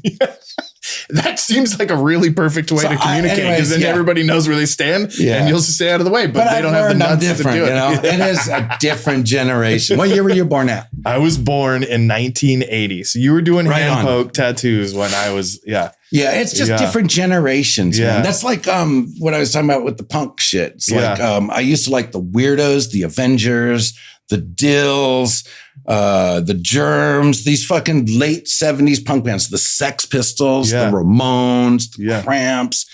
That seems like a really perfect way to communicate, because then everybody knows where they stand and you'll just stay out of the way, but they don't have the nuts to do it. You know? It is a different generation. What year were you born at? I was born in 1980. So you were doing hand poke tattoos when I was, Yeah, it's just different generations, man. That's like what I was talking about with the punk shit. It's like I used to like the Weirdos, the Avengers, the Dills, the Germs, these fucking late 70s punk bands, the Sex Pistols, the Ramones, the Cramps,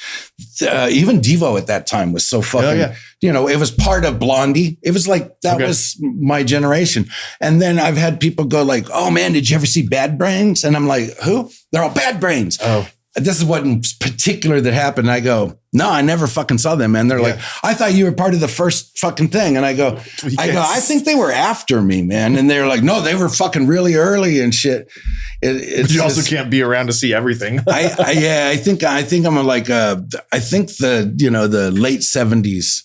even Devo at that time was so fucking, you know, it was part of Blondie. It was like, that was my generation. And then I've had people go like, oh man, did you ever see Bad Brains? And I'm like, who? They're all Bad Brains. Oh. This is what in particular that happened. I go, no, I never fucking saw them, man. They're like, I thought you were part of the first fucking thing. And I go, I think they were after me, man. And they're like, no, they were fucking really early and shit. But you also can't be around to see everything. I think I'm like, I think the late 70s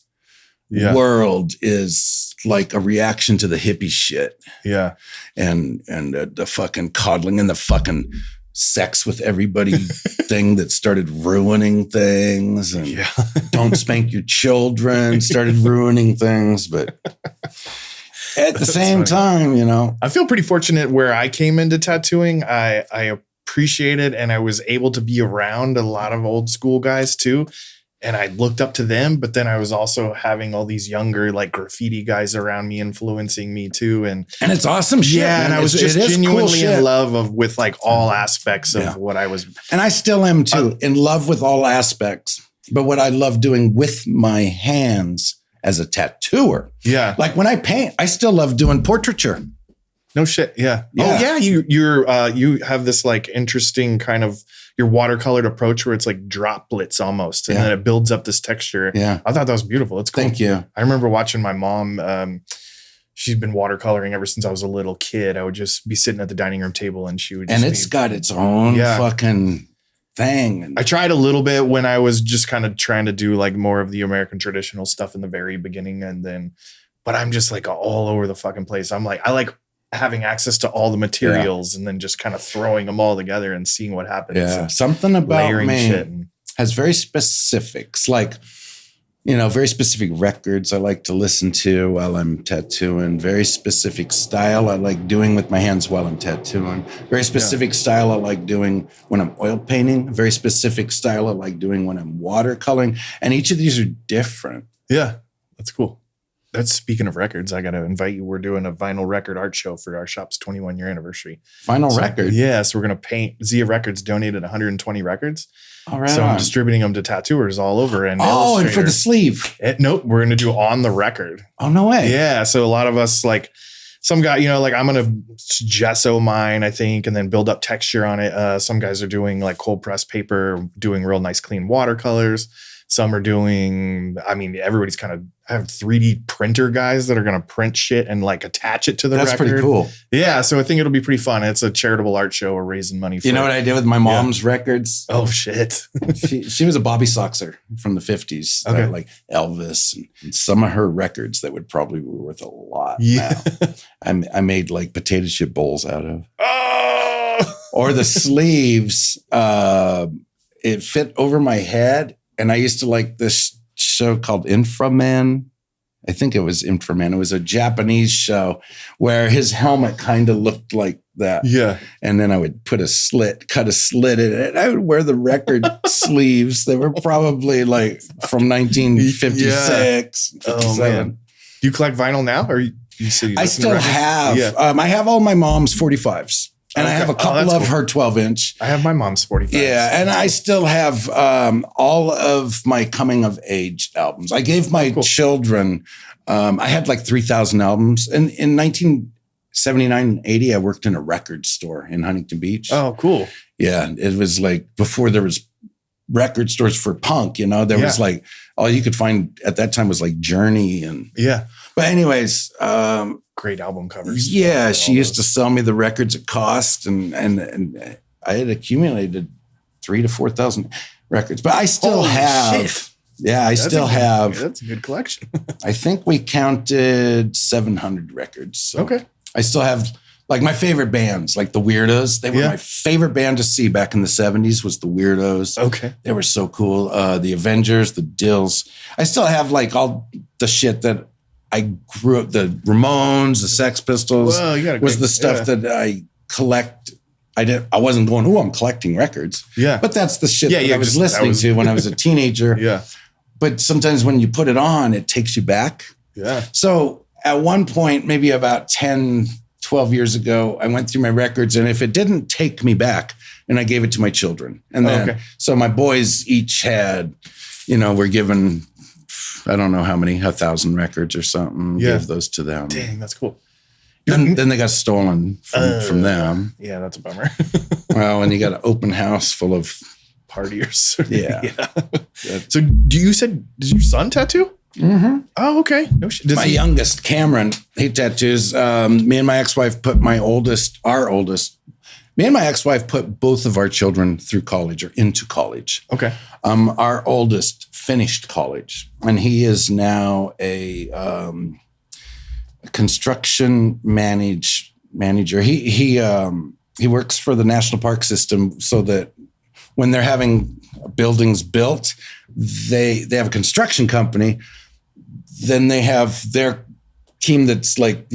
world is like a reaction to the hippie shit. Yeah. And the fucking coddling and the fucking sex with everybody thing that started ruining things, and don't spank your children started ruining things. But at the same time, you know, I feel pretty fortunate where I came into tattooing. I appreciated, and I was able to be around a lot of old school guys too. And I looked up to them, but then I was also having all these younger, like graffiti guys around me influencing me too. And it's awesome shit. Yeah. Man. And I was just genuinely cool in love with like all aspects of what I was. And I still am too, in love with all aspects. But what I love doing with my hands as a tattooer. Yeah. Like when I paint, I still love doing portraiture. No shit. Yeah. Oh yeah. You have this like interesting kind of your watercolored approach where it's like droplets almost, and then it builds up this texture. Yeah. I thought that was beautiful. It's cool. Thank you. I remember watching my mom. She's been watercoloring ever since I was a little kid. I would just be sitting at the dining room table and she would just it's got its own fucking thing. I tried a little bit when I was just kind of trying to do like more of the American traditional stuff in the very beginning. But I'm just like all over the fucking place. I like having access to all the materials and then just kind of throwing them all together and seeing what happens. Yeah. Something about me has very specifics, like, you know, very specific records I like to listen to while I'm tattooing, very specific style I like doing with my hands while I'm tattooing, very specific style I like doing when I'm oil painting, very specific style I like doing when I'm watercoloring. And each of these are different. Yeah, that's cool. That's speaking of records, I got to invite you. We're doing a vinyl record art show for our shop's 21-year anniversary. Vinyl record? Yeah. So we're going to paint. Zia Records donated 120 records. All right. So I'm distributing them to tattooers all over. And and for the sleeve. Nope. We're going to do on the record. Oh, no way. Yeah. So a lot of us, like some guy, you know, like I'm going to gesso mine, I think, and then build up texture on it. Some guys are doing like cold press paper, doing real nice, clean watercolors. Some are doing, everybody's kind of have 3D printer guys that are going to print shit and like attach it to the record. That's pretty cool. Yeah. So I think it'll be pretty fun. It's a charitable art show. We're raising money for. You know what I did with my mom's records? Oh, shit. she was a Bobby Soxer from the 50s. Okay. Like Elvis and some of her records that would probably be worth a lot now. I made like potato chip bowls out of. Oh! Or the sleeves, it fit over my head. And I used to like this show called Inframan. I think it was Inframan. It was a Japanese show where his helmet kind of looked like that. Yeah. And then I would cut a slit in it. I would wear the record sleeves. They were probably like from 1956, 57. Oh, man. Do you collect vinyl now? Or you see? I still have. Yeah. I have all my mom's 45s. And I have a couple of her 12-inch. I have my mom's 45. Yeah, and I still have all of my coming of age albums. I gave my children, I had like 3,000 albums. And in 79, 80, I worked in a record store in Huntington Beach. Oh, cool. Yeah. It was like before there was record stores for punk, there was like, all you could find at that time was like Journey and but anyways, great album covers. Yeah. She used to sell me the records at cost and I had accumulated 3,000 to 4,000 records, but I still have. Shit. Yeah, I still have. That's a good collection. I think we counted 700 records. So okay. I still have like my favorite bands, like the Weirdos. They were my favorite band to see back in the 70s was the Weirdos. Okay. They were so cool. The Avengers, the Dills. I still have like all the shit that I grew up, the Ramones, the Sex Pistols was the stuff that I collect. I wasn't going, I'm collecting records. Yeah. But that's the shit that I was listening to when I was a teenager. Yeah. But sometimes when you put it on, it takes you back. Yeah. So at one point, maybe about 10, 12 years ago, I went through my records, and if it didn't take me back, and I gave it to my children. And then, so my boys each had, were given, I don't know how many, 1,000 records or something. Yeah. Gave those to them. Dang, that's cool. Then they got stolen from them. Yeah, that's a bummer. Well, and you got an open house full of partiers. Yeah. So did your son tattoo? Mm-hmm. Oh, okay. No shit. My youngest, Cameron, he tattoos. Me and my ex-wife put me and my ex-wife put both of our children through college or into college. Okay. Our oldest finished college, and he is now a construction manager. He works for the National Park System, so that when they're having buildings built, they have a construction company. Then they have their team that's like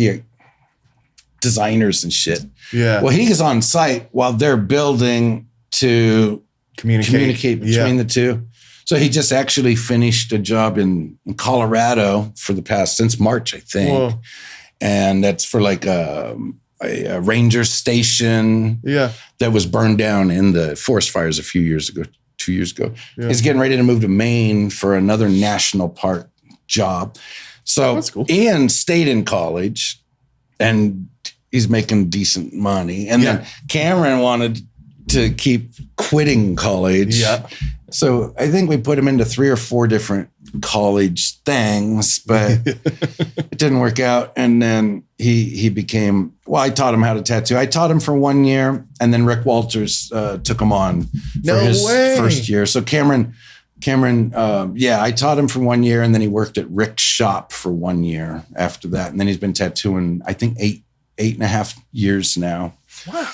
designers and shit. Yeah. Well, he is on site while they're building to communicate between the two. So he just actually finished a job in Colorado since March, I think. Whoa. And that's for like a ranger station that was burned down in the forest fires 2 years ago. Yeah. He's getting ready to move to Maine for another national park job. So that's cool. Ian stayed in college and he's making decent money. And then Cameron wanted to keep quitting college. Yeah. So I think we put him into 3 or 4 different college things, but it didn't work out. And then he became, I taught him how to tattoo. I taught him for 1 year, and then Rick Walters took him on for his first year. So Cameron, I taught him for 1 year, and then he worked at Rick's shop for 1 year after that. And then he's been tattooing, I think, 8.5 years now. Wow.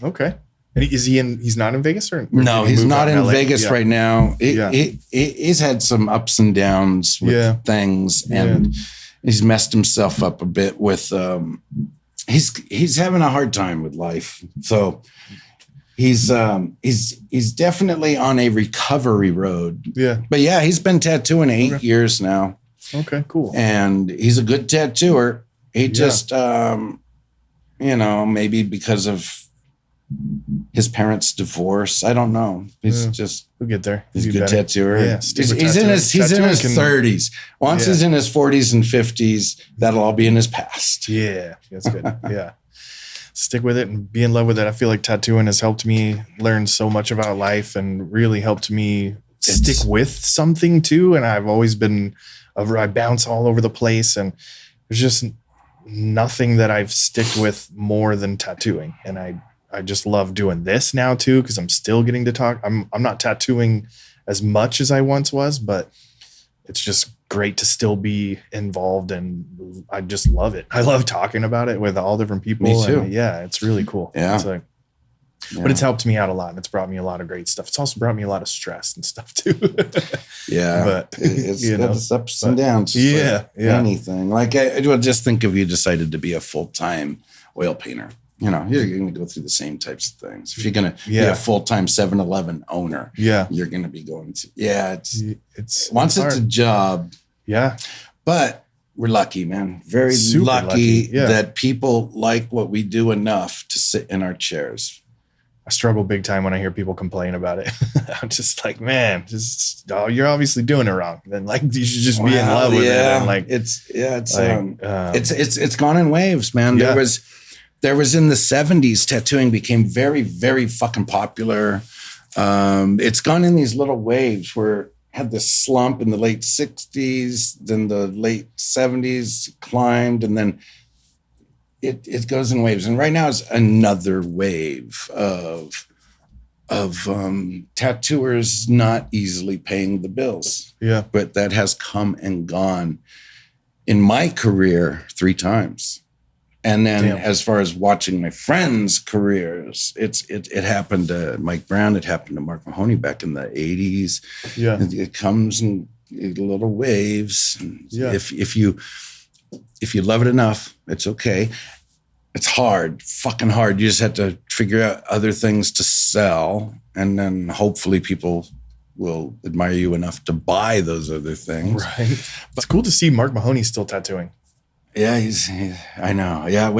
Okay. And he's not in Vegas or? No, he's not in Vegas right now. He's had some ups and downs with things, and he's messed himself up a bit with, he's having a hard time with life. So he's definitely on a recovery road. Yeah. But yeah, he's been tattooing 8 years now. Okay, cool. And he's a good tattooer. He just, maybe because of his parents' divorce, I don't know. He's just we'll get there. He's a good tattooer. Yeah, he's in his 30s. Once he's in his 40s and 50s, that'll all be in his past. Yeah, that's good. Yeah. Stick with it and be in love with it. I feel like tattooing has helped me learn so much about life and really helped me stick with something too. And I've always been, I bounce all over the place, and there's just nothing that I've sticked with more than tattooing. And I just love doing this now too, because I'm still getting to talk. I'm not tattooing as much as I once was, but it's just great to still be involved, and I just love it. I love talking about it with all different people. Me too. And it's really cool. Yeah. It's like, but it's helped me out a lot, and it's brought me a lot of great stuff. It's also brought me a lot of stress and stuff too. But it's ups and downs. Anything. Like I just think if you decided to be a full-time oil painter, you're going to go through the same types of things. If you're going to be a full-time 7-Eleven owner, you're going to be going to, it's once it's a job. Yeah. But we're lucky, man. Very lucky that people like what we do enough to sit in our chairs. I struggle big time when I hear people complain about it. I'm just like, man, you're obviously doing it wrong. Then you should just be in love with it. And it's gone in waves, man. there was in the 70s, tattooing became very, very fucking popular. It's gone in these little waves where it had this slump in the late 60s, then the late 70s climbed, and then it goes in waves. And right now is another wave of tattooers not easily paying the bills. Yeah. But that has come and gone in my career 3 times. And then as far as watching my friends' careers, it happened to Mike Brown, it happened to Mark Mahoney back in the 80s. Yeah. It comes in little waves. Yeah. If you love it enough, it's okay. It's hard, fucking hard. You just have to figure out other things to sell, and then hopefully people will admire you enough to buy those other things. Right. It's cool to see Mark Mahoney still tattooing. Yeah, I know. Yeah,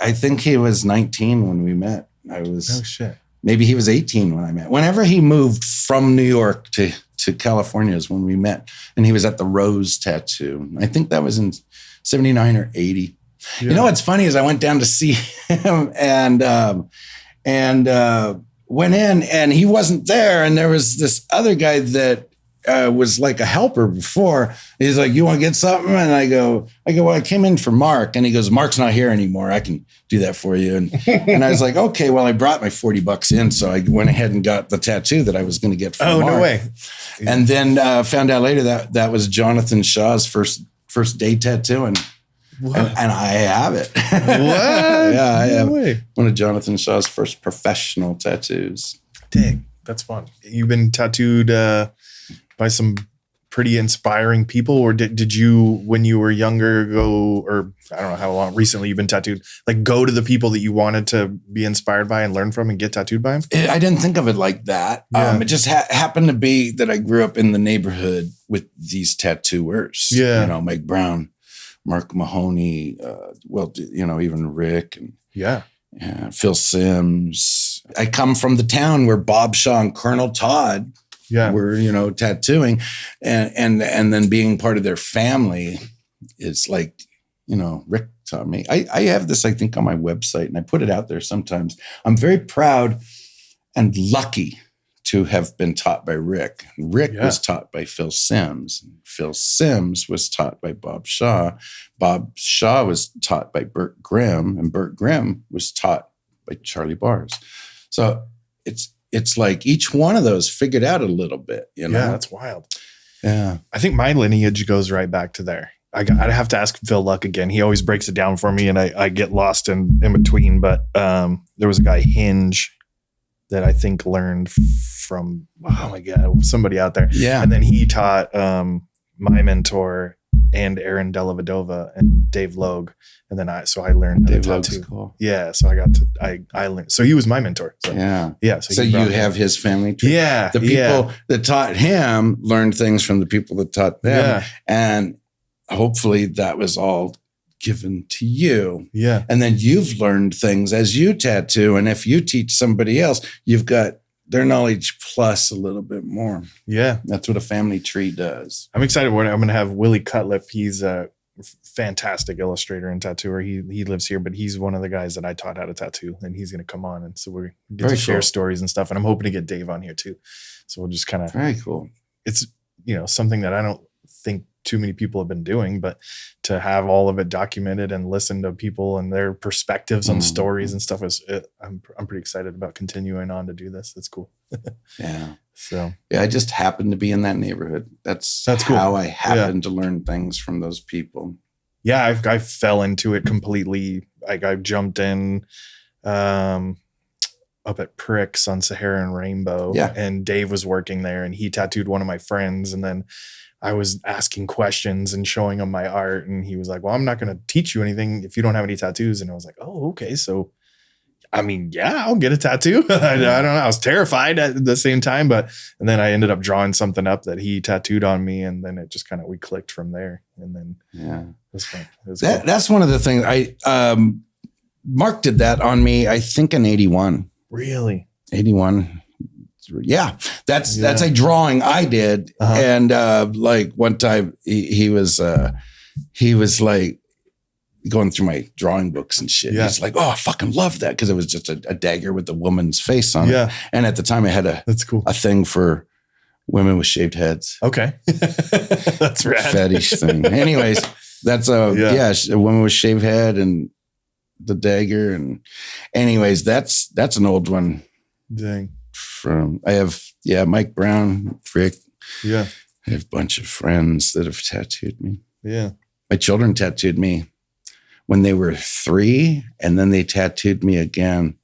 I think he was 19 when we met. Oh shit. Maybe he was 18 when I met. Whenever he moved from New York to California is when we met, and he was at the Rose Tattoo. I think that was in 79 or 80. Yeah. You know what's funny is I went down to see him and went in, and he wasn't there, and there was this other guy that was like a helper before. He's like, "You want to get something?" And I go, "Well, I came in for Mark." And he goes, "Mark's not here anymore. I can do that for you." And I was like, "Okay, well, I brought my $40 in." So I went ahead and got the tattoo that I was going to get for Mark. No way. And then found out later that was Jonathan Shaw's first day tattoo. And I have it. What? Yeah, I have way. One of Jonathan Shaw's first professional tattoos. Dang, that's fun. You've been tattooed by some pretty inspiring people, or did you, when you were younger, go, or I don't know how long recently you've been tattooed, like go to the people that you wanted to be inspired by and learn from and get tattooed by them? I didn't think of it like that. Yeah. It just happened to be that I grew up in the neighborhood with these tattooers. Yeah. Mike Brown, Mark Mahoney, even Rick and Phil Sims. I come from the town where Bob Shaw and Colonel Todd were, tattooing, and then being part of their family is like, Rick taught me. I have this, I think, on my website, and I put it out there sometimes. I'm very proud and lucky to have been taught by Rick. Rick was taught by Phil Sims. Phil Sims was taught by Bob Shaw. Bob Shaw was taught by Burt Grimm, and Burt Grimm was taught by Charlie Bars. So it's like each one of those figured out a little bit, Yeah, that's wild. Yeah. I think my lineage goes right back to there. I'd have to ask Phil Luck again. He always breaks it down for me, and I get lost in between. But there was a guy, Hinge, that I think learned from, oh my God, somebody out there. Yeah. And then he taught my mentor and Aaron Della Vedova and Dave Logue. And then I learned how to tattoo. Cool. Yeah. So I learned. So he was my mentor. So, yeah. So you have his family tree. Yeah. The people that taught him learned things from the people that taught them. Yeah. And hopefully that was all given to you. Yeah. And then you've learned things as you tattoo. And if you teach somebody else, you've got their knowledge plus a little bit more. Yeah. That's what a family tree does. I'm excited. I'm going to have Willie Cutlip. He's a fantastic illustrator and tattooer. He lives here, but he's one of the guys that I taught how to tattoo, and he's going to come on. And so we're going to share stories and stuff. And I'm hoping to get Dave on here too. So we'll just kind of, very cool. It's, something that I don't think too many people have been doing, but to have all of it documented and listen to people and their perspectives on stories and stuff I'm pretty excited about continuing on to do this. It's cool. Yeah. So I just happened to be in that neighborhood. That's cool. How I happened to learn things from those people. Yeah. I fell into it completely. Like I jumped in, up at Pricks on Sahara and Rainbow, and Dave was working there, and he tattooed one of my friends. And then I was asking questions and showing him my art. And he was like, "Well, I'm not going to teach you anything if you don't have any tattoos." And I was like, "Oh, okay." So, I mean, I'll get a tattoo. I don't know. I was terrified at the same time, and then I ended up drawing something up that he tattooed on me. And then it just we clicked from there. And then, it was fun. It was cool. That's one of the things Mark did that on me, I think in 81. Really? 81. Yeah, that's a drawing I did. And like one time he was like, going through my drawing books and shit. Yeah. He's like, oh, I fucking love that. Cause it was just a dagger with a woman's face on it. And at the time I had that's cool. a thing for women with shaved heads. Okay. That's rad. Fetish thing. Anyways, that's a woman with shaved head and the dagger. And anyways, that's an old one. Dang. I have Mike Brown, Rick. Yeah. I have a bunch of friends that have tattooed me. Yeah. My children tattooed me when they were 3, and then they tattooed me again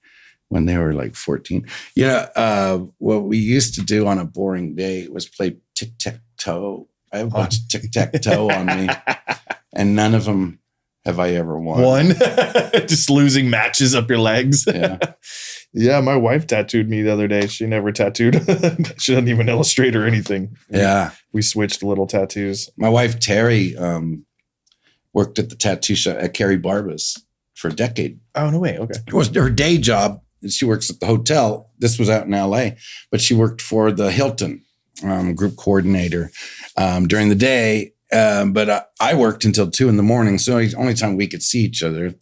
when they were like 14. What we used to do on a boring day was play tic-tac-toe. I have a bunch of tic-tac-toe on me, and none of them have I ever won. Just losing matches up your legs. Yeah. Yeah, my wife tattooed me the other day. She never tattooed. She doesn't even illustrate or anything. Yeah. We switched little tattoos. My wife, Terry, worked at the tattoo shop at Carrie Barba's for a decade. Oh, no way. Okay. It was her day job. She works at the hotel. This was out in LA, but she worked for the Hilton group coordinator during the day. But I worked until 2 a.m. So the only time we could see each other,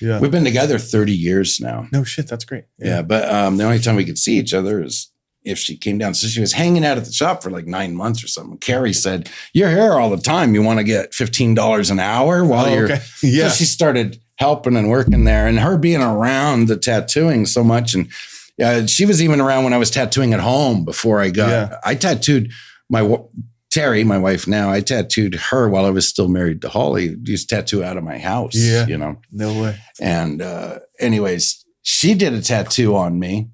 Yeah. We've been together 30 years now. No shit. That's great. Yeah. But the only time we could see each other is if she came down. So she was hanging out at the shop for like 9 months or something. Carrie said, you're here all the time. You want to get $15 an hour while you're, okay. Yeah. So she started helping and working there, and her being around the tattooing so much. And she was even around when I was tattooing at home before I tattooed Terry, my wife now, I tattooed her while I was still married to Holly. Used to tattoo out of my house, No way. And anyways, she did a tattoo on me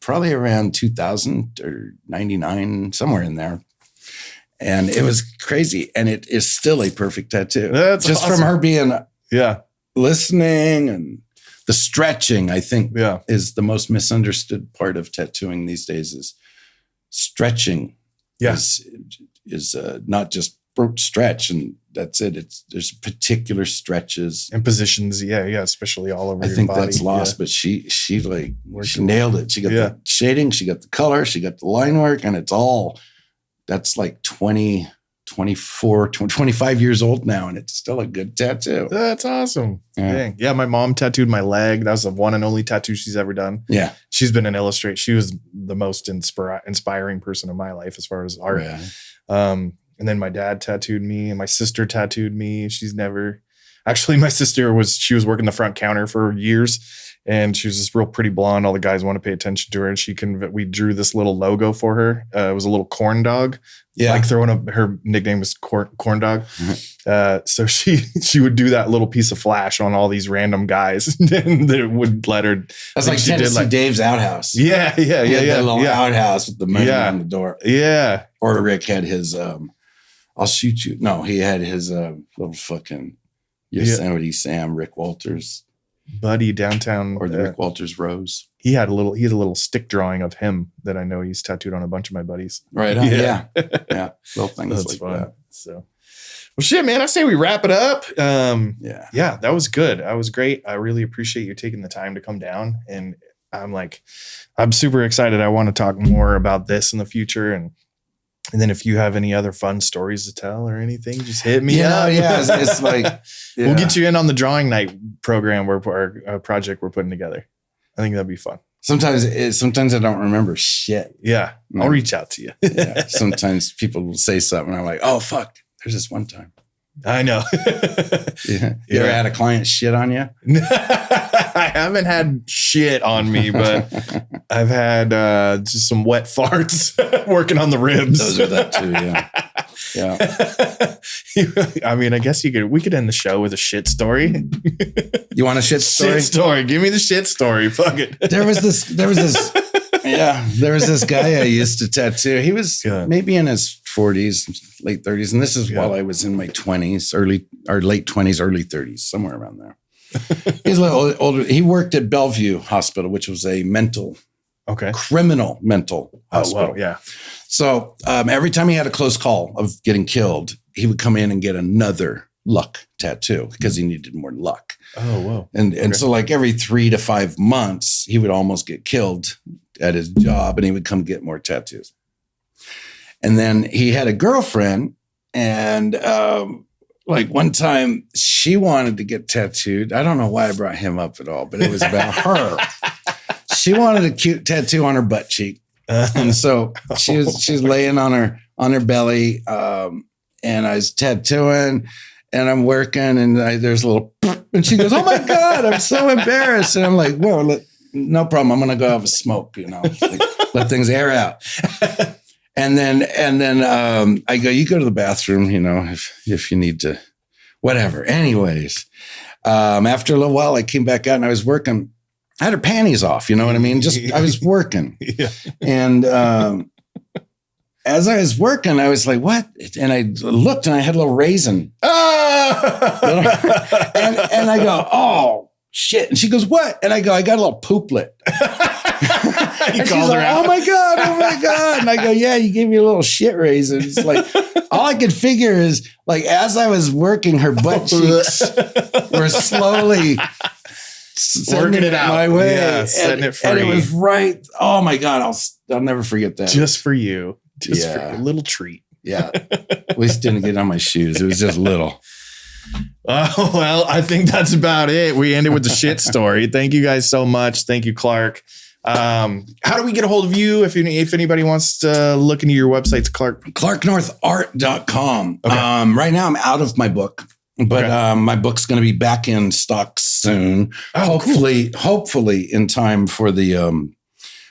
probably around 2000 or 99, somewhere in there. And it was crazy. And it is still a perfect tattoo. That's just awesome. from her being listening, and the stretching, I think, is the most misunderstood part of tattooing these days is stretching. Is not just stretch and that's it. There's particular stretches and positions. Yeah. Especially all over your body. I think that's lost, but she nailed it. She got the shading, she got the color, she got the line work, and that's like 20, 24, 25 years old now, and it's still a good tattoo. That's awesome. Yeah. Dang. Yeah, my mom tattooed my leg. That was the one and only tattoo she's ever done. Yeah. She's been an illustrator. She was the most inspiring person in my life as far as art. Yeah. And then my dad tattooed me, and my sister tattooed me. My sister was working the front counter for years, and she was this real pretty blonde. All the guys want to pay attention to her. And we drew this little logo for her. It was a little corn dog. Yeah. Like her nickname was corn dog. Mm-hmm. So she would do that little piece of flash on all these random guys, and they would let her. That's like Tennessee Dave's outhouse. Yeah. That little outhouse with the money on the door. Yeah. Or Rick had his, I'll shoot you. No, he had his little fucking Yosemite Sam, Rick Walters. Buddy downtown. Or the Rick Walters Rose. He had a little stick drawing of him that I know he's tattooed on a bunch of my buddies. Right. Yeah. Little things That's like fun. that. So, well, shit, man, I say we wrap it up. Yeah, that was good. That was great. I really appreciate you taking the time to come down. And I'm super excited. I want to talk more about this in the future. And then if you have any other fun stories to tell or anything, just hit me up. Yeah, it's like we'll get you in on the drawing night program our project we're putting together. I think that'd be fun. Sometimes I don't remember shit. Yeah, I'll reach out to you. Sometimes people will say something, and I'm like, oh fuck, there's this one time. I know. You ever had a client shit on you? I haven't had shit on me, but I've had just some wet farts working on the ribs. Those are that too, yeah. I mean, I guess we could end the show with a shit story. You want a shit story? Shit story. Give me the shit story. Fuck it. There was this guy I used to tattoo. He was maybe in his 40s, late 30s. And this is while I was in my 20s, late 20s, early 30s, somewhere around there. He's a little older. He worked at Bellevue Hospital, which was a criminal mental hospital. Wow, yeah. So every time he had a close call of getting killed, he would come in and get another luck tattoo because he needed more luck. Oh, wow. And so like every 3 to 5 months, he would almost get killed at his job, and he would come get more tattoos. And then he had a girlfriend, and like one time she wanted to get tattooed. I don't know why I brought him up at all, but it was about her. She wanted a cute tattoo on her butt cheek. And so she's laying on her belly. And I was tattooing and I'm working and there's a little, and she goes, "Oh my God, I'm so embarrassed." And I'm like, "Whoa, no problem. I'm going to go have a smoke, like, let things air out." And then I go, "You go to the bathroom, if you need to, whatever." Anyways, after a little while, I came back out and I was working. I had her panties off, you know what I mean? I was working. Yeah. And as I was working, I was like, "What?" And I looked and I had a little raisin. And I go, "Oh, shit." And she goes, "What?" And I go, "I got a little pooplet." And she's like, "Oh my God. And I go, "Yeah, you gave me a little shit raisin." It's like, all I could figure is like, as I was working, her butt cheeks were slowly working it out my way. Yeah, setting it free. And it was right. Oh my God. I'll never forget that. Just for you. Just for a little treat. Yeah. At least didn't get on my shoes. It was just little. Oh, well, I think that's about it. We ended with the shit story. Thank you guys so much. Thank you, Clark. How do we get a hold of you if anybody wants to look into your websites, Clark? ClarkNorthArt.com. Okay. Right now I'm out of my book, but my book's going to be back in stock soon. Oh, hopefully in time for the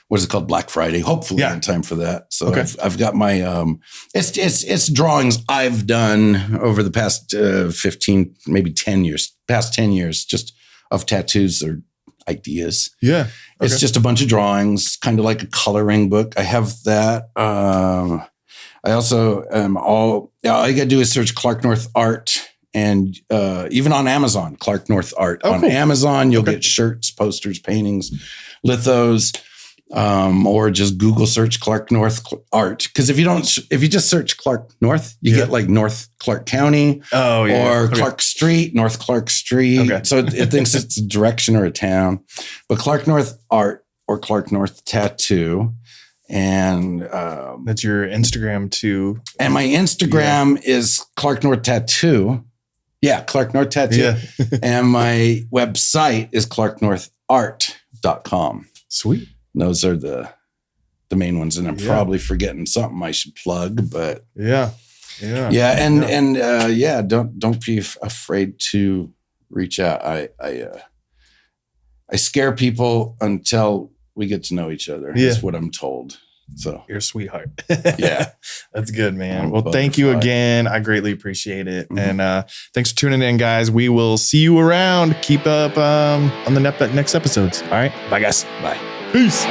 what is it called? Black Friday. Hopefully in time for that. So I've got my it's drawings I've done over the past 15, maybe 10 years, past 10 years, just of tattoos or ideas. Yeah. It's just a bunch of drawings, kind of like a coloring book. I have that. I also all you got to do is search Clark North Art, and even on Amazon, Clark North Art on Amazon, you'll get shirts, posters, paintings, lithos, or just Google search Clark North Art. Because if you just search Clark North, you get like North Clark County, or Clark Street, North Clark Street. Okay. So it thinks it's a direction or a town. But Clark North Art or Clark North Tattoo. And that's your Instagram too. And my Instagram is Clark North Tattoo. Yeah, Clark North Tattoo. Yeah. And my website is clarknorthart.com. Sweet. Those are the main ones. And I'm probably forgetting something I should plug, but don't be afraid to reach out. I scare people until we get to know each other. Is what I'm told. So you're a sweetheart. Yeah. That's good, man. Well, thank you again. I greatly appreciate it. Mm-hmm. And thanks for tuning in, guys. We will see you around. Keep up on the next episodes. All right. Bye, guys. Bye. Peace.